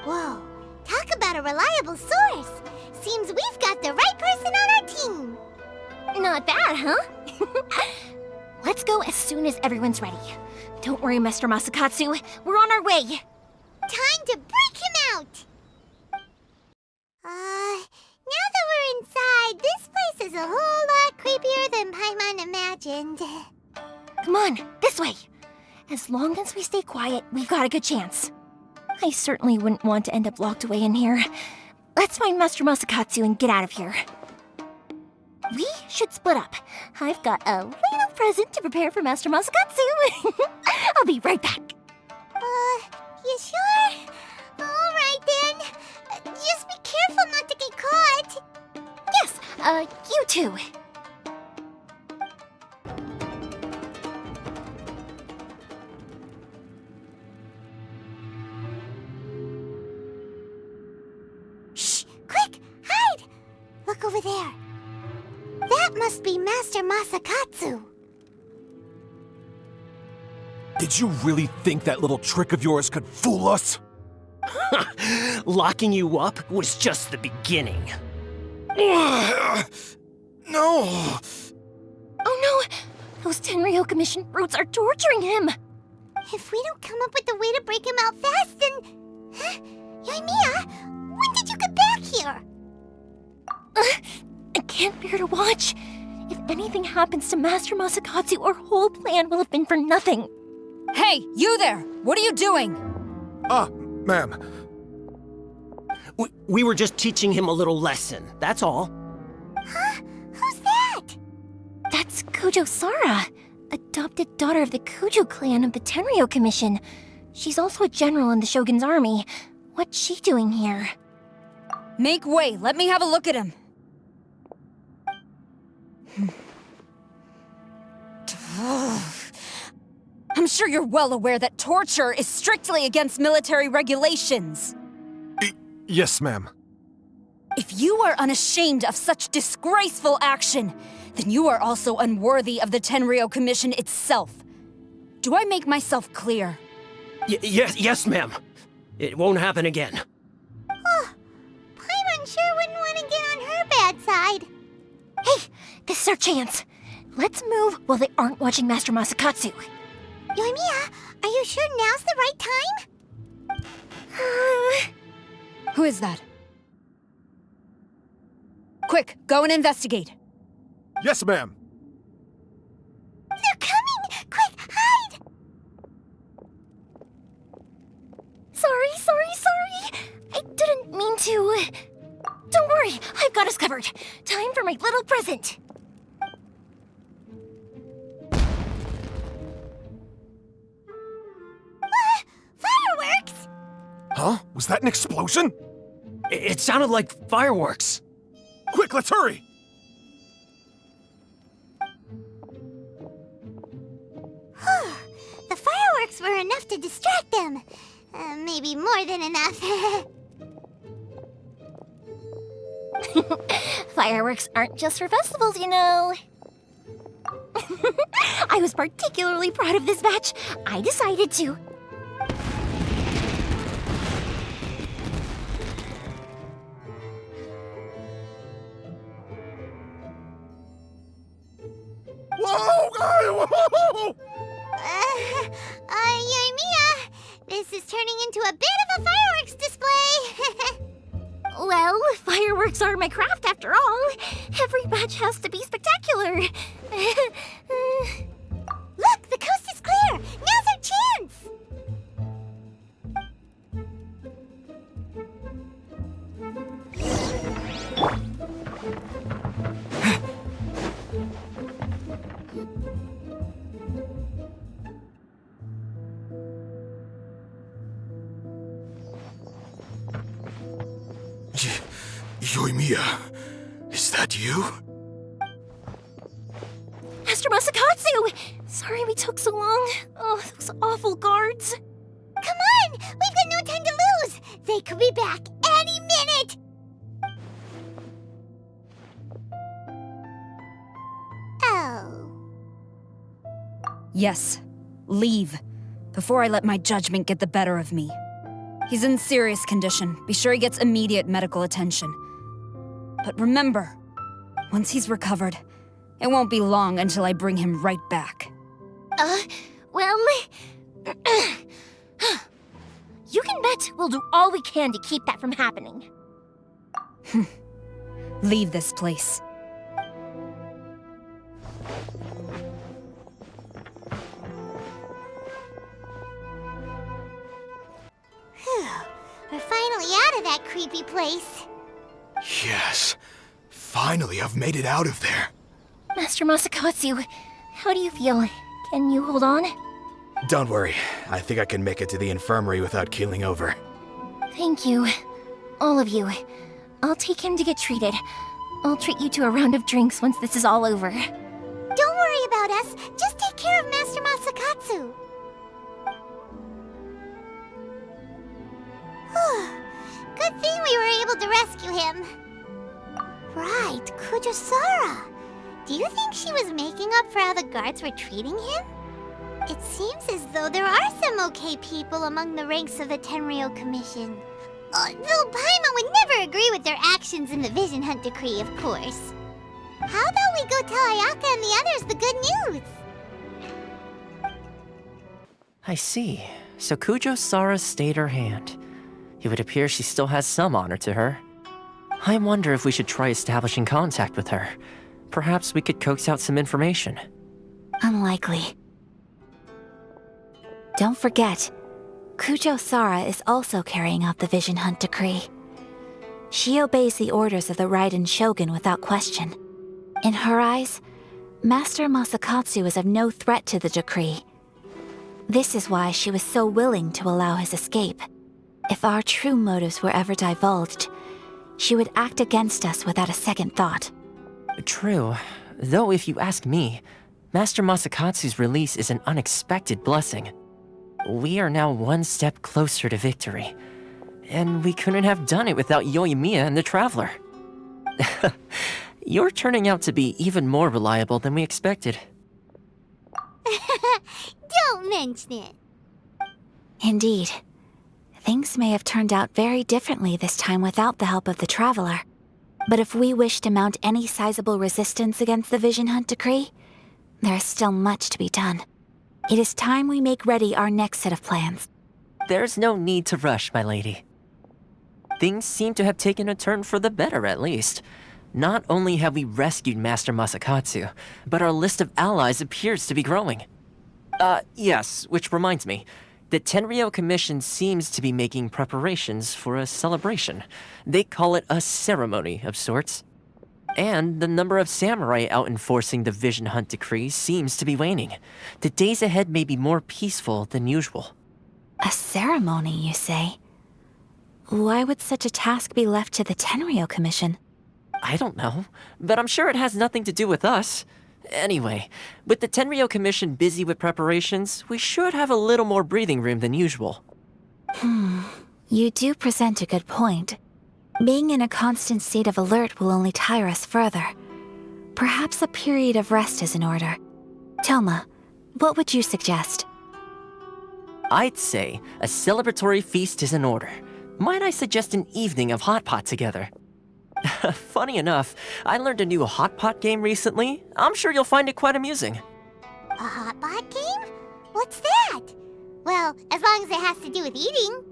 Whoa, talk about a reliable source. Seems we've got the right person on our team. Not bad, huh? Let's go as soon as everyone's ready. Don't worry, Mr. Masakatsu. We're on our way. Time to break him out! Now that we're inside, this place is a whole lot creepier than Paimon imagined. Come on, this way. As long as we stay quiet, we've got a good chance. I certainly wouldn't want to end up locked away in here. Let's find Master Masakatsu and get out of here. We should split up. I've got a little present to prepare for Master Masakatsu. I'll be right back. You sure? Alright then. Just be careful not to get caught. Yes, you too. Shh! Quick! Hide! Look over there. That must be Master Masakatsu. Did you really think that little trick of yours could fool us? Locking you up was just the beginning. No! Oh no! Those Tenryou Commission brutes are torturing him! If we don't come up with a way to break him out fast, then... Huh? Yoimiya, when did you get back here? I can't bear to watch. If anything happens to Master Masakatsu, our whole plan will have been for nothing. Hey, you there! What are you doing? Ma'am. We were just teaching him a little lesson, that's all. Huh? Who's that? That's Kujo Sara, adopted daughter of the Kujo clan of the Tenryou Commission. She's also a general in the Shogun's army. What's she doing here? Make way, let me have a look at him. I'm sure you're well aware that torture is strictly against military regulations. Yes, ma'am. If you are unashamed of such disgraceful action, then you are also unworthy of the Tenryou Commission itself. Do I make myself clear? Yes, ma'am. It won't happen again. Oh, Paimon sure wouldn't want to get on her bad side. Hey, this is our chance. Let's move while they aren't watching Master Masakatsu. Yoimiya, are you sure now's the right time? Who is that? Quick, go and investigate. Yes, ma'am. They're coming! Quick, hide! Sorry. I didn't mean to. Don't worry, I've got us covered. Time for my little present. Fireworks! Huh? Was that an explosion? It sounded like fireworks. Quick, let's hurry! The fireworks were enough to distract them. Maybe more than enough. Fireworks aren't just for festivals, you know. I was particularly proud of this batch. I decided to. Whoa! Yoimiya, this is turning into a bit of a fireworks display. Well, fireworks are my craft after all. Every batch has to be spectacular. Look, the coast is clear. Now's our chance. Yoimiya, is that you? Master Masakatsu! Sorry we took so long. Oh, those awful guards. Come on! We've got no time to lose! They could be back any minute! Oh. Yes, leave, before I let my judgment get the better of me. He's in serious condition. Be sure he gets immediate medical attention. But remember, once he's recovered, It won't be long until I bring him right back. Well... You can bet we'll do all we can to keep that from happening. Leave this place. Phew. We're finally out of that creepy place. Yes. Finally, I've made it out of there. Master Masakatsu, how do you feel? Can you hold on? Don't worry. I think I can make it to the infirmary without keeling over. Thank you. All of you. I'll take him to get treated. I'll treat you to a round of drinks once this is all over. Don't worry about us. Just take care of Master Masakatsu. Good thing we were able to rescue him. Right, Kujosara. Do you think she was making up for how the guards were treating him? It seems as though there are some okay people among the ranks of the Tenryou Commission. Though Paimon would never agree with their actions in the Vision Hunt Decree, of course. How about we go tell Ayaka and the others the good news? I see. So Kujo-Sara stayed her hand. It would appear she still has some honor to her. I wonder if we should try establishing contact with her. Perhaps we could coax out some information. Unlikely. Don't forget, Kujo-Sara is also carrying out the Vision Hunt Decree. She obeys the orders of the Raiden Shogun without question. In her eyes, Master Masakatsu is of no threat to the decree. This is why she was so willing to allow his escape. If our true motives were ever divulged, she would act against us without a second thought. True. Though if you ask me, Master Masakatsu's release is an unexpected blessing. We are now one step closer to victory. And we couldn't have done it without Euthymia and the Traveler. You're turning out to be even more reliable than we expected. Don't mention it. Indeed. Things may have turned out very differently this time without the help of the Traveler. But if we wish to mount any sizable resistance against the Vision Hunt Decree, there is still much to be done. It is time we make ready our next set of plans. There's no need to rush, my lady. Things seem to have taken a turn for the better, at least. Not only have we rescued Master Masakatsu, but our list of allies appears to be growing. Yes, which reminds me. The Tenryou Commission seems to be making preparations for a celebration. They call it a ceremony of sorts. And the number of samurai out enforcing the Vision Hunt Decree seems to be waning. The days ahead may be more peaceful than usual. A ceremony, you say? Why would such a task be left to the Tenryou Commission? I don't know, but I'm sure it has nothing to do with us. Anyway, with the Tenryou Commission busy with preparations, we should have a little more breathing room than usual. You do present a good point. Being in a constant state of alert will only tire us further. Perhaps a period of rest is in order. Toma, what would you suggest? I'd say a celebratory feast is in order. Might I suggest an evening of hot pot together? Funny enough, I learned a new hot pot game recently. I'm sure you'll find it quite amusing. A hot pot game? What's that? Well, as long as it has to do with eating.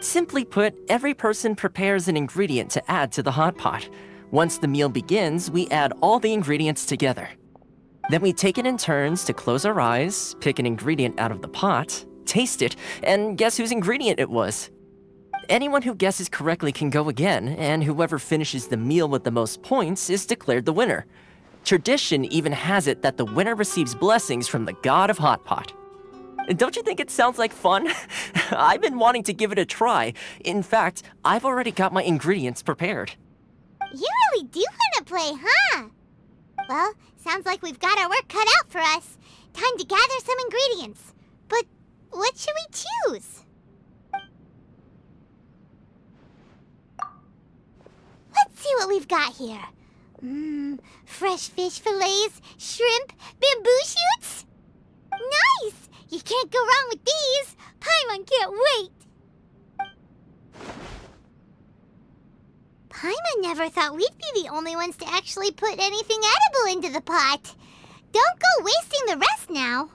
Simply put, every person prepares an ingredient to add to the hot pot. Once the meal begins, we add all the ingredients together. Then we take it in turns to close our eyes, pick an ingredient out of the pot, taste it, and guess whose ingredient it was. Anyone who guesses correctly can go again, and whoever finishes the meal with the most points is declared the winner. Tradition even has it that the winner receives blessings from the god of hot pot. Don't you think it sounds like fun? I've been wanting to give it a try. In fact, I've already got my ingredients prepared. You really do want to play, huh? Well, sounds like we've got our work cut out for us. Time to gather some ingredients. But what should we choose? Let's see what we've got here. Fresh fish fillets, shrimp, bamboo shoots. Nice! You can't go wrong with these. Paimon can't wait. Paimon never thought we'd be the only ones to actually put anything edible into the pot. Don't go wasting the rest now.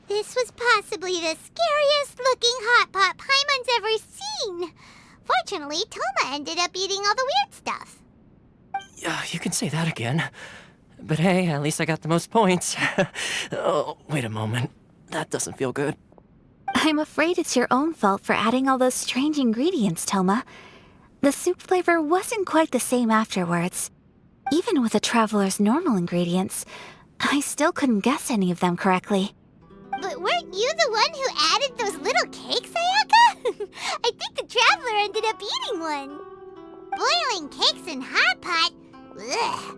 This was possibly the scariest looking hot pot Paimon's ever seen. Fortunately, Toma ended up eating all the weird stuff. Yeah, you can say that again. But hey, at least I got the most points. Oh, wait a moment. That doesn't feel good. I'm afraid it's your own fault for adding all those strange ingredients, Toma. The soup flavor wasn't quite the same afterwards. Even with the traveler's normal ingredients, I still couldn't guess any of them correctly. But weren't you the one who added those little cakes, Ayaka? I think the traveler ended up eating one. Boiling cakes in hot pot? Ugh.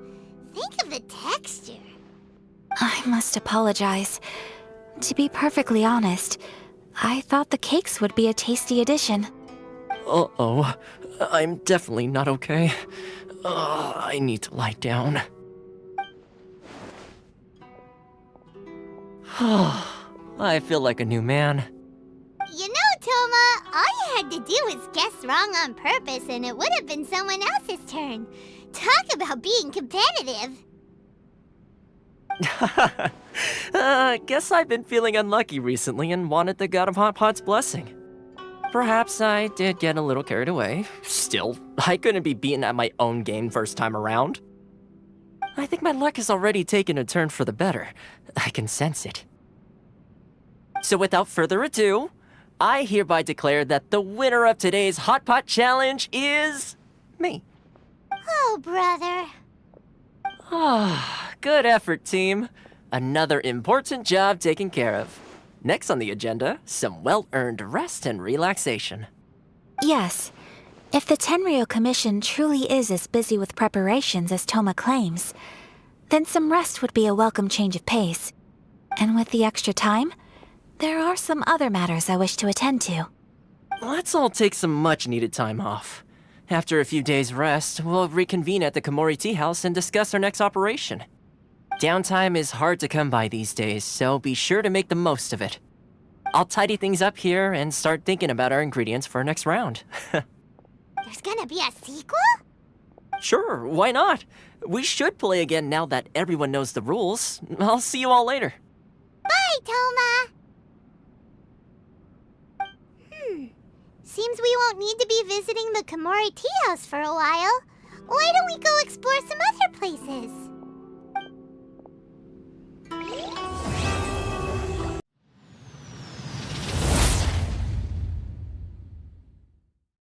Think of the texture. I must apologize. To be perfectly honest, I thought the cakes would be a tasty addition. Uh-oh. I'm definitely not okay. I need to lie down. I feel like a new man. You know, Toma, all you had to do was guess wrong on purpose and it would have been someone else's turn. Talk about being competitive. Guess I've been feeling unlucky recently and wanted the God of Hot Pot's blessing. Perhaps I did get a little carried away. Still, I couldn't be beaten at my own game first time around. I think my luck has already taken a turn for the better. I can sense it. So without further ado, I hereby declare that the winner of today's Hot Pot Challenge is me. Oh, brother. Good effort, team. Another important job taken care of. Next on the agenda, some well-earned rest and relaxation. Yes. If the Tenryou Commission truly is as busy with preparations as Toma claims, then some rest would be a welcome change of pace. And with the extra time, there are some other matters I wish to attend to. Let's all take some much-needed time off. After a few days' rest, we'll reconvene at the Komori Tea House and discuss our next operation. Downtime is hard to come by these days, so be sure to make the most of it. I'll tidy things up here and start thinking about our ingredients for our next round. There's gonna be a sequel? Sure, why not? We should play again now that everyone knows the rules. I'll see you all later. Bye, Toma! Seems we won't need to be visiting the Komori Tea House for a while. Why don't we go explore some other places?